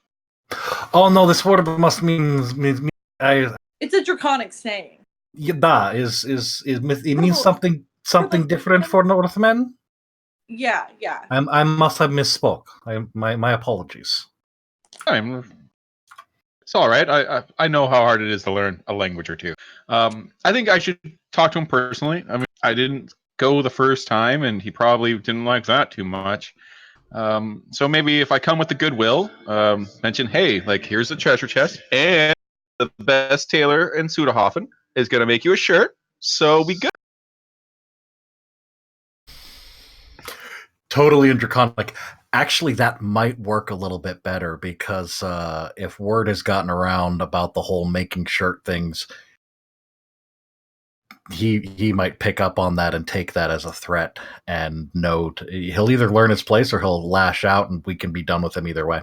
Oh no, this word must mean It's a draconic saying. da it means something different for Northmen? Yeah. I must have misspoke. My apologies. It's all right. I know how hard it is to learn a language or two. I think I should talk to him personally. I mean, I didn't go the first time, and he probably didn't like that too much. So maybe if I come with the goodwill, mention, hey, like here's a treasure chest, and the best tailor in Sudahofen is gonna make you a shirt. So we good. Totally in draconic. Actually, that might work a little bit better because if word has gotten around about the whole making shirt things, he might pick up on that and take that as a threat and he'll either learn his place or he'll lash out, and we can be done with him either way.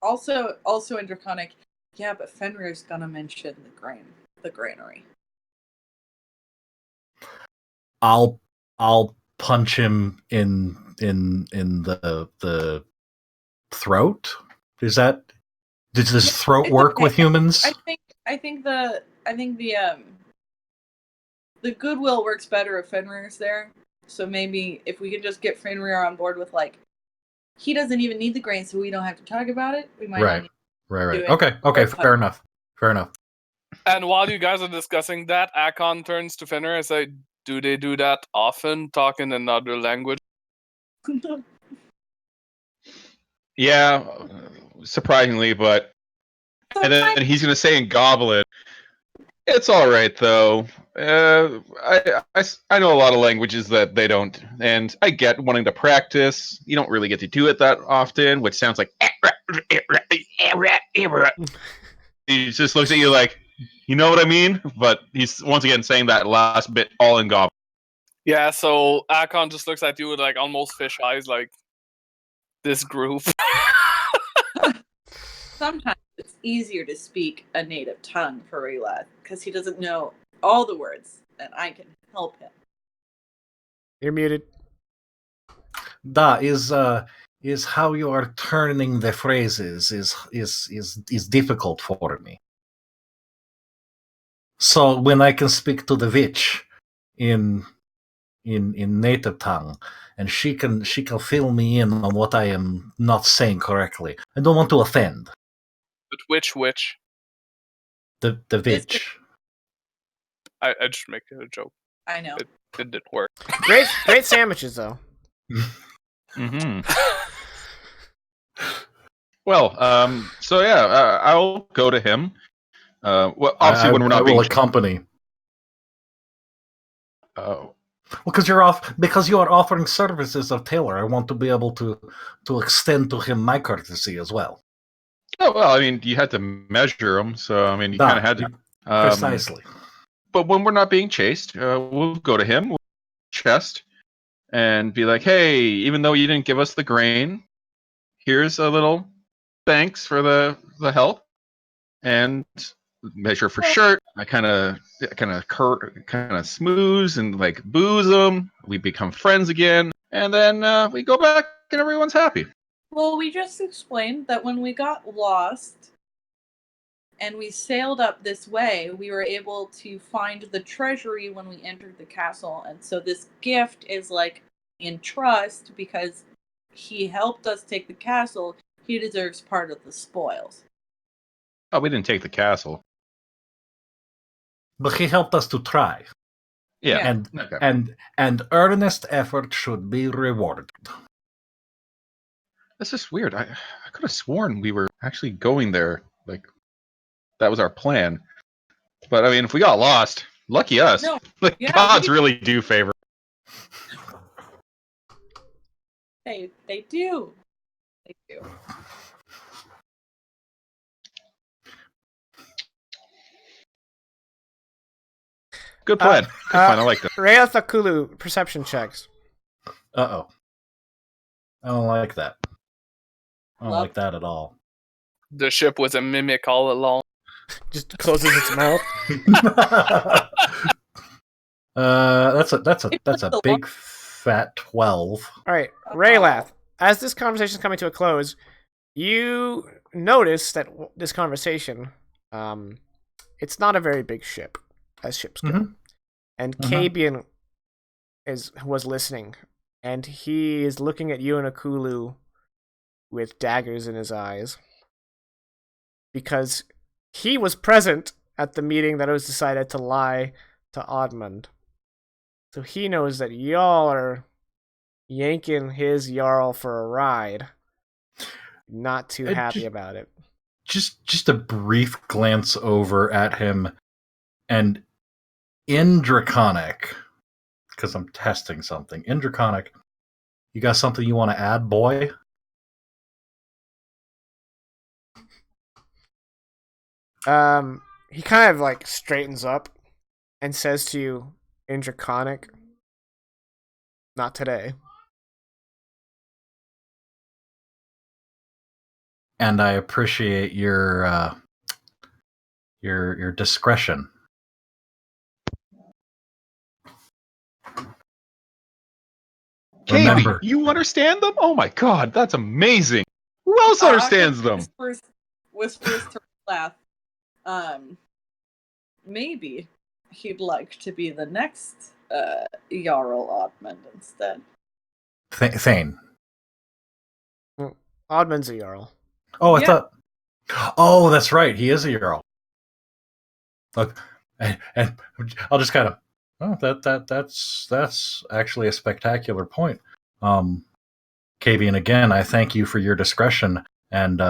Also in draconic. Yeah, but Fenrir's gonna mention the granary. I'll punch him in the throat. Does this throat work with humans? I think the goodwill works better if Fenrir's there. So maybe if we could just get Fenrir on board with like, he doesn't even need the grain, so we don't have to talk about it. We might not need Right. do it. Okay. Fair enough. And while you guys are discussing that, Akon turns to Fenrir and says, do they do that often, talk in another language? Yeah, surprisingly, but and then he's gonna say in Goblin, it's all right though. I know a lot of languages that they don't, and I get wanting to practice. You don't really get to do it that often, which sounds like. He just looks at you like, you know what I mean? But he's once again saying that last bit all in Goblin. Yeah, so Akon just looks at you with like almost fish eyes, like this group. Sometimes it's easier to speak a native tongue for Relath because he doesn't know all the words, and I can help him. You're muted. Da is how you are turning the phrases is difficult for me. So when I can speak to the witch in native tongue, and she can fill me in on what I am not saying correctly. I don't want to offend. But which witch? The witch. I just make it a joke. I know. It didn't work. Great sandwiches though. Mm-hmm. Well, so yeah, I'll go to him. Well, obviously, when we're not I will being accompany. Oh. Because you are offering services of tailor, I want to be able to extend to him my courtesy as well. Oh well, I mean, you had to measure him, so I mean, you kind of had to. Precisely. But when we're not being chased, we'll go to him, with chest, and be like, "Hey, even though you didn't give us the grain, here's a little thanks for the help." And measure for shirt. I kind of smooze and like booze them. We become friends again, and then we go back, and everyone's happy. Well, we just explained that when we got lost and we sailed up this way, we were able to find the treasury when we entered the castle. And so this gift is like in trust because he helped us take the castle. He deserves part of the spoils. Oh, we didn't take the castle. But he helped us to try. Yeah. And earnest effort should be rewarded. That's just weird. I could have sworn we were actually going there. Like, that was our plan. But, I mean, if we got lost, lucky us. No. The gods really do favor. They do. They do. Good plan. Good plan. I like that. Reathakulu, perception checks. Uh-oh. I don't like that. I don't like that at all. The ship was a mimic all along. Just closes its mouth. That's a big fat 12. All right, Raylath. As this conversation is coming to a close, You notice that this conversation, it's not a very big ship, as ships go. Mhm. And Mhm. Kabian was listening, and he is looking at you and Akulu with daggers in his eyes because he was present at the meeting that it was decided to lie to Oddmund. So he knows that y'all are yanking his Jarl for a ride. Not too happy about it. Just a brief glance over at him, and in Draconic, because I'm testing something. In Draconic, you got something you want to add, boy? He kind of like straightens up and says to you in Draconic, "Not today." And I appreciate your discretion. Katie, Remember, you understand them? Oh my god, that's amazing. Who else understands them? Whispers to laugh. Maybe he'd like to be the next Jarl Oddmund instead. Thane. Oddmund's a Jarl. Oh, I Yeah. thought. Oh, that's right. He is a Jarl. Look, and I'll just kind of. Oh, that's actually a spectacular point. Kavian, again, I thank you for your discretion, and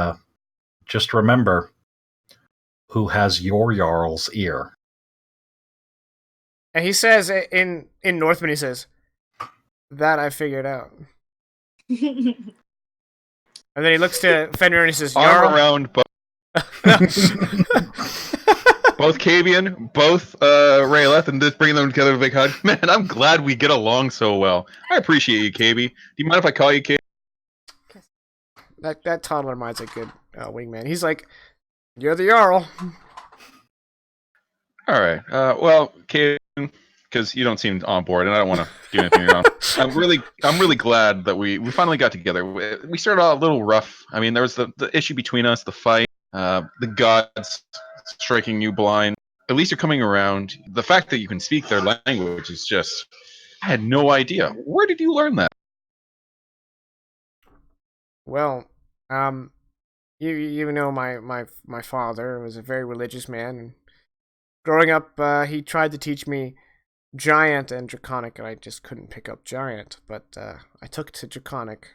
just remember who has your Jarl's ear. And he says in Northman, he says, "That I figured out." And then he looks to Fenrir and he says, Arm "Jarl." around both Kavian, both Rayleth, and just bring them together with a big hug. Man, I'm glad we get along so well. I appreciate you, Kavi. Do you mind if I call you Kavi? That toddler mind's a good wingman. He's like, "You're the Jarl." All right. Well, Kavian, because you don't seem on board, and I don't want to do anything wrong. I'm really glad that we finally got together. We started out a little rough. I mean, there was the issue between us, the fight, the gods striking you blind. At least you're coming around. The fact that you can speak their language is just, I had no idea. Where did you learn that? Well, you know my father was a very religious man, and growing up, he tried to teach me Giant and Draconic, and I just couldn't pick up Giant. But I took to Draconic.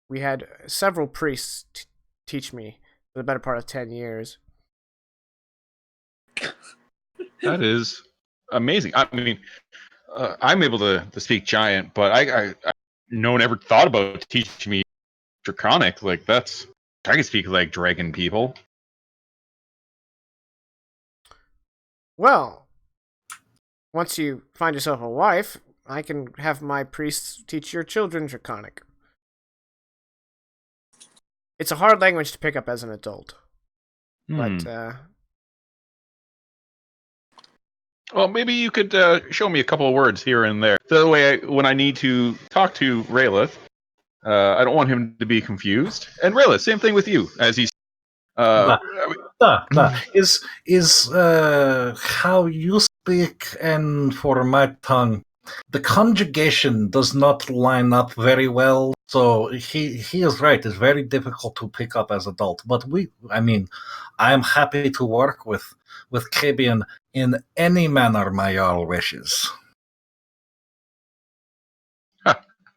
We had several priests teach me for the better part of 10 years. That is amazing. I mean, I'm able to speak Giant, but no one ever thought about teaching me Draconic. Like I can speak like dragon people. Well, once you find yourself a wife, I can have my priests teach your children Draconic. It's a hard language to pick up as an adult. But, well, maybe you could show me a couple of words here and there. That way, when I need to talk to Raylith, I don't want him to be confused. And Raylith, same thing with you, as he's. Is how you speak, and for my tongue, the conjugation does not line up very well. So he is right. It's very difficult to pick up as adult. But I am happy to work with Kabian in any manner my Jarl wishes.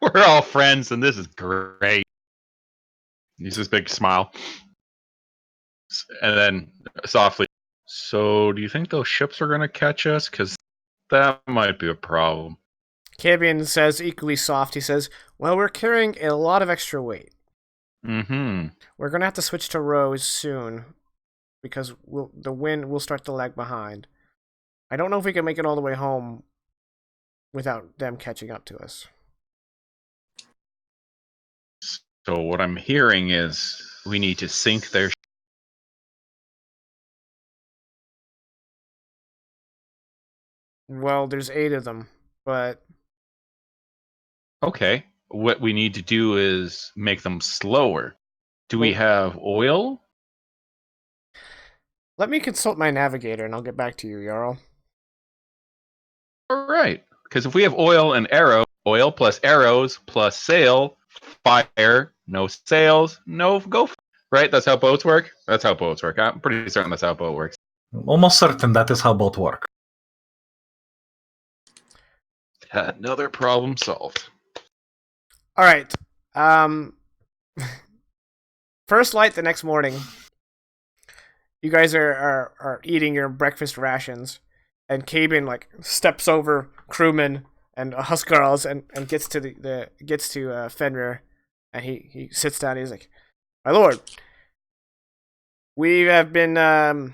We're all friends, and this is great. He's this big smile. And then softly, so do you think those ships are going to catch us? Because that might be a problem. Kabian says, equally soft, he says, "Well, we're carrying a lot of extra weight. Mm-hmm. We're going to have to switch to rows soon, because the wind will start to lag behind. I don't know if we can make it all the way home without them catching up to us." So what I'm hearing is we need to sink their. Well, there's 8 of them, but Okay. What we need to do is make them slower Do we have oil? Let me consult my navigator, and I'll get back to you, Jarl. All right. Because if we have oil and arrow, oil plus arrows plus sail, fire, no sails, no go. Right? That's how boats work? That's how boats work. I'm pretty certain that's how boat works. Almost certain that is how both work. Another problem solved. All right. First light the next morning. You guys are eating your breakfast rations, and Cabin like steps over crewmen and Huscarls and gets to Fenrir, and he sits down. He's like, "My lord, we have been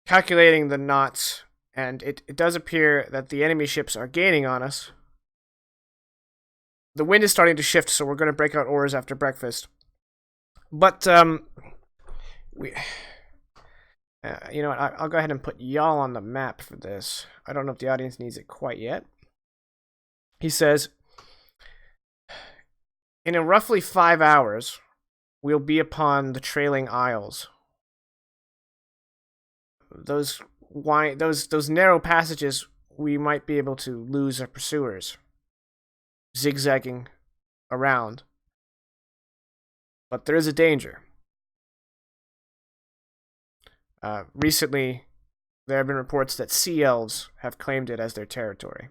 calculating the knots, and it does appear that the enemy ships are gaining on us. The wind is starting to shift, so we're going to break out oars after breakfast. But we." You know what? I'll go ahead and put y'all on the map for this. I don't know if the audience needs it quite yet. He says, in a roughly 5 hours, we'll be upon the Trailing Isles. Those narrow passages, we might be able to lose our pursuers, zigzagging around. But there is a danger. Recently, there have been reports that sea elves have claimed it as their territory.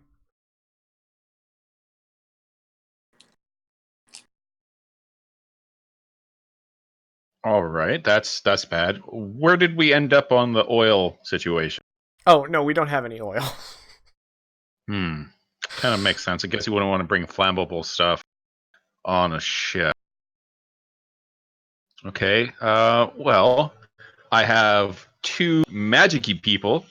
All right, that's bad. Where did we end up on the oil situation? Oh, no, we don't have any oil. Kind of makes sense. I guess you wouldn't want to bring flammable stuff on a ship. Okay, well, I have 2 magic-y people.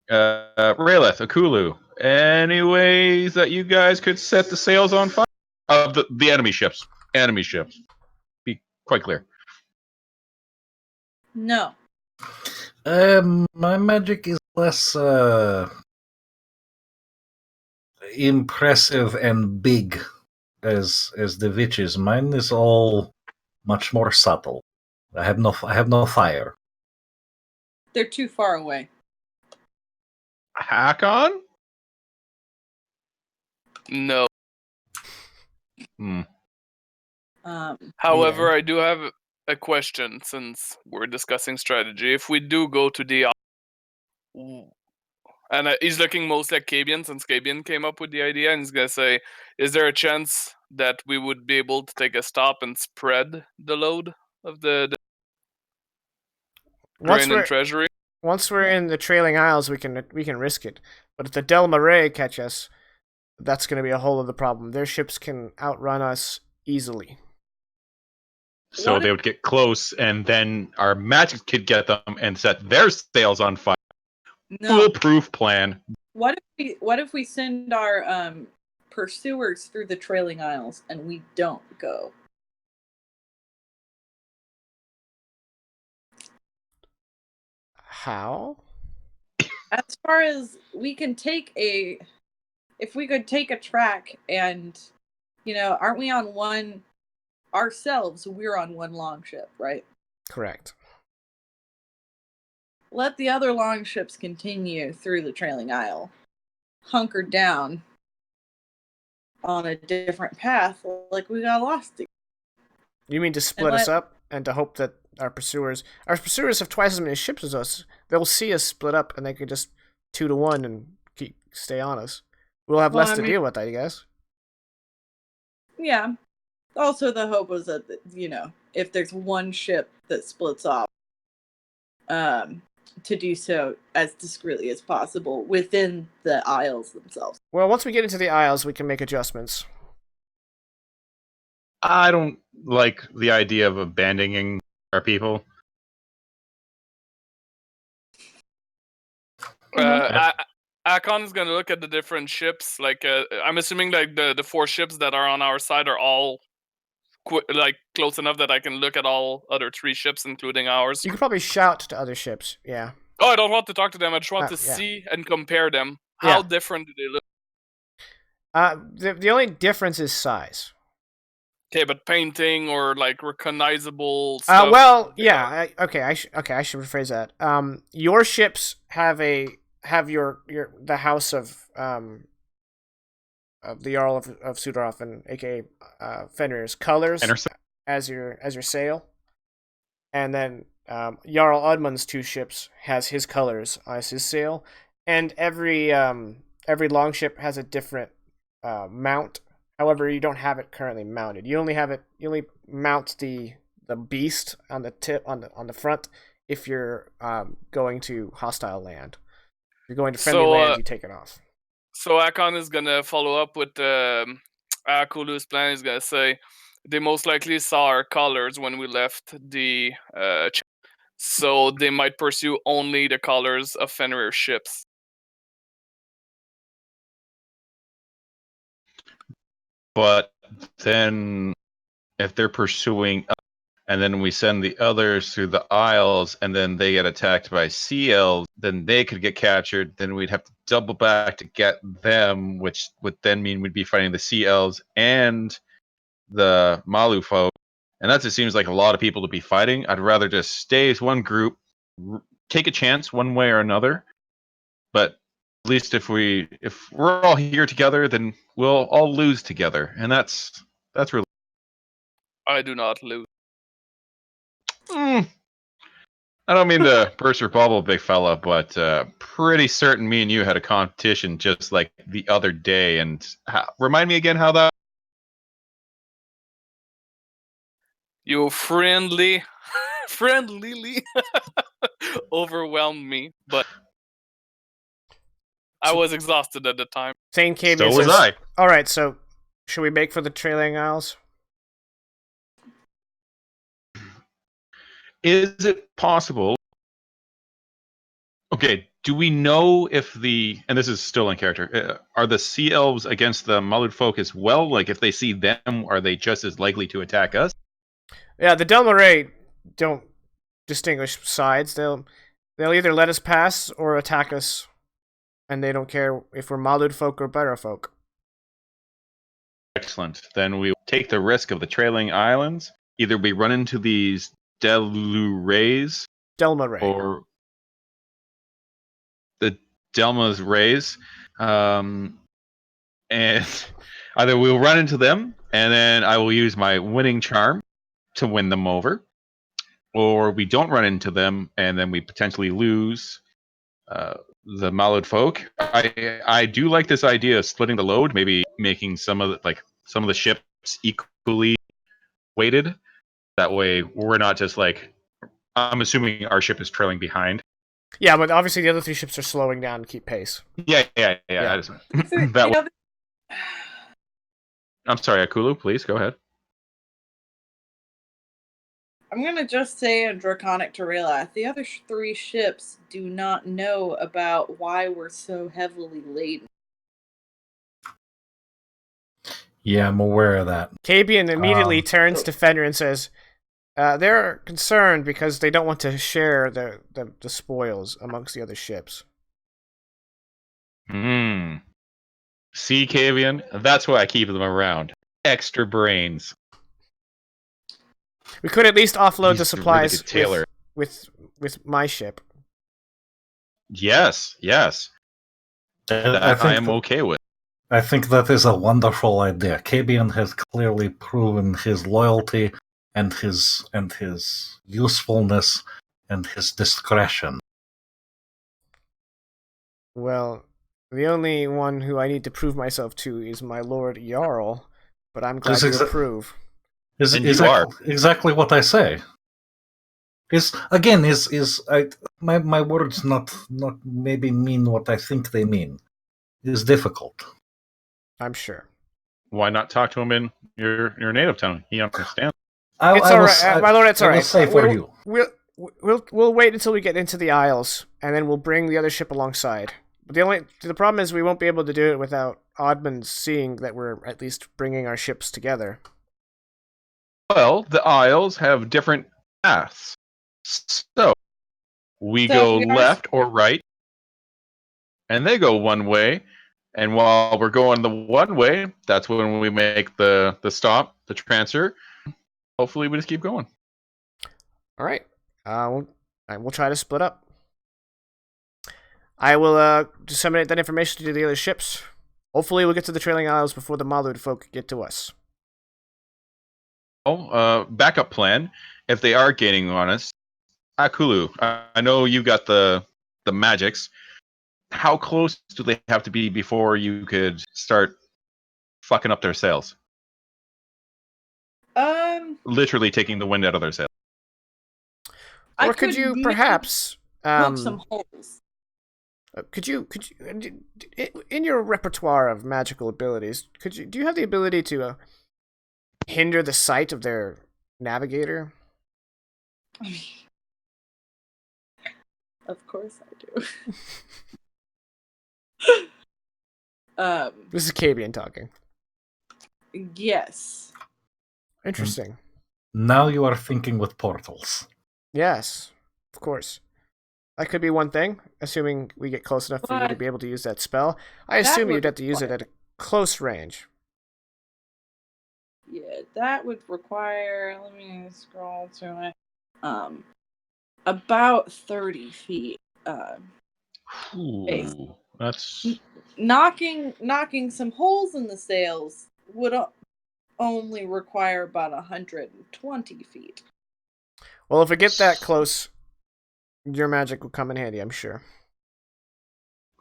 Rayleth, Akulu. Any ways that you guys could set the sails on fire? Of the enemy ships. Enemy ships. Be quite clear. No. My magic is less impressive and big as the witches. Mine is all much more subtle. I have no fire. They're too far away. Hakon? No. However, Yeah. I do have a question since we're discussing strategy. If we do go to the and he's looking mostly at Cabian since Cabian came up with the idea, and he's gonna say, "Is there a chance that we would be able to take a stop and spread the load of the grain and treasury?" Once we're in the Trailing Isles, we can risk it. But if the Del Marais catch us, that's going to be a whole other problem. Their ships can outrun us easily. So What they would get close, and then our magic could get them and set their sails on fire. No. Foolproof plan. What if we send our pursuers through the Trailing Isles and we don't go? How? As far as we can if we could take a track and, aren't we on one ourselves? We're on one longship, right? Correct. Let the other longships continue through the Trailing Isle, hunkered down on a different path, like we got lost. You mean to split us up and to hope that our pursuers have twice as many ships as us. They'll see us split up and they could just 2-1 and stay on us. We'll have less to deal with, I guess. Yeah. Also, the hope was that, if there's one ship that splits off, to do so as discreetly as possible within the Isles themselves. Well, once we get into the Isles, we can make adjustments. I don't like the idea of abandoning our people. Akon's gonna look at the different ships. Like, I'm assuming like the 4 ships that are on our side are all close enough that I can look at all other 3 ships, including ours. You could probably shout to other ships. Yeah. Oh, I don't want to talk to them. I just want to see and compare them. How different do they look? The only difference is size. Okay, but painting or like recognizable stuff. Well, yeah. I should rephrase that. Your ships have your the house of the Jarl of Sudarov and aka Fenrir's colors Anderson? as your sail, and then Jarl Udmund's 2 ships has his colors as his sail, and every longship has a different mount. However, you don't have it currently mounted. You only mount the beast on the tip on the front if you're going to hostile land. If you're going to friendly land, you take it off. So Akon is gonna follow up with Akulu's plan. He's gonna say they most likely saw our colors when we left the so they might pursue only the colors of Fenrir's ships. But then, if they're pursuing, and then we send the others through the Isles, and then they get attacked by sea elves, then they could get captured. Then we'd have to double back to get them, which would then mean we'd be fighting the sea elves and the Malu folk. And that just seems like a lot of people to be fighting. I'd rather just stay as one group, take a chance one way or another. But at least if we're all here together, then we'll all lose together, and that's really. I do not lose. I don't mean to burst your bubble, big fella, but pretty certain me and you had a competition just like the other day. And remind me again how that. You friendly overwhelmed me, but I was exhausted at the time. Thane came So in. was I. All right, so should we make for the Trailing Isles? Is it possible? Okay, do we know if and this is still in character, are the sea elves against the Mullard folk as well? Like, if they see them, are they just as likely to attack us? Yeah, the Delmarais don't distinguish sides. They'll either let us pass or attack us, and they don't care if we're Malud folk or Barra folk. Excellent. Then we take the risk of the Trailing Islands. Either we run into these Delmarais or the Delma's Rays, and either we'll run into them, and then I will use my winning charm to win them over, or we don't run into them, and then we potentially lose the Malud folk. I do like this idea of splitting the load, maybe making some of the ships equally weighted. That way, we're not just like. I'm assuming our ship is trailing behind. Yeah, but obviously the other 3 ships are slowing down to keep pace. Yeah. I'm sorry, Akulu, please go ahead. I'm gonna just say in Draconic Terrella, the other 3 ships do not know about why we're so heavily laden. Yeah, I'm aware of that. Cabian immediately turns to Fenrir and says, they're concerned because they don't want to share the spoils amongst the other ships. See, Cavian? That's why I keep them around. Extra brains. We could at least offload He's the supplies really with my ship. Yes. That I am okay with. I think that is a wonderful idea. Cabian has clearly proven his loyalty and his usefulness and his discretion. Well, the only one who I need to prove myself to is my Lord Jarl, but I'm glad you approve. Is exactly what I say. My words not maybe mean what I think they mean. It's difficult. I'm sure. Why not talk to him in your native tongue? He understands. It's all right, my lord. It's all right. Say for you. We'll wait until we get into the Isles, and then we'll bring the other ship alongside. But the problem is we won't be able to do it without Oddman seeing that we're at least bringing our ships together. Well, the Isles have different paths, so we go left or right, and they go one way, And while we're going the one way, that's when we make the stop, the transfer. Hopefully, we just keep going. All right. We'll try to split up. I will disseminate that information to the other ships. Hopefully, we'll get to the Trailing Isles before the Malud folk get to us. Backup plan. If they are gaining on us, Akulu, I know you got the magics. How close do they have to be before you could start fucking up their sails? Literally taking the wind out of their sails. Or could you perhaps poke some holes? Could you in your repertoire of magical abilities, do you have the ability to hinder the sight of their navigator? Of course I do. This is Cabian talking. Yes. Interesting. Now you are thinking with portals. Yes, of course. That could be one thing, assuming we get close enough for you to be able to use that spell. I assume you'd have to use it at a close range. Yeah, that would require, let me scroll to it, about 30 feet. Ooh, that's... Knocking some holes in the sails would only require about 120 feet. Well, if we get that close, your magic will come in handy, I'm sure.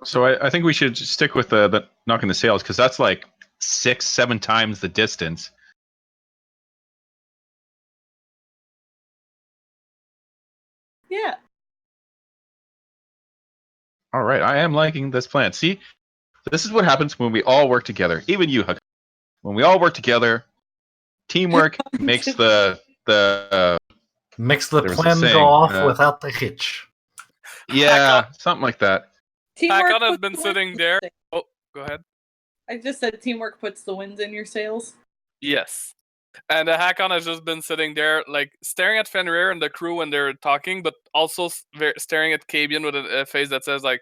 So I think we should stick with the knocking the sails, because that's like 6-7 times the distance. Yeah. All right, I am liking this plan. See, this is what happens when we all work together. Even you, Huck. When we all work together, teamwork makes Makes the there's a plan saying, go off without the hitch. Yeah, something like that. Hakon has been sitting there. Oh, go ahead. I just said teamwork puts the winds in your sails. Yes. And Hakon has just been sitting there, like, staring at Fenrir and the crew when they're talking, but also staring at Cabian with a face that says, like...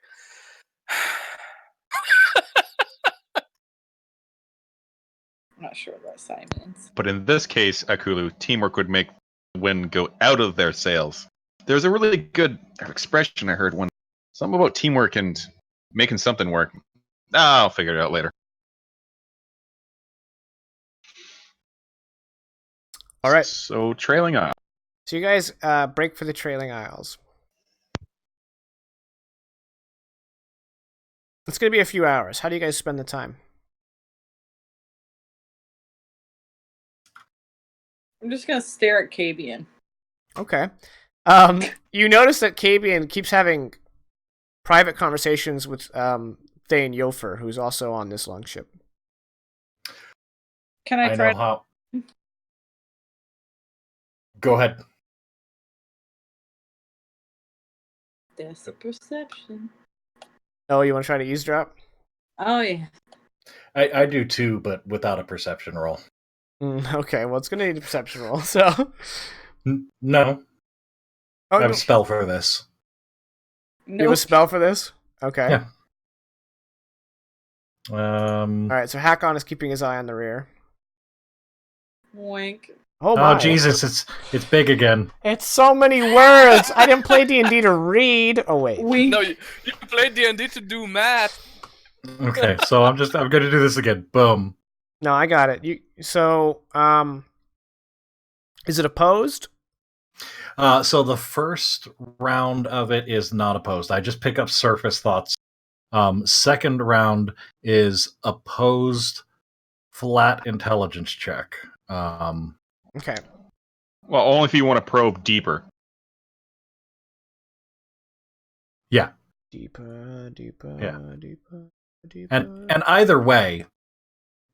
I'm not sure what sign means. But in this case, Akulu, teamwork would make the wind go out of their sails. There's a really good expression I heard one. Something about teamwork and making something work. I'll figure it out later. All right. So, Trailing Isle. So you guys break for the Trailing Isles. It's going to be a few hours. How do you guys spend the time? I'm just going to stare at Cabian. Okay. You notice that Cabian keeps having private conversations with Thane Yofer, who's also on this longship. Can I try? Know how. Go ahead. There's a perception. Oh, you want to try to eavesdrop? Oh, yeah. I do too, but without a perception roll. Okay, well, it's going to need a perception roll, so... No. Oh, I have a spell for this. You have a spell for this? Okay. Yeah. Alright, so Hakon is keeping his eye on the rear. Wink. Oh my. Oh Jesus, it's big again. It's so many words! I didn't play D&D to read! Oh wait. Wink. No, you played D&D to do math. Okay, so I'm gonna do this again. Boom. No, I got it. So, is it opposed? So the first round of it is not opposed. I just pick up surface thoughts. Second round is opposed flat intelligence check. Okay. Well, only if you want to probe deeper. Yeah. Deeper. Yeah. Deeper. And either way,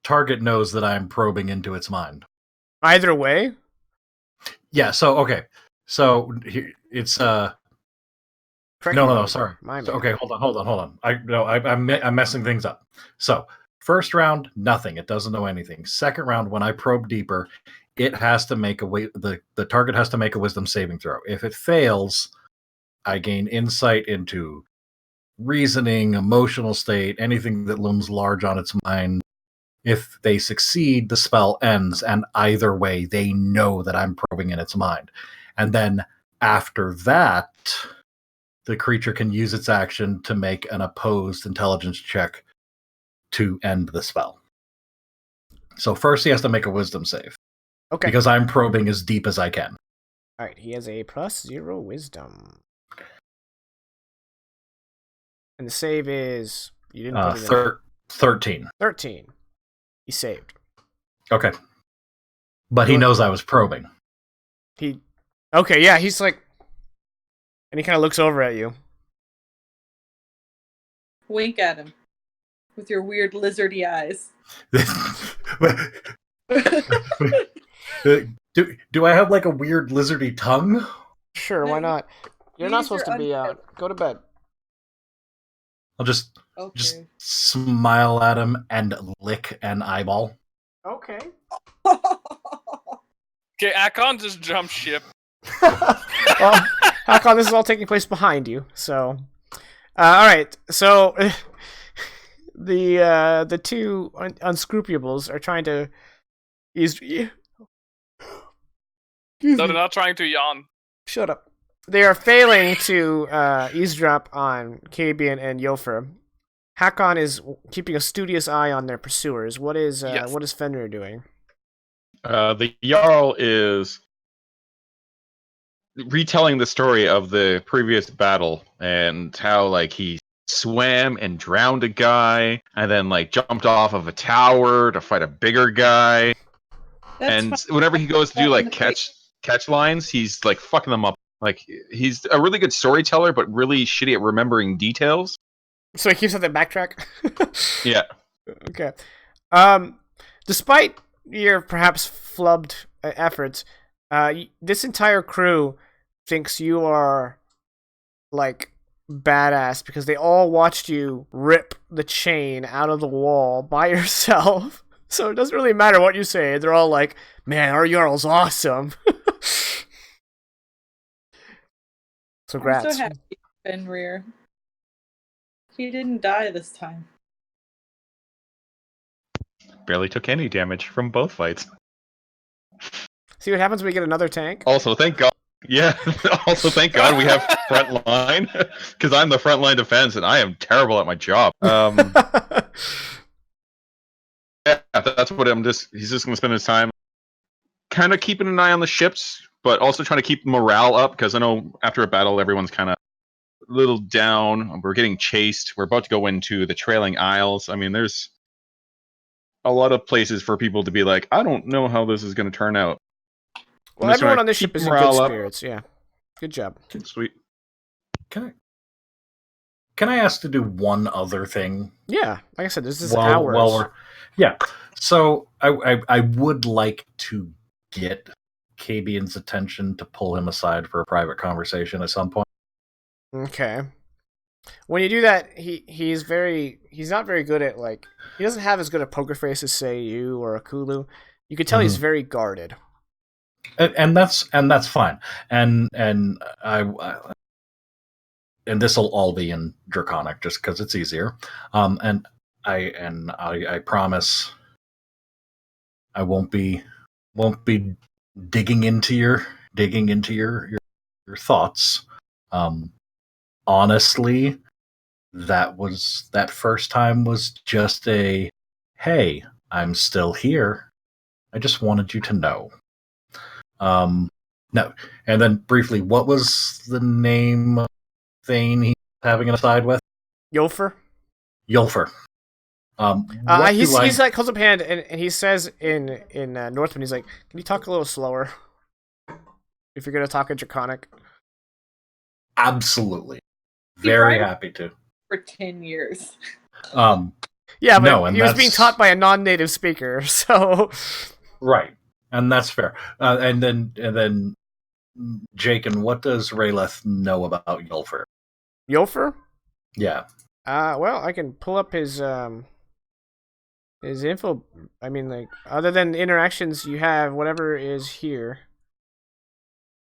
target knows that I'm probing into its mind. Either way? Yeah, so okay. So it's Correct No, sorry. So, okay, hold on. I'm messing things up. So, first round, nothing. It doesn't know anything. Second round, when I probe deeper, it has to make the target has to make a wisdom saving throw. If it fails, I gain insight into reasoning, emotional state, anything that looms large on its mind. If they succeed, the spell ends, and either way, they know that I'm probing in its mind. And then after that, the creature can use its action to make an opposed intelligence check to end the spell. So first he has to make a wisdom save. Okay. Because I'm probing as deep as I can. All right, he has a +0 wisdom. And the save is... You didn't put it in. 13. 13. He saved. Okay. But he knows I was probing. Okay, yeah, he's like... And he kind of looks over at you. Wink at him with your weird lizardy eyes. Do I have like a weird lizardy tongue? Sure, why not? You're not supposed to be out. Go to bed. I'll just smile at him and lick an eyeball. Okay. Okay, Akon just jumped ship. Well, Hakon, this is all taking place behind you, so... all right, so... the two unscrupulables are trying to... No, they're not trying to yawn. Shut up. They are failing to eavesdrop on Kabian and Yofer. Hakon is keeping a studious eye on their pursuers. What is Fenrir doing? The Jarl is retelling the story of the previous battle and how like he swam and drowned a guy and then like jumped off of a tower to fight a bigger guy. That's fine. Whenever he goes to do like catch lines, he's like fucking them up. Like he's a really good storyteller, but really shitty at remembering details. So he keeps having to backtrack. Yeah. Okay. Despite your perhaps flubbed efforts, this entire crew thinks you are like badass because they all watched you rip the chain out of the wall by yourself. So it doesn't really matter what you say. They're all like, "Man, our Jarl's awesome." So grats. I'm so happy Fenrir. He didn't die this time. Barely took any damage from both fights. See what happens when we get another tank? Also, thank God. Yeah. Also, thank God we have front line because I'm the front line defense and I am terrible at my job. Yeah, that's what he's just going to spend his time kind of keeping an eye on the ships, but also trying to keep morale up because I know after a battle everyone's kind of a little down. We're getting chased. We're about to go into the Trailing Isles. I mean, there's a lot of places for people to be like, I don't know how this is going to turn out. Well, everyone on this ship is in good spirits. Yeah, good job. Sweet. Can I ask to do one other thing? Yeah, like I said, this is hours. Yeah, so I would like to get Kabian's attention to pull him aside for a private conversation at some point. Okay. When you do that, he's not very good at like he doesn't have as good a poker face as say you or a Kulu. You could tell he's very guarded. And that's fine. And this will all be in Draconic just because it's easier. And I promise I won't be digging into your thoughts. Honestly, that first time was just a hey, I'm still here. I just wanted you to know. No, and then briefly, what was the name of Thane he's having an aside with? Yofer. He's like holds up hand and he says in Northman, he's like, can you talk a little slower if you're gonna talk in Draconic? Absolutely, very happy to. For 10 years. Yeah, but he was being taught by a non-native speaker, so right, and that's fair. And then Jakin, what does Rayleth know about Yulfer? Yofer? Yeah. Well, I can pull up his info. I mean, like, other than interactions you have, whatever is here.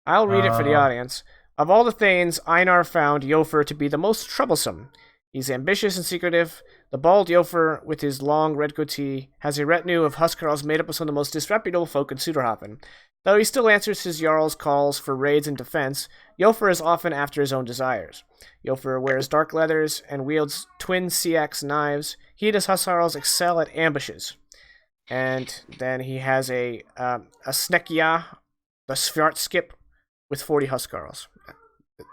I'll read it for the audience. Of all the Thanes, Einar found Yofer to be the most troublesome. He's ambitious and secretive. The bald Yofer, with his long red goatee, has a retinue of Huscarls made up of some of the most disreputable folk in Suderhaven. Though he still answers his Jarl's calls for raids and defense, Yofer is often after his own desires. Yofer wears dark leathers and wields twin sea-axe knives. He and his Huscarls excel at ambushes. And then he has a Snekia, the Svart skip, with 40 Huscarls.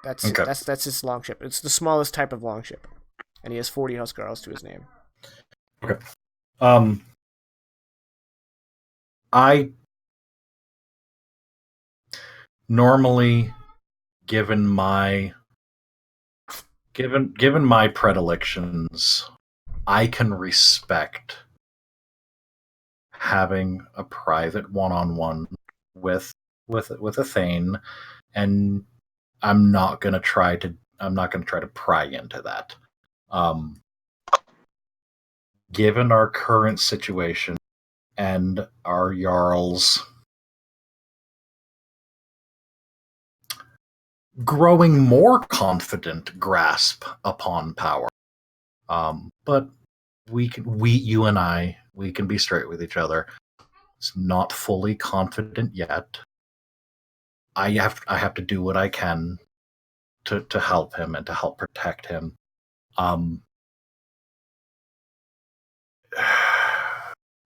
That's his longship. It's the smallest type of longship. And he has 40 Huscarls to his name. Okay. I normally, given my predilections, I can respect having a private one-on-one with a Thane, and I'm not gonna try to pry into that. Given our current situation and our Jarl's growing more confident grasp upon power, but you and I, we can be straight with each other. It's not fully confident yet. I have to do what I can to help him and to help protect him.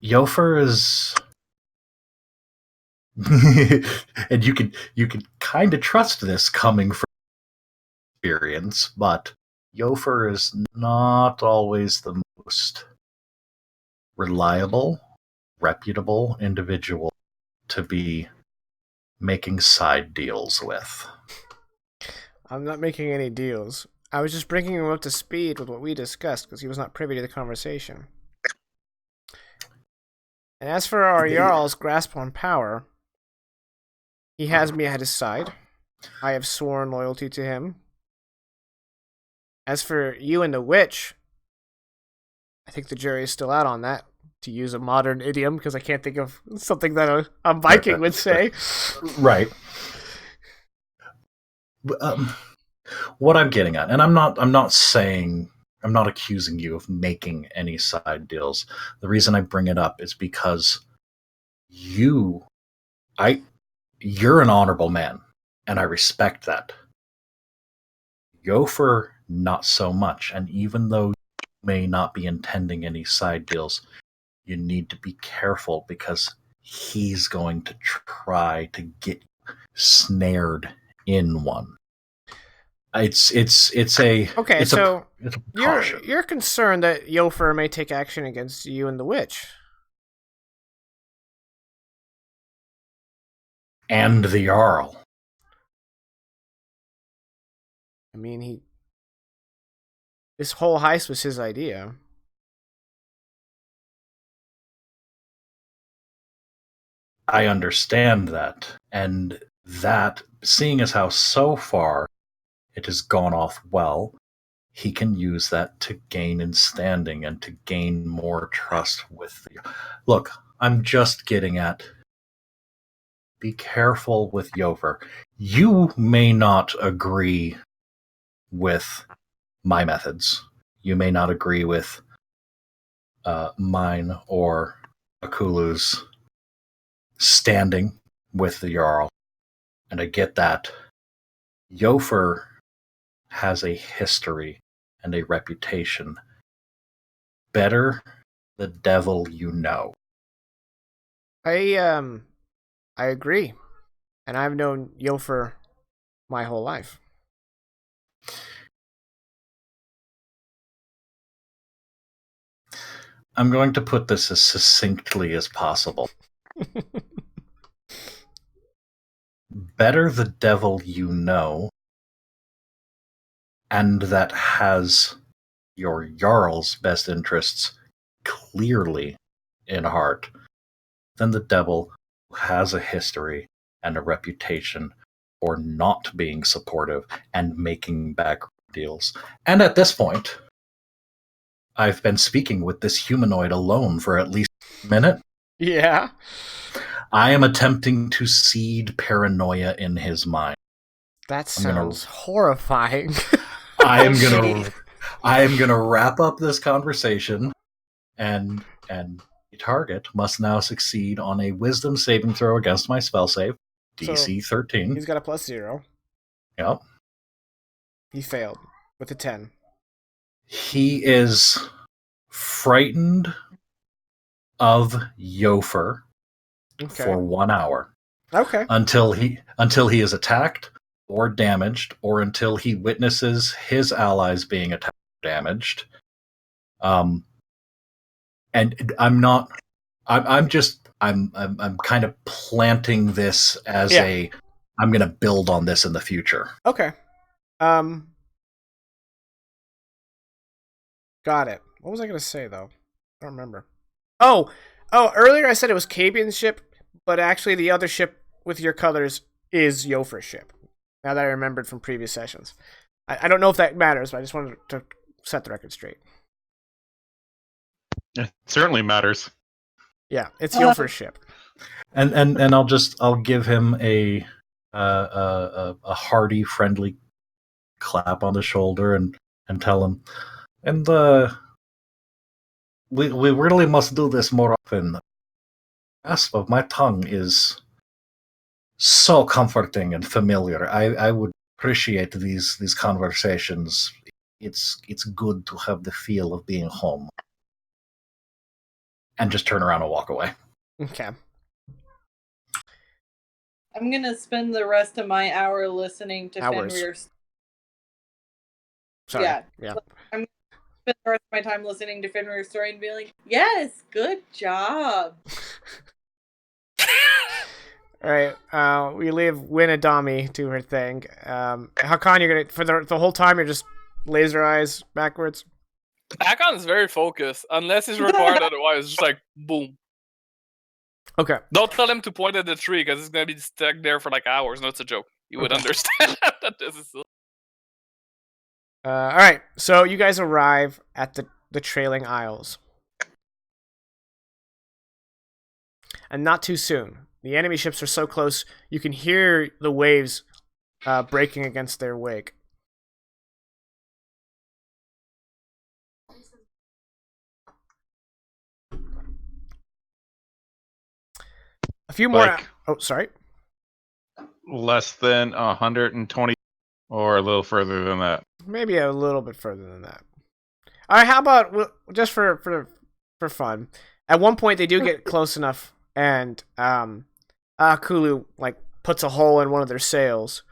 Yofer is, and you can kind of trust this coming from experience, but Yofer is not always the most reliable, reputable individual to be making side deals with. I'm not making any deals. I was just bringing him up to speed with what we discussed because he was not privy to the conversation. And as for our Jarl's grasp on power, he has me at his side. I have sworn loyalty to him. As for you and the witch, I think the jury is still out on that, to use a modern idiom, because I can't think of something that a Viking would say. Right. What I'm getting at, and I'm not accusing you of making any side deals. The reason I bring it up is because you're an honorable man, and I respect that. Yofer, not so much. And even though you may not be intending any side deals, you need to be careful because he's going to try to get snared in one. It's a caution. You're concerned that Yofer may take action against you and the witch. And the Jarl. I mean, this whole heist was his idea. I understand that. And that, seeing as how so far it has gone off well, he can use that to gain in standing and to gain more trust with you. Look, I'm just getting at, be careful with Yofer. You may not agree with my methods. You may not agree with mine or Akulu's standing with the Jarl. And I get that. Yofer has a history and a reputation. Better the devil you know. I agree. And I've known Yofer my whole life. I'm going to put this as succinctly as possible. Better the devil you know, and that has your Jarl's best interests clearly in heart, than the devil who has a history and a reputation for not being supportive and making back deals. And at this point, I've been speaking with this humanoid alone for at least a minute. Yeah. I am attempting to seed paranoia in his mind. That sounds horrifying. I am gonna I am going to wrap up this conversation, and the target must now succeed on a Wisdom saving throw against my spell save, DC 13. He's got a +0. Yep. He failed with a 10. He is frightened of Yofer Okay. for 1 hour Okay. until he is attacked or damaged, or until he witnesses his allies being attacked or damaged. And I'm not. I'm kind of planting this as I'm going to build on this in the future. Okay. Got it. What was I gonna say though? I don't remember. Oh, earlier I said it was Cabian's ship, but actually the other ship with your colors is Yofer's ship. Now that I remembered from previous sessions. I don't know if that matters, but I just wanted to set the record straight. It certainly matters. Yeah, it's Yofer's ship. And I'll give him a hearty, friendly clap on the shoulder and tell him, and we really must do this more often. The rasp of my tongue is so comforting and familiar. I would appreciate these conversations. It's good to have the feel of being home. And just turn around and walk away. Okay. I'm gonna spend the rest of my hour listening to Fenrir's. Sorry. Yeah. Yeah. I'm gonna spend the rest of my time listening to Fenrir's story and be like, yes, good job. All right. We leave Winadami to her thing. Hakan, you're gonna for the whole time you're just laser eyes backwards. Hakon is very focused, unless he's required otherwise. Just like boom. Okay. Don't tell him to point at the tree because it's gonna be stuck there for like hours. No, it's a joke. You would understand that this is. All right. So you guys arrive at the Trailing Isles, and not too soon. The enemy ships are so close you can hear the waves breaking against their wake. A few more. Oh, sorry. Less than 120, or a little further than that. Maybe a little bit further than that. All right. How about just for fun? At one point, they do get close enough, and Kulu like puts a hole in one of their sails,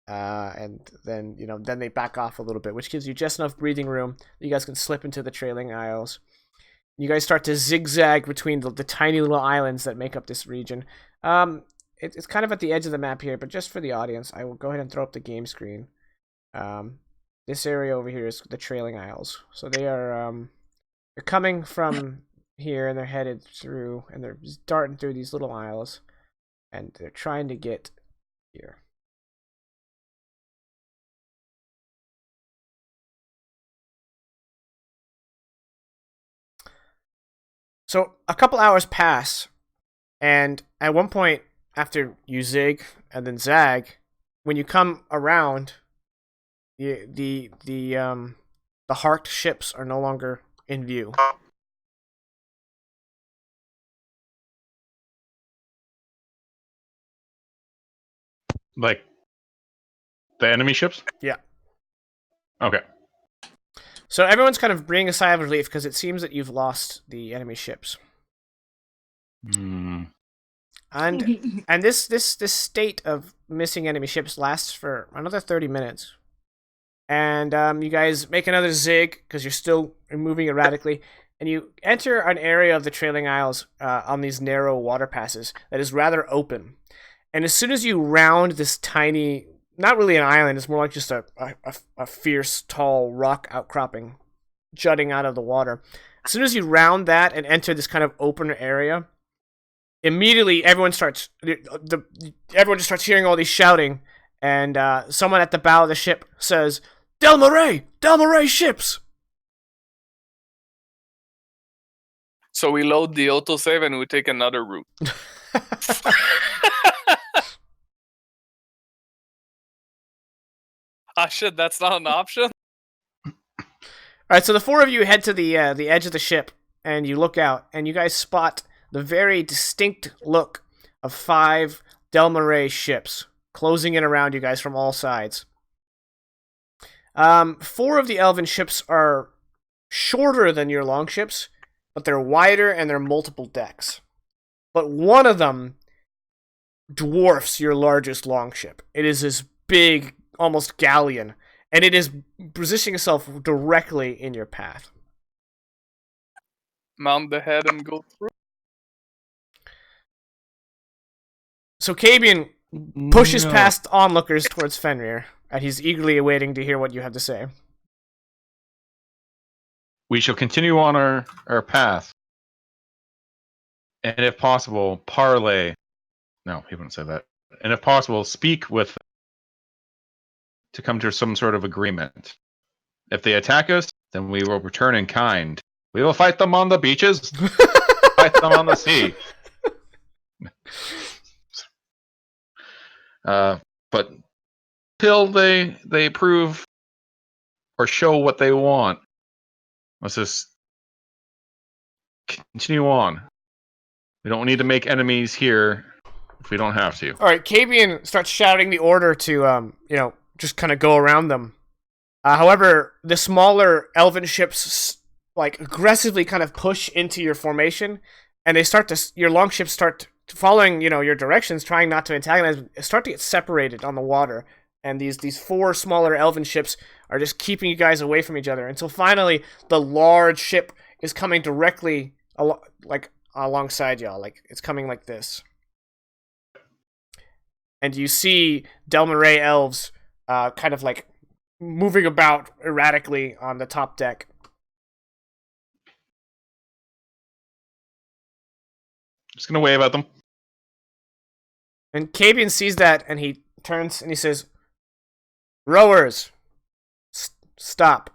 and then then they back off a little bit, which gives you just enough breathing room that you guys can slip into the Trailing Isles. You guys start to zigzag between the tiny little islands that make up this region. It's kind of at the edge of the map here, but just for the audience, I will go ahead and throw up the game screen. This area over here is the Trailing Isles. So they're coming from here, and they're headed through, and they're darting through these little isles, and they're trying to get here. So a couple hours pass, and at one point, after you zig and then zag, when you come around, the harked ships are no longer in view. Like the enemy ships? Yeah. Okay. So everyone's kind of breathing a sigh of relief because it seems that you've lost the enemy ships. Hmm. And this state of missing enemy ships lasts for another 30 minutes. And you guys make another zig because you're still moving erratically, and you enter an area of the Trailing Isles on these narrow water passes that is rather open. And as soon as you round this tiny, not really an island, it's more like just a fierce, tall rock outcropping jutting out of the water. As soon as you round that and enter this kind of open area, immediately everyone just starts hearing all these shouting, and someone at the bow of the ship says, Del Marais ships! So we load the autosave and we take another route. Ah, shit, that's not an option? right, so the four of you head to the edge of the ship, and you look out, and you guys spot the very distinct look of 5 Delmaray ships closing in around you guys from all sides. 4 of the elven ships are shorter than your longships, but they're wider and they're multiple decks. But one of them dwarfs your largest longship. It is this big, almost galleon, and it is positioning itself directly in your path. Mount the head and go through. So Cabian pushes No. past onlookers towards Fenrir, and he's eagerly awaiting to hear what you have to say. We shall continue on our path. And if possible, parley. No, he wouldn't say that. And if possible, speak with them to come to some sort of agreement. If they attack us, then we will return in kind. We will fight them on the beaches, fight them on the sea. But till they prove or show what they want, let's just continue on. We don't need to make enemies here if we don't have to. All right, Cabian starts shouting the order to, just kind of go around them. However, the smaller elven ships, aggressively kind of push into your formation, and your longships start following, your directions, trying not to antagonize, start to get separated on the water. And these 4 smaller elven ships are just keeping you guys away from each other until finally the large ship is coming directly alongside y'all. It's coming like this. And you see Delmaray elves kind of moving about erratically on the top deck. Just gonna wave at them. And Cabian sees that, and he turns and he says, "Rowers, stop."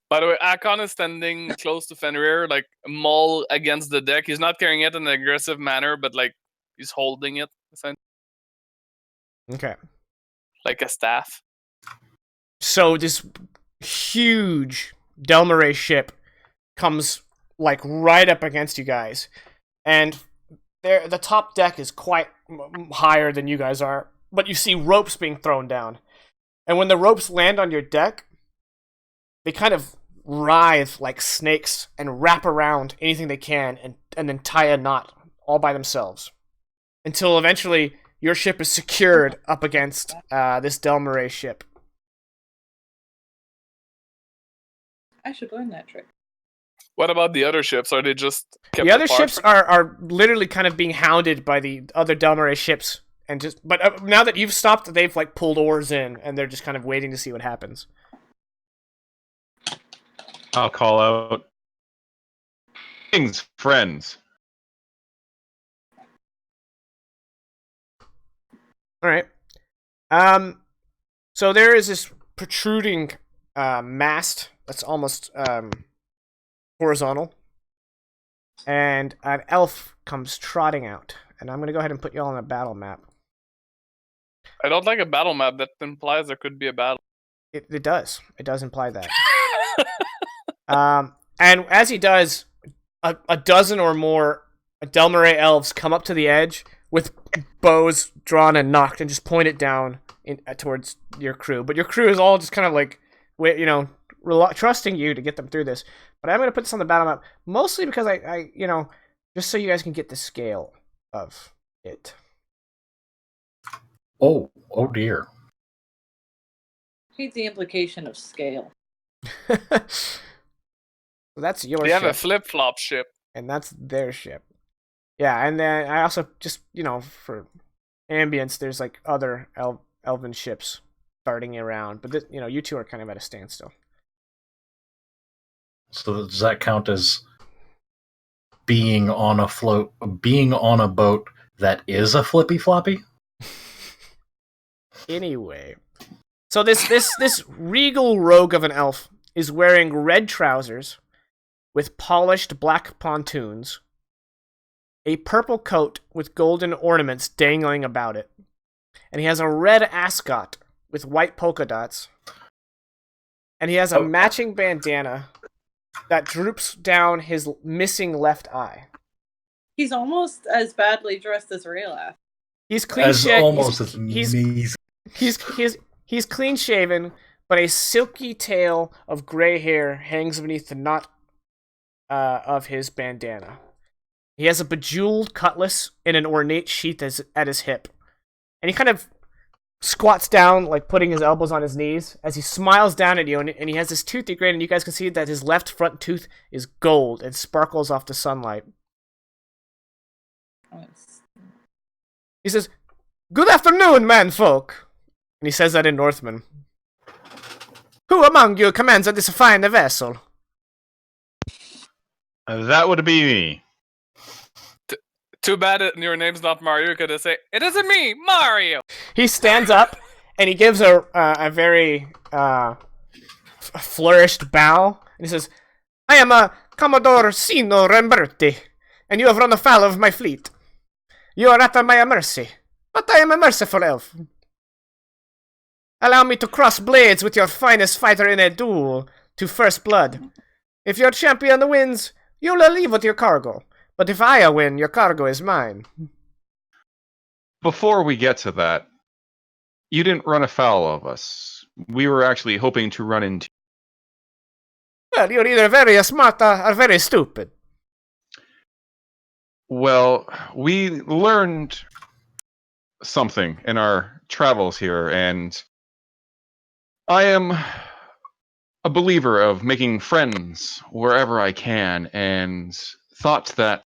By the way, Akon is standing close to Fenrir, maul against the deck. He's not carrying it in an aggressive manner, but he's holding it, essentially. Okay. Like a staff. So this huge Delmaray ship comes right up against you guys, and the top deck is quite higher than you guys are, but you see ropes being thrown down, and when the ropes land on your deck, they kind of writhe like snakes and wrap around anything they can, and then tie a knot all by themselves, until eventually your ship is secured up against this Delmaray ship. I should learn that trick. What about the other ships? Are they just kept The other apart? ships are literally kind of being hounded by the other Delmaray ships, but now that you've stopped, they've pulled oars in, and they're just kind of waiting to see what happens. I'll call out King's friends. All right. So there is this protruding mast that's almost horizontal, and an elf comes trotting out. And I'm gonna go ahead and put y'all on a battle map. I don't like a battle map that implies there could be a battle. It does. It does imply that. And as he does, a dozen or more Delmaray elves come up to the edge with bows drawn and knocked and just point it down towards your crew. But your crew is all just kind of trusting you to get them through this. But I'm going to put this on the battle map mostly because I just so you guys can get the scale of it. Oh dear. Hate the implication of scale. So that's your They have ship. a flip-flop ship. And that's their ship. Yeah, and then I also just, for ambience, there's other elven ships darting around, but you two are kind of at a standstill. So does that count as being on a boat that is a flippy floppy? Anyway, so this regal rogue of an elf is wearing red trousers with polished black pontoons, a purple coat with golden ornaments dangling about it, and he has a red ascot with white polka dots. And he has a matching bandana that droops down his missing left eye. He's almost as badly dressed as Raylath. He's clean As shaven. almost as amazing. He's clean shaven, but a silky tail of gray hair hangs beneath the knot of his bandana. He has a bejeweled cutlass in an ornate sheath at his hip, and he kind of squats down, like putting his elbows on his knees, as he smiles down at you, and he has this toothy grin, and you guys can see that his left front tooth is gold and sparkles off the sunlight. He says, "Good afternoon, manfolk," and he says that in Northman. "Who among you commands this fine vessel?" That would be me. Too bad your name's not Mario. Could have say it isn't me, Mario. He stands up and he gives a very flourished bow, and he says, "I am a Commodore Sino Ramberti, and you have run afoul of my fleet. You are at my mercy, but I am a merciful elf. Allow me to cross blades with your finest fighter in a duel to first blood. If your champion wins, you'll leave with your cargo. But if I win, your cargo is mine." Before we get to that, you didn't run afoul of us. We were actually hoping to run into... Well, you're either very smart or very stupid. Well, we learned something in our travels here, and I am a believer of making friends wherever I can, and thought that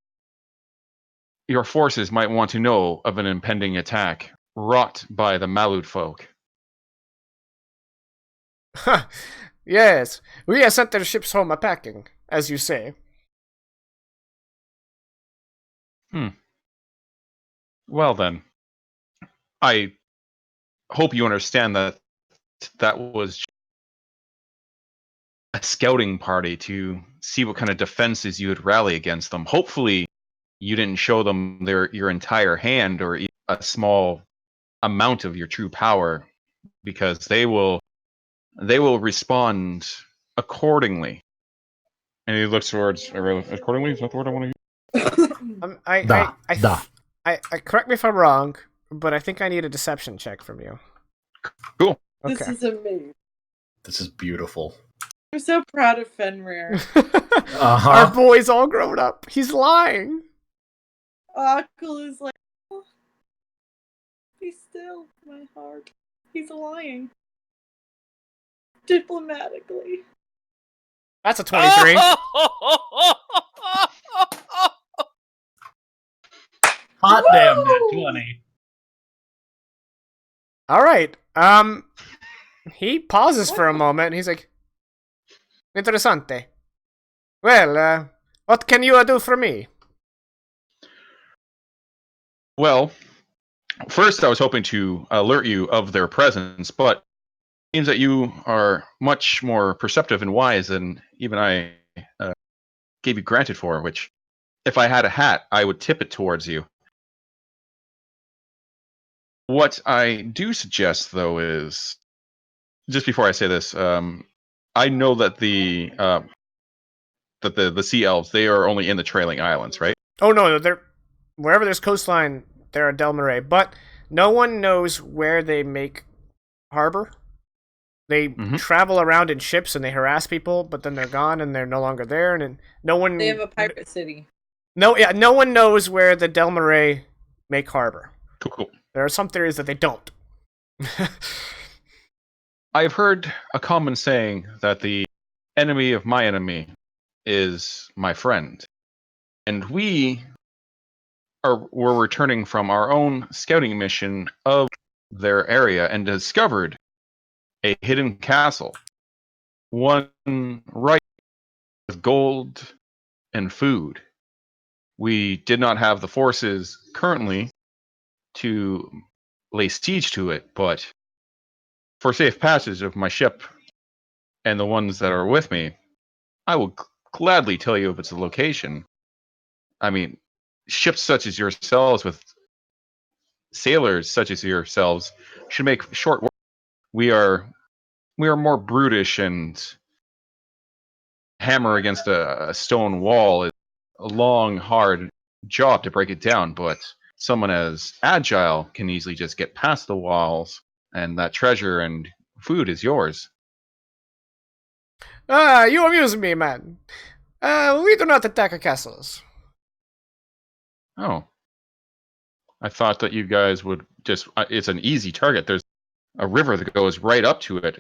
your forces might want to know of an impending attack wrought by the Malud folk. Yes, we have sent their ships home a-packing, as you say. Well then, I hope you understand that that was a scouting party to see what kind of defenses you would rally against them. Hopefully, you didn't show them your entire hand or a small amount of your true power, because they will respond accordingly. And he looks towards accordingly. Is that the word I want to use? Correct me if I'm wrong, but I think I need a deception check from you. Cool. Okay. This is amazing. This is beautiful. I'm so proud of Fenrir. Our boy's all grown up. He's lying. Akul is like, oh, be still, my heart. He's lying. Diplomatically. That's a 23. Hot damn, net 20. All right. He pauses for a moment, and he's like, "Interessante. Well, what can you do for me?" Well, first I was hoping to alert you of their presence, but it seems that you are much more perceptive and wise than even I gave you granted for, which, if I had a hat, I would tip it towards you. What I do suggest, though, is, just before I say this, I know that the sea elves, they are only in the trailing islands, right? Oh no, they're wherever there's coastline, there are Del Marais, but no one knows where they make harbor. They travel around in ships and they harass people, but then they're gone and they're no longer there, and no one. They have a pirate city. No one knows where the Del Marais make harbor. Cool. There are some theories that they don't. I've heard a common saying that the enemy of my enemy is my friend. And we were returning from our own scouting mission of their area and discovered a hidden castle. One right with gold and food. We did not have the forces currently to lay siege to it, but for safe passage of my ship and the ones that are with me, I will gladly tell you of its location. I mean, ships such as yourselves with sailors such as yourselves should make short work We are more brutish, and hammer against a stone wall is a long, hard job to break it down. But someone as agile can easily just get past the walls, and that treasure and food is yours. Ah, you amuse me, man. We do not attack castles. Oh, I thought that you guys would just. It's an easy target. There's a river that goes right up to it.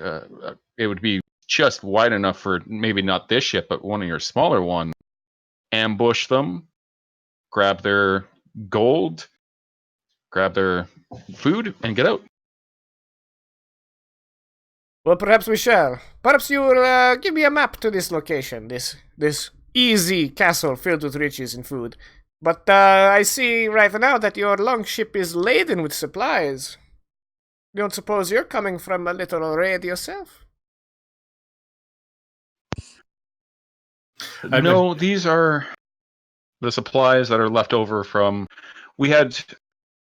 It would be just wide enough for maybe not this ship, but one of your smaller ones. Ambush them, grab their gold, grab their food, and get out. Well, perhaps we shall. Perhaps you will give me a map to this location, this easy castle filled with riches and food. But I see right now that your longship is laden with supplies. Don't suppose you're coming from a little raid yourself? No, these are the supplies that are left over from. We had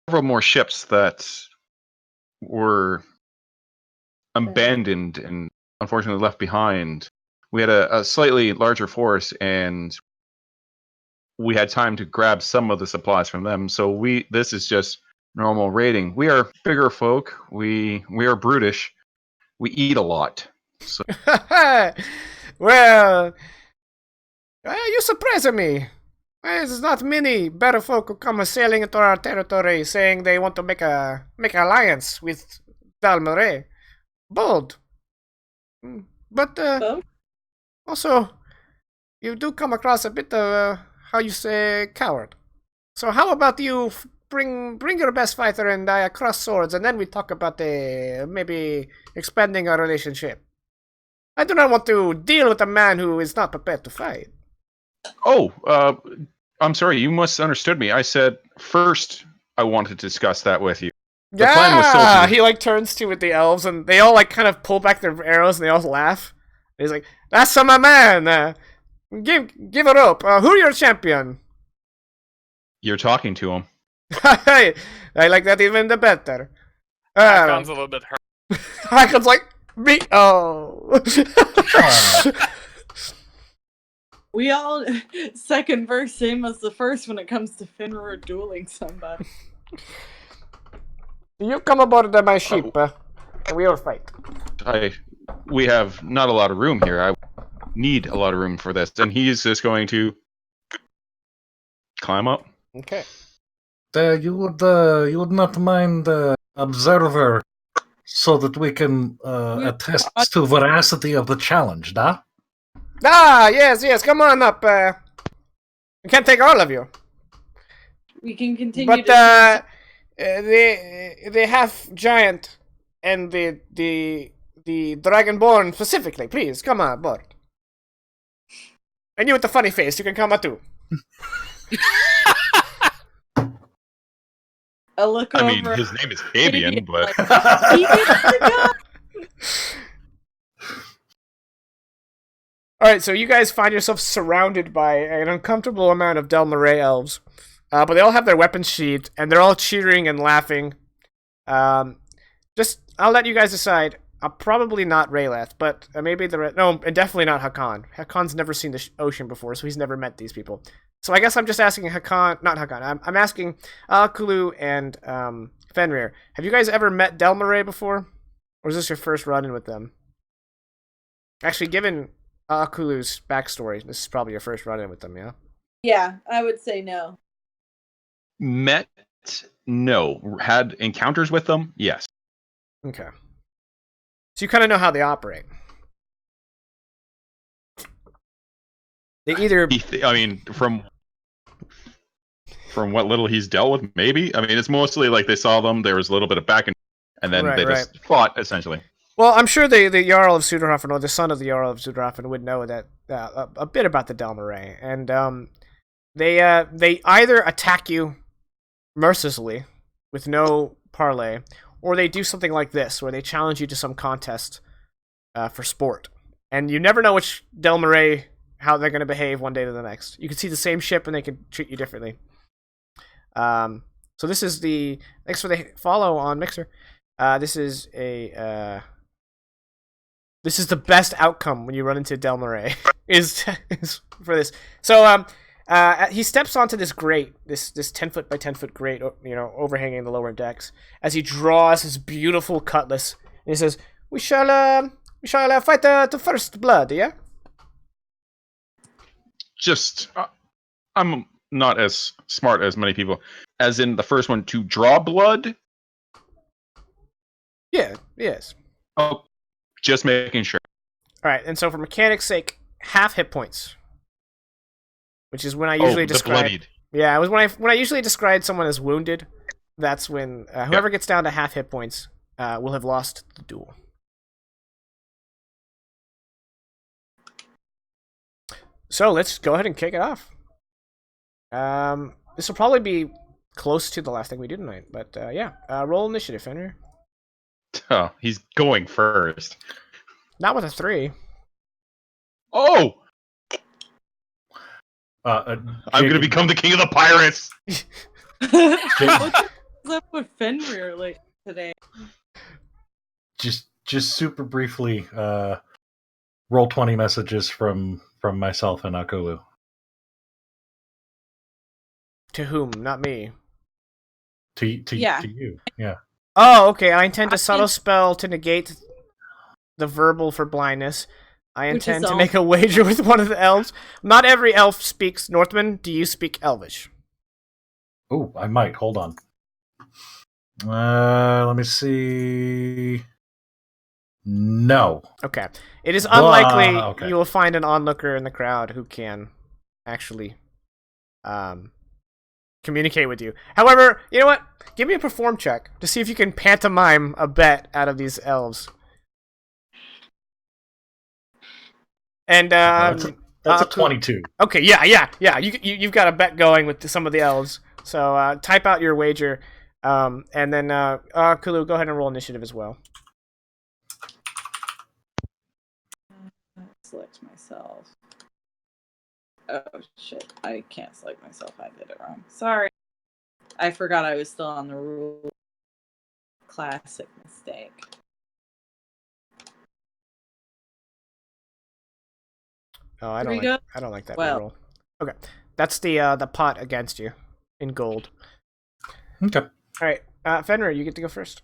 several more ships that were abandoned and unfortunately left behind. We had a slightly larger force, and we had time to grab some of the supplies from them. So this is just normal raiding. We are bigger folk. We are brutish. We eat a lot. So Well, you surprise me. There's not many better folk who come sailing into our territory saying they want to make an alliance with Dalmaret. Bold. But also, you do come across a bit of, how you say, coward. So how about you bring your best fighter and I cross swords, and then we talk about maybe expanding our relationship. I do not want to deal with a man who is not prepared to fight. Oh, I'm sorry. You misunderstood me. I said first I wanted to discuss that with you. The plan was still to... He turns to the elves, and they all kind of pull back their arrows, and they all laugh. And he's like, "That's my man. Give it up. Who your champion?" You're talking to him. I like that even the better. Hakon's a little bit hurt. Hakon's like, me. Oh. We all second verse same as the first when it comes to Fenrir dueling somebody. You come aboard my ship, and we will fight. We have not a lot of room here. I need a lot of room for this, and he's just going to climb up. Okay. You would not mind observer, so that we can attest to veracity of the challenge, da? Yes. Come on up. We can't take all of you. We can continue. But the half giant and the dragonborn specifically, please come on board. And you with the funny face, you can come up too. I look over. I mean, his name is Fabian, but Alright, so you guys find yourself surrounded by an uncomfortable amount of Dalmaret elves. But they all have their weapons sheathed, and they're all cheering and laughing. I'll let you guys decide. Probably not Rayleth, but maybe no, and definitely not Hakon. Hakon's never seen the ocean before, so he's never met these people. So I guess I'm just asking not Hakon. I'm asking Alakulu and Fenrir. Have you guys ever met Dalmaret before? Or is this your first run-in with them? Actually, given Alakulu's backstory, this is probably your first run-in with them, yeah? Yeah, I would say no. met, no. Had encounters with them, yes. Okay. So you kind of know how they operate. They either... I mean, from what little he's dealt with, maybe. I mean, it's mostly like they saw them, there was a little bit of back and then they just fought, essentially. Well, I'm sure the Jarl of Suderhofen, or the son of the Jarl of Suderhofen, would know that a bit about the Dalmaret. And they either attack you mercilessly with no parley, or they do something like this, where they challenge you to some contest for sport. And you never know which Dalmaret, how they're going to behave one day to the next. You can see the same ship and they can treat you differently. So this is thanks for the follow on Mixer. This is the best outcome when you run into Del Marais is for this. So he steps onto this grate, this 10-foot by 10-foot grate, overhanging the lower decks, as he draws his beautiful cutlass, and he says, "We shall fight the first blood, yeah." Just, I'm not as smart as many people. As in the first one, to draw blood? Yeah, yes. Oh, just making sure. All right, and so for mechanics' sake, half hit points, which is when I usually the describe. bloodied. Yeah, it was when I usually describe someone as wounded. That's when whoever gets down to half hit points will have lost the duel. So let's go ahead and kick it off. This will probably be close to the last thing we do tonight, but yeah. Roll initiative, Fenrir. Oh, he's going first. Not with a 3. Oh! Jacob, I'm going to become the king of the pirates! What's up with Fenrir like today? just super briefly, roll 20 messages from myself and Akulu. To whom? Not me. To Yeah. you. Yeah. Oh, okay. I intend to subtle spell to negate the verbal for blindness. I Which intend is to make a wager with one of the elves. Not every elf speaks Northman. Do you speak Elvish? Oh, I might. Hold on. Let me see. No. Okay. It is unlikely okay. you will find an onlooker in the crowd who can actually communicate with you. However, you know what? Give me a perform check to see if you can pantomime a bet out of these elves. And That's a 22. Okay, yeah. You've got a bet going with some of the elves. So type out your wager, and then Kulu, go ahead and roll initiative as well. Select myself. Oh shit! I can't select myself. I did it wrong. Sorry. I forgot I was still on the rule. Classic mistake. Oh, I Here we don't like that Well. roll. Okay, that's the pot against you in gold. Okay. All right, Fenrir, you get to go first.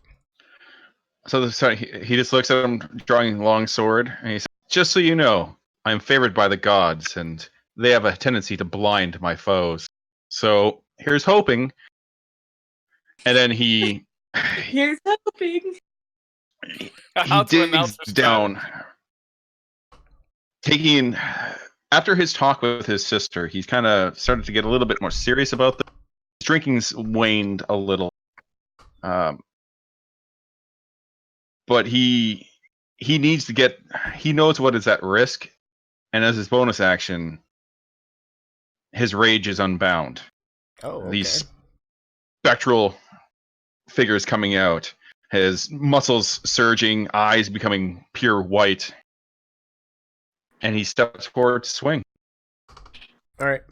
So he just looks at him drawing long sword, and he says, "Just so you know, I am favored by the gods, and they have a tendency to blind my foes. So here's hoping." And then he Here's hoping. How to announce digs his down, strategy. taking. After his talk with his sister, he's kind of started to get a little bit more serious about this. His drinking's waned a little. But he needs to get. He knows what is at risk, and as his bonus action, his rage is unbound. Oh, okay. These spectral figures coming out, his muscles surging, eyes becoming pure white, and he steps forward to swing. All right.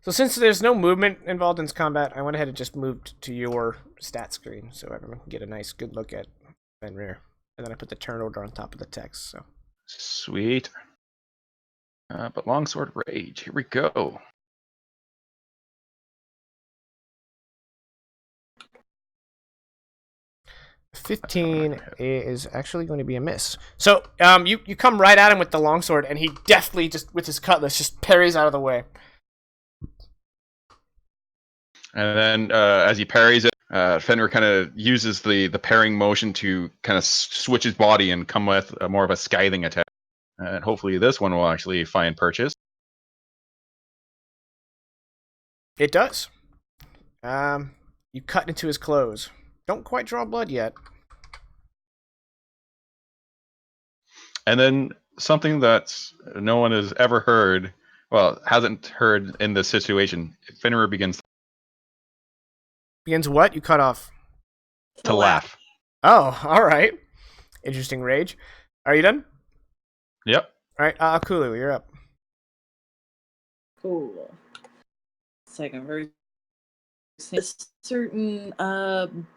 So since there's no movement involved in this combat, I went ahead and just moved to your stat screen so everyone can get a nice, good look at Fenrir. And then I put the turn order on top of the text. So Sweet. But longsword rage. Here we go. $15 is actually going to be a miss. So you come right at him with the longsword, and he deftly, just with his cutlass, just parries out of the way. And then as he parries it, Fenrir kind of uses the parrying motion to kind of switch his body and come with more of a scything attack. And hopefully this one will actually find purchase. It does. You cut into his clothes. Don't quite draw blood yet. And then something that no one has ever heard, well, hasn't heard in this situation, Fenrir begins Begins what? You cut off. to laugh. Oh, all right. Interesting rage. Are you done? Yep. All right, Akulu, you're up. Cool. Second verse. a certain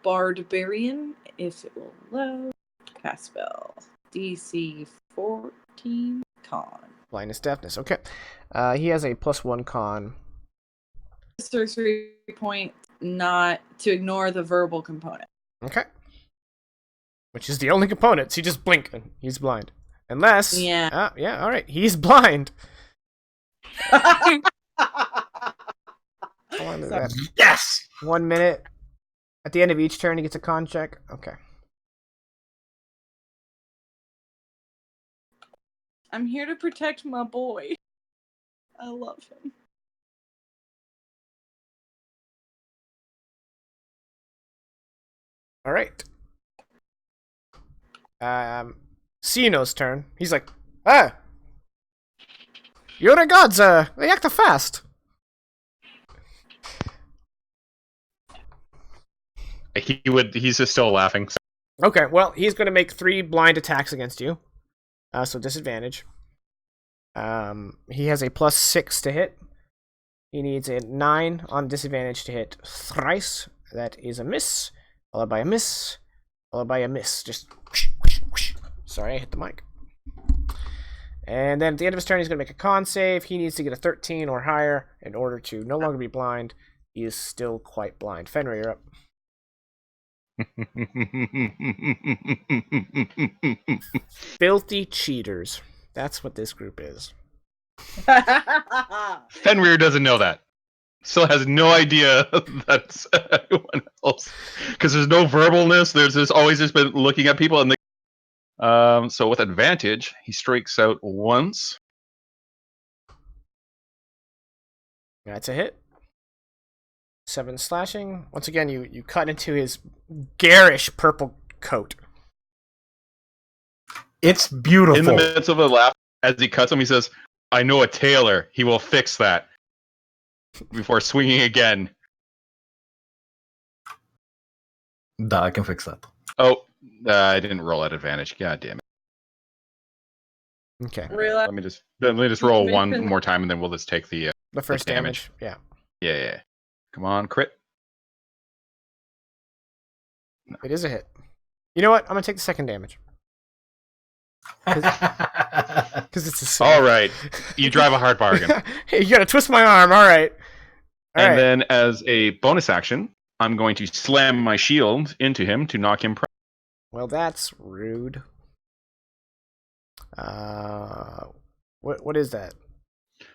barbarian, if it will load, cast spell, DC 14 con. Blindness, deafness. Okay. He has a +1 con. Sorcery point not to ignore the verbal component. Okay. Which is the only component. So you just blink and he's blind. Unless. Yeah. Yeah, alright. He's blind. How long is that? Yes! 1 minute. At the end of each turn, he gets a con check. Okay. I'm here to protect my boy. I love him. Alright. Cino's turn. He's like, ah! You're gods, they act fast. He's just still laughing. Okay, well, he's going to make 3 blind attacks against you. So disadvantage. He has a +6 to hit. He needs a 9 on disadvantage to hit thrice. That is a miss, followed by a miss, followed by a miss. Just whoosh, whoosh, whoosh. Sorry, I hit the mic. And then at the end of his turn, he's going to make a con save. He needs to get a 13 or higher in order to no longer be blind. He is still quite blind. Fenrir, you're up. Filthy cheaters. That's what this group is. Fenrir doesn't know that. Still has no idea that's anyone else. Because there's no verbalness. There's always just been looking at people. And so with advantage, he strikes out once. That's a hit. 7 slashing. Once again, you cut into his garish purple coat. It's beautiful. In the midst of a laugh, as he cuts him, he says, I know a tailor. He will fix that. Before swinging again. Duh, I can fix that. Oh, I didn't roll at advantage. God damn it. Okay. Really? Let me just roll one more time, and then we'll just take the first damage. Yeah. Yeah. Come on, crit. No. It is a hit. You know what? I'm gonna take the second damage. Because it's a save. All right. You drive a hard bargain. Hey, you gotta twist my arm. All right. Then, as a bonus action, I'm going to slam my shield into him to knock him. Well, that's rude. What is that?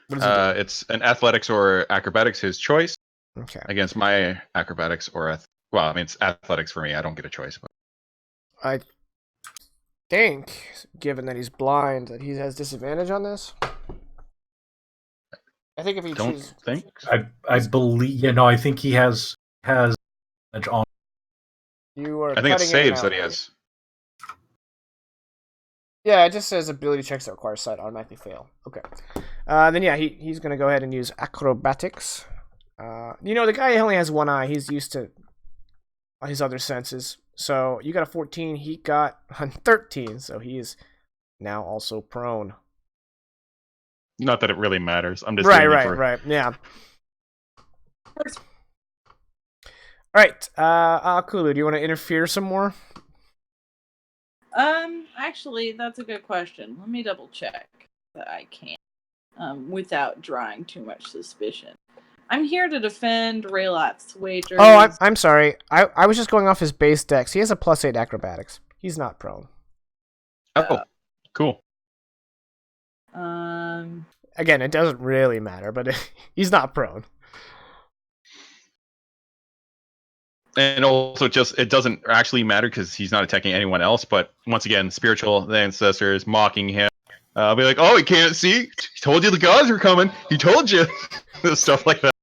What is it it's an athletics or acrobatics, his choice. Okay. Against my acrobatics or well, I mean it's athletics for me. I don't get a choice. But I think, given that he's blind, that he has disadvantage on this. I think if he don't chooses... think. I believe. I think he has edge on. You are. I think it's cutting in and saves that out. he has. Yeah, it just says ability checks that require sight automatically fail. Okay. Then yeah, he's gonna go ahead and use acrobatics. The guy only has one eye. He's used to his other senses. So you got a 14. He got a 13. So he is now also prone. Not that it really matters. I'm just Right. Yeah. All right. Kulu, do you want to interfere some more? Actually, that's a good question. Let me double check that I can, without drawing too much suspicion. I'm here to defend Raylath's wagers. Oh, I'm sorry. I was just going off his base dex. He has a +8 acrobatics. He's not prone. Oh, cool. Again, it doesn't really matter, but he's not prone. And also, it doesn't actually matter because he's not attacking anyone else. But once again, spiritual ancestors mocking him. I'll be like, "Oh, he can't see. He told you the gods were coming. He told you." Stuff like that.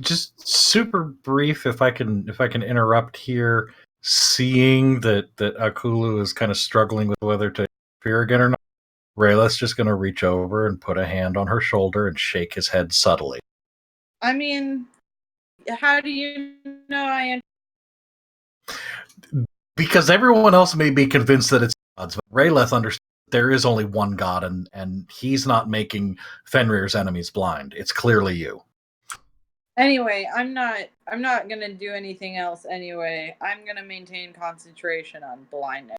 Just super brief, if I can interrupt here. Seeing that Akulu is kind of struggling with whether to interfere again or not, Rayla's just going to reach over and put a hand on her shoulder and shake his head subtly. I mean, how do you know I am? Because everyone else may be convinced that it's gods, but Rayleth understands there is only one god, and he's not making Fenrir's enemies blind. It's clearly you. Anyway, I'm not gonna do anything else anyway. I'm gonna maintain concentration on blindness.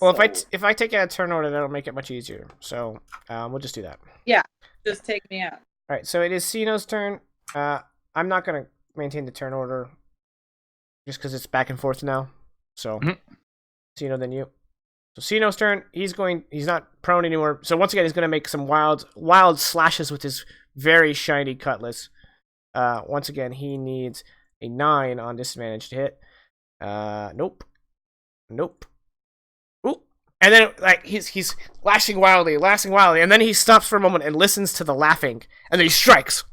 Well, So, if I take out a turn order, that'll make it much easier. So we'll just do that. yeah, just take me out. All right. So it is Sino's turn. I'm not gonna maintain the turn order just because it's back and forth now. So Sino, then you. So Sino's turn. He's not prone anymore. So once again, he's gonna make some wild slashes with his very shiny cutlass. Once again, he needs a 9 on disadvantage to hit. Nope. Ooh. And then like he's lashing wildly, and then he stops for a moment and listens to the laughing, and then he strikes,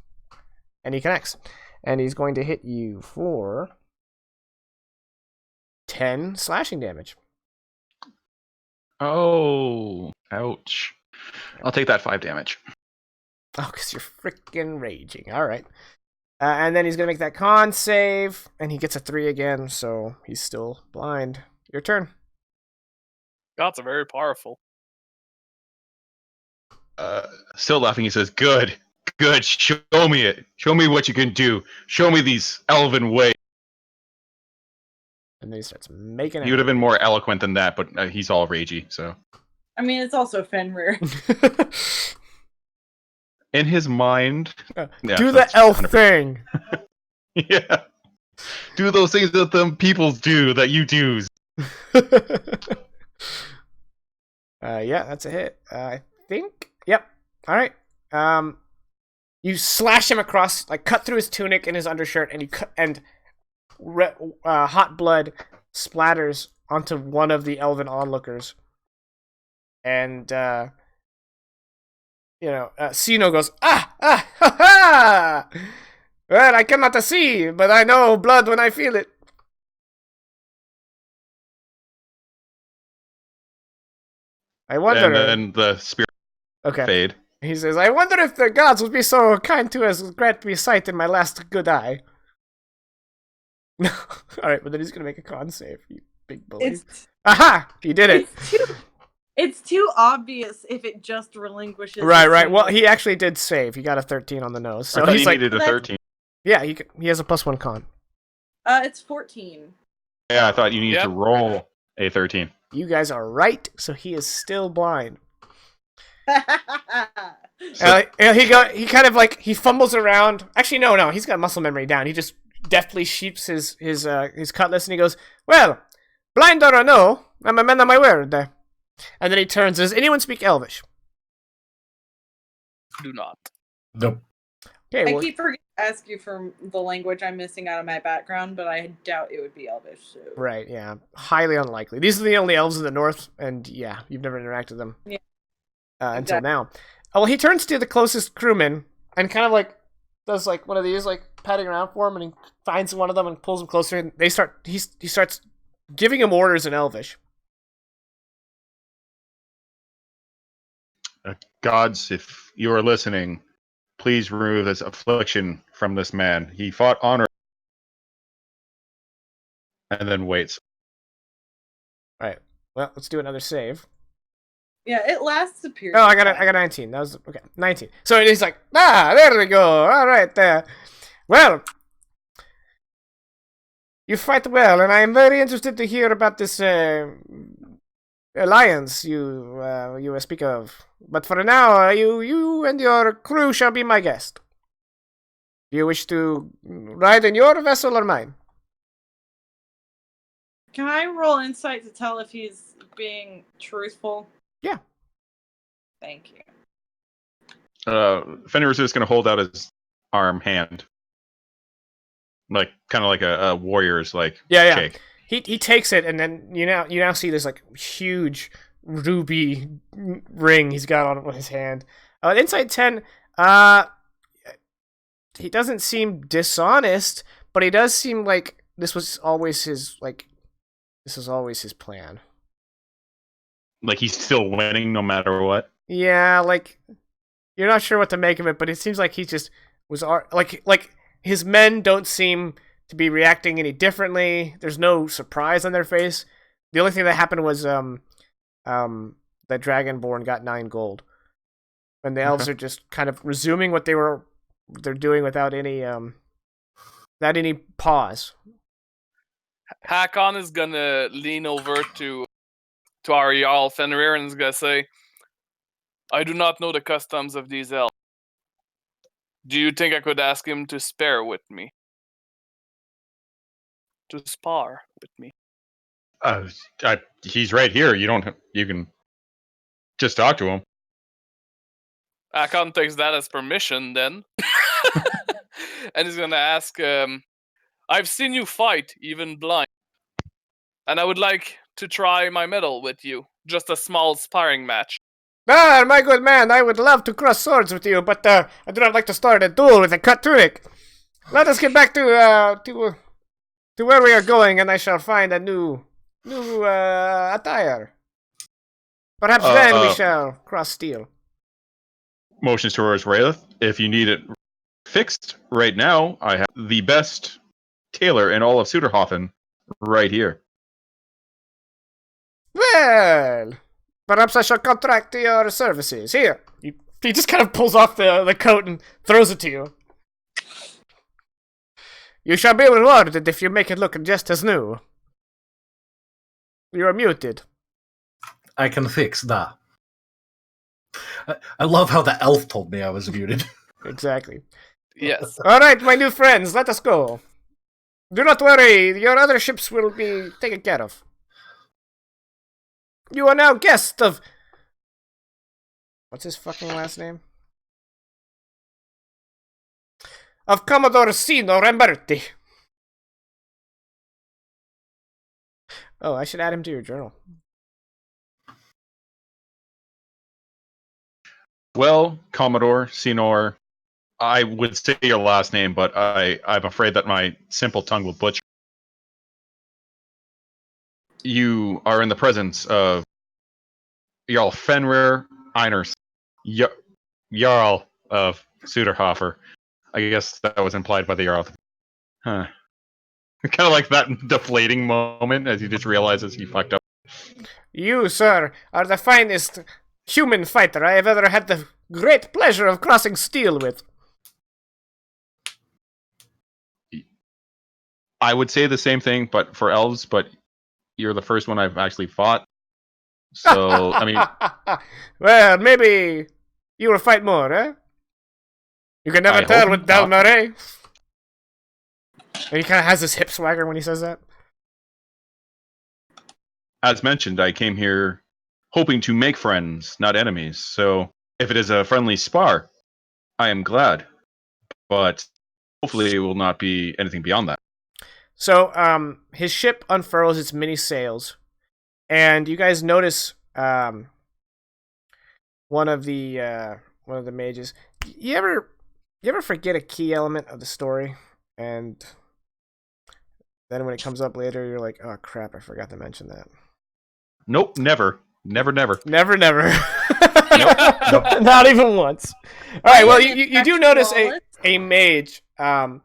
and he connects, and he's going to hit you for 10 slashing damage. Oh, ouch! I'll take that 5 damage. Oh, because you're freaking raging. All right. And then he's going to make that con save, and he gets a 3 again, so he's still blind. Your turn. Gods are very powerful. Still laughing, he says, Good. Show me it. Show me what you can do. Show me these elven ways." And then he starts making He would have been more eloquent than that, but he's all ragey, so. I mean, it's also Fenrir. In his mind... yeah, do the that's elf 100%. thing. Yeah. Do those things that them people do that you do. Yeah, that's a hit. I think. Yep. All right. You slash him across, like cut through his tunic and his undershirt, and hot blood splatters onto one of the elven onlookers. And Sino goes, ha ha! Well, I cannot see, but I know blood when I feel it. I wonder. And then the spirit fade. He says, I wonder if the gods would be so kind to us, grant me sight in my last good eye. Alright, but then he's gonna make a con save, you big bully. Aha! He did it! It's too obvious if it just relinquishes. Right. Well, he actually did save. He got a 13 on the nose. So I thought he's he like, needed a 13. yeah, he has a +1 con. It's 14. Yeah, I thought you needed to roll a 13. You guys are right, so he is still blind. He kind of like, he fumbles around. Actually, no, he's got muscle memory down. He just deftly sheaps his cutlass and he goes, well, blind or no, I'm a man of my word. And then he turns, does anyone speak Elvish? Do not. Nope. Okay, I keep forgetting to ask you for the language I'm missing out of my background, but I doubt it would be Elvish. So. Right, yeah. Highly unlikely. These are the only elves in the north, and yeah, you've never interacted with them until now. Oh, well, he turns to the closest crewman and kind of like does like one of these, like patting around for him, and he finds one of them and pulls him closer, and he starts giving him orders in Elvish. Gods, if you are listening, please remove this affliction from this man. He fought honor. And then waits. Right. Well, let's do another save. Yeah, it lasts a period. Oh, I got 19. That was okay. 19. So he's like, there we go. All right, there. Well, you fight well, and I am very interested to hear about this alliance you speak of. But for now, you and your crew shall be my guest. Do you wish to ride in your vessel or mine? Can I roll insight to tell if he's being truthful? Yeah. Thank you. Fenrir is just going to hold out his hand. Like, kind of like a warrior's, like, shake. He takes it, and then you now see this, like, huge ruby ring he's got on his hand. Insight 10, he doesn't seem dishonest, but he does seem like this was always his plan. Like he's still winning no matter what? Yeah, like, you're not sure what to make of it, but it seems like he just was, like his men don't seem to be reacting any differently. There's no surprise on their face. The only thing that happened was, that Dragonborn got 9 gold. And the elves are just kind of resuming what they're doing without any That any pause. Hakon is gonna lean over to our Jarl Fenrir and is gonna say, I do not know the customs of these elves. Do you think I could ask him to spar with me? To spar with me? He's right here. You can just talk to him. Hakon takes that as permission then. And he's gonna ask, I've seen you fight, even blind. And I would like to try my mettle with you. Just a small sparring match. Ah, my good man, I would love to cross swords with you, but I do not like to start a duel with a cut tunic. Let us get back to where we are going, and I shall find a new attire. Perhaps then we shall cross steel. Motions towards Raelith. If you need it fixed right now, I have the best tailor in all of Suderhofen right here. Well, perhaps I shall contract your services. Here. He just kind of pulls off the coat and throws it to you. You shall be rewarded if you make it look just as new. You are muted. I can fix that. I love how the elf told me I was muted. Exactly. Yes. Alright, my new friends, let us go. Do not worry, your other ships will be taken care of. You are now guests of... What's his fucking last name? Of Commodore Sino Ramberti. Oh, I should add him to your journal. Well, Commodore Sinor, I would say your last name, but I'm afraid that my simple tongue will butcher. You are in the presence of Jarl Fenrir Einars, Jarl of Suderhofer. I guess that was implied by the Jarl. Huh. Kind of like that deflating moment as he just realizes he fucked up. You, sir, are the finest human fighter I have ever had the great pleasure of crossing steel with. I would say the same thing, but for elves, but you're the first one I've actually fought. So, I mean... Well, maybe you will fight more, eh? You can never tell with Dalmare. And he kind of has this hip swagger when he says that. As mentioned, I came here hoping to make friends, not enemies. So, if it is a friendly spar, I am glad. But hopefully it will not be anything beyond that. So, his ship unfurls its many sails, and you guys notice one of the mages. You ever forget a key element of the story, and then when it comes up later, you're like, oh crap, I forgot to mention that. Nope, never. Never. Never. Nope. Not even once. All right. Well, you do notice a mage. I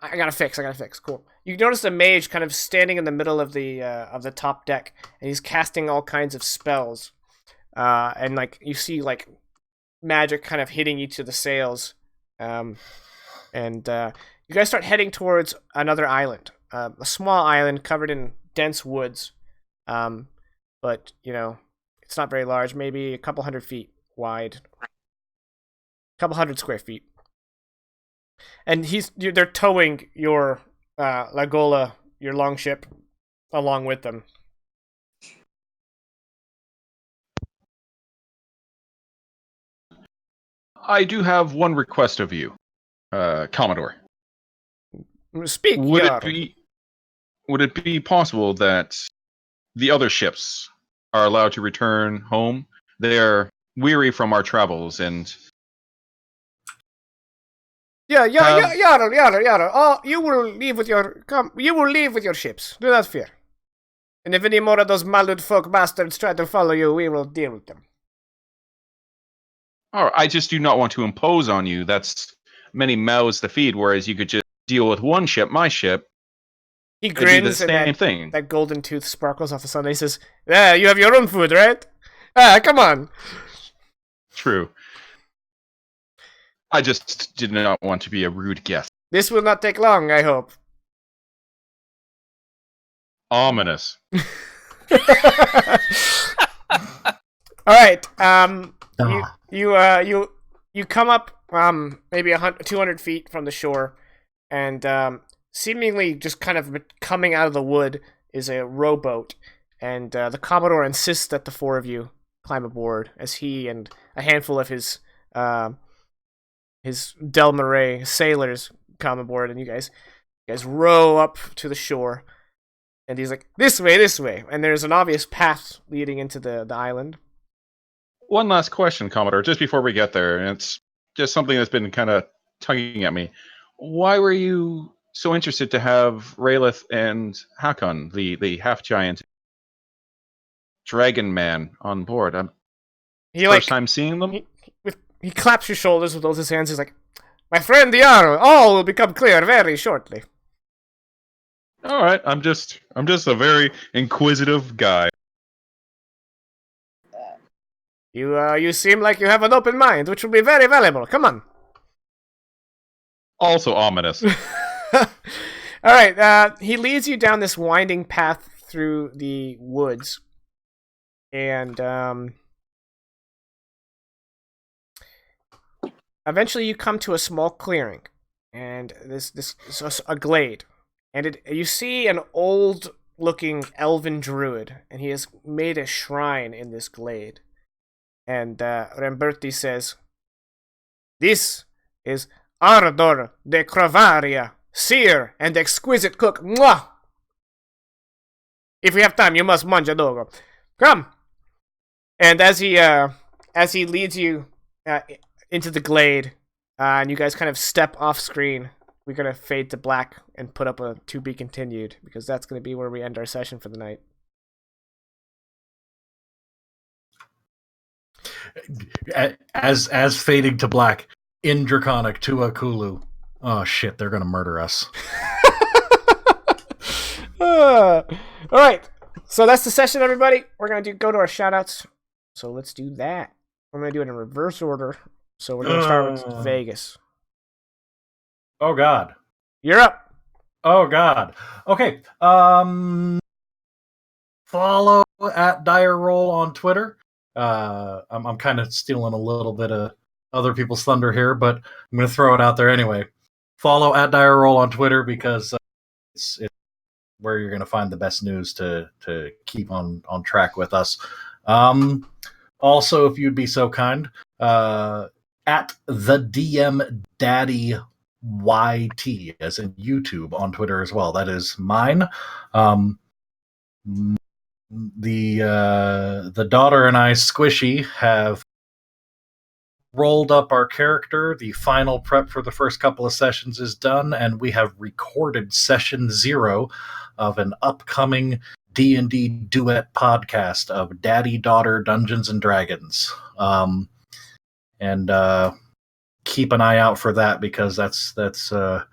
gotta fix. Cool. You notice a mage kind of standing in the middle of the top deck, and he's casting all kinds of spells. And like you see like magic kind of hitting each of the sails. And you guys start heading towards another island, a small island covered in dense woods. But you know, it's not very large, maybe a couple 100 feet wide, a couple 100 square feet. And they're towing your Lagola, your longship, along with them. I do have one request of you, Commodore. Speak. Would it be possible that the other ships are allowed to return home? They are weary from our travels, and Yarl. Oh, you will leave with your ships. Do not fear. And if any more of those Malud folk bastards try to follow you, we will deal with them. oh, I just do not want to impose on you. That's many mouths to feed, whereas you could just deal with one ship, my ship. He grins and that golden tooth sparkles off the sun. He says, "Yeah, you have your own food, right? Come on." True. I just did not want to be a rude guest. This will not take long, I hope. Ominous. All right. Ah. You come up maybe 200 feet from the shore, and seemingly just kind of coming out of the wood is a rowboat, and the Commodore insists that the four of you climb aboard as he and a handful of his Del Marais sailors come aboard, and you guys row up to the shore. And he's like, this way. And there's an obvious path leading into the island. One last question, Commodore, just before we get there, and it's just something that's been kind of tugging at me. Why were you so interested to have Raelith and Hakon, the half-giant dragon man, on board? He First time seeing them? He claps your shoulders with both his hands. He's like, my friend Diaro, all will become clear very shortly. All right, I'm just a very inquisitive guy. You seem like you have an open mind, which will be very valuable. Come on. Also ominous. All right. He leads you down this winding path through the woods, and eventually you come to a small clearing, and this a glade, and you see an old-looking elven druid, and he has made a shrine in this glade. And Ramberti says, "This is Ardor de Cravaria, seer and exquisite cook. Mwah! If we have time, you must mangia dogo. Come." And as he leads you into the glade, and you guys kind of step off screen, we're gonna fade to black and put up a to be continued, because that's gonna be where we end our session for the night. As fading to black in Draconic to Akulu. Oh shit, they're gonna murder us. All right, so that's the session, everybody. We're gonna go to our shoutouts. So let's do that. I'm gonna do it in reverse order. So we're gonna start with Vegas. Oh god. You're up. Oh god. Okay. Follow at Dire Roll on Twitter. I'm kind of stealing a little bit of other people's thunder here, but I'm going to throw it out there anyway. Follow at Dire Roll on Twitter, because it's where you're going to find the best news to keep on track with us. Also, if you'd be so kind, at the DM Daddy YT, as in YouTube, on Twitter as well. That is mine. The daughter and I, Squishy, have rolled up our character. The final prep for the first couple of sessions is done, and we have recorded session 0 of an upcoming D&D duet podcast of Daddy-Daughter Dungeons and Dragons. And keep an eye out for that, because that's going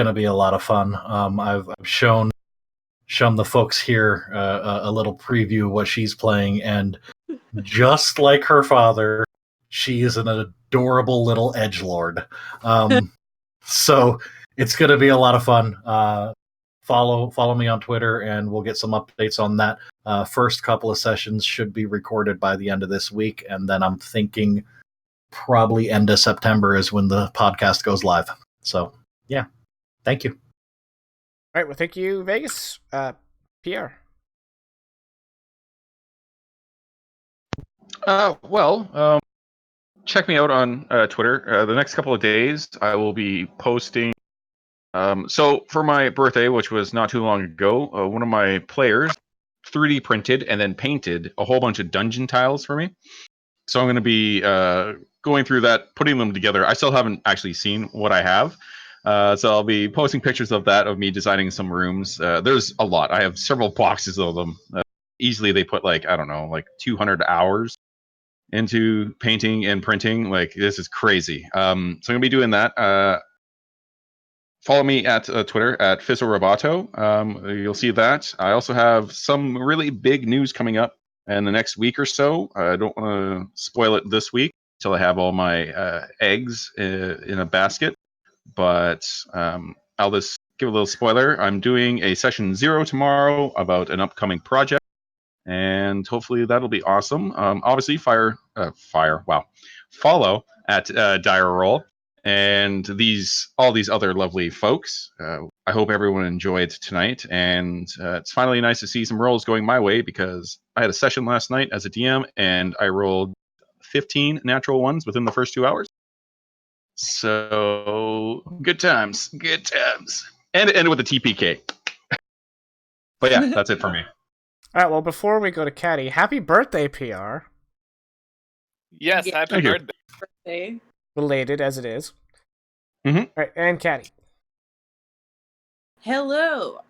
to be a lot of fun. I've shown the folks here a little preview of what she's playing, and just like her father, she is an adorable little edgelord. So it's going to be a lot of fun. Follow me on Twitter, and we'll get some updates on that. First couple of sessions should be recorded by the end of this week, and then I'm thinking probably end of September is when the podcast goes live. So yeah, thank you. All right, well, thank you, Vegas. Pierre. Check me out on Twitter. The next couple of days, I will be posting. So for my birthday, which was not too long ago, one of my players 3D printed and then painted a whole bunch of dungeon tiles for me. So I'm going to be going through that, putting them together. I still haven't actually seen what I have. So I'll be posting pictures of that, of me designing some rooms. There's a lot. I have several boxes of them. Easily they put like 200 hours into painting and printing. Like, this is crazy. So I'm going to be doing that. Follow me at Twitter at Fizzorobato. You'll see that. I also have some really big news coming up in the next week or so. I don't want to spoil it this week until I have all my eggs in a basket. but I'll just give a little spoiler. I'm doing a session 0 tomorrow about an upcoming project, and hopefully that'll be awesome. Obviously, follow at Dire Roll and all these other lovely folks. I hope everyone enjoyed tonight, and it's finally nice to see some rolls going my way because I had a session last night as a DM and I rolled 15 natural ones within the first 2 hours. So good times, and ended with a TPK. But yeah, that's it for me. All right, well, before we go to Caddy, happy birthday, PR. Yes, Yeah. happy Thank you. birthday. Birthday. Related as it is. Mhm. All right, and Caddy. Hello.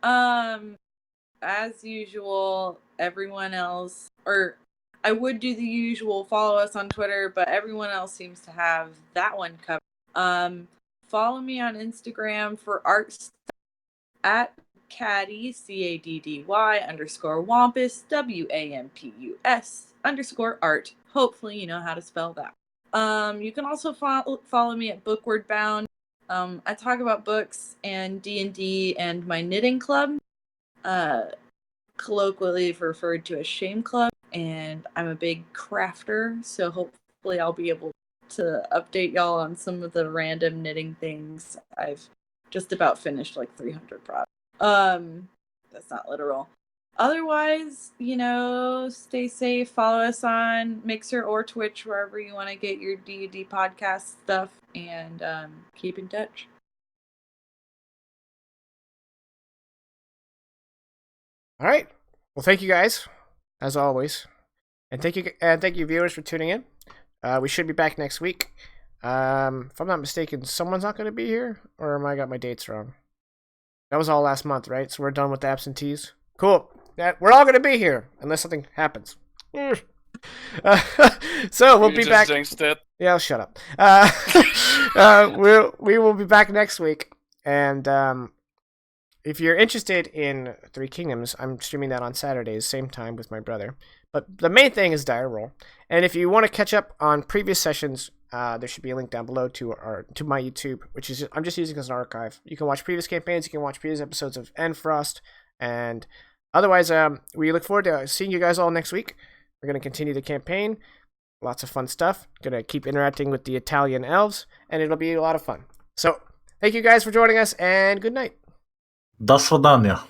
As usual, everyone else, or I would do the usual, follow us on Twitter, but everyone else seems to have that one covered. Follow me on Instagram for art stuff at Caddy, CADDY _Wampus, WAMPUS _art. Hopefully you know how to spell that. You can also follow me at Bookward Bound. I talk about books and D&D and my knitting club, colloquially referred to as Shame Club, and I'm a big crafter, so hopefully I'll be able to update y'all on some of the random knitting things. I've just about finished like 300 products. That's not literal. Otherwise, stay safe. Follow us on Mixer or Twitch, wherever you want to get your D&D podcast stuff, and keep in touch. All right. Well, thank you guys, as always, and thank you viewers for tuning in. We should be back next week. If I'm not mistaken, someone's not going to be here, or am I got my dates wrong? That was all last month, right? So we're done with the absentees. Cool. We're all going to be here unless something happens. So we'll You be just back. jinxed it. Yeah, shut up. We will be back next week, and if you're interested in Three Kingdoms, I'm streaming that on Saturdays, same time with my brother. But the main thing is Dire Roll, and if you want to catch up on previous sessions, there should be a link down below to my YouTube, which is I'm just using as an archive. You can watch previous campaigns, you can watch previous episodes of Endfrost, and otherwise, we look forward to seeing you guys all next week. We're going to continue the campaign. Lots of fun stuff. Going to keep interacting with the Italian elves, and it'll be a lot of fun. So, thank you guys for joining us, and good night. До свидания.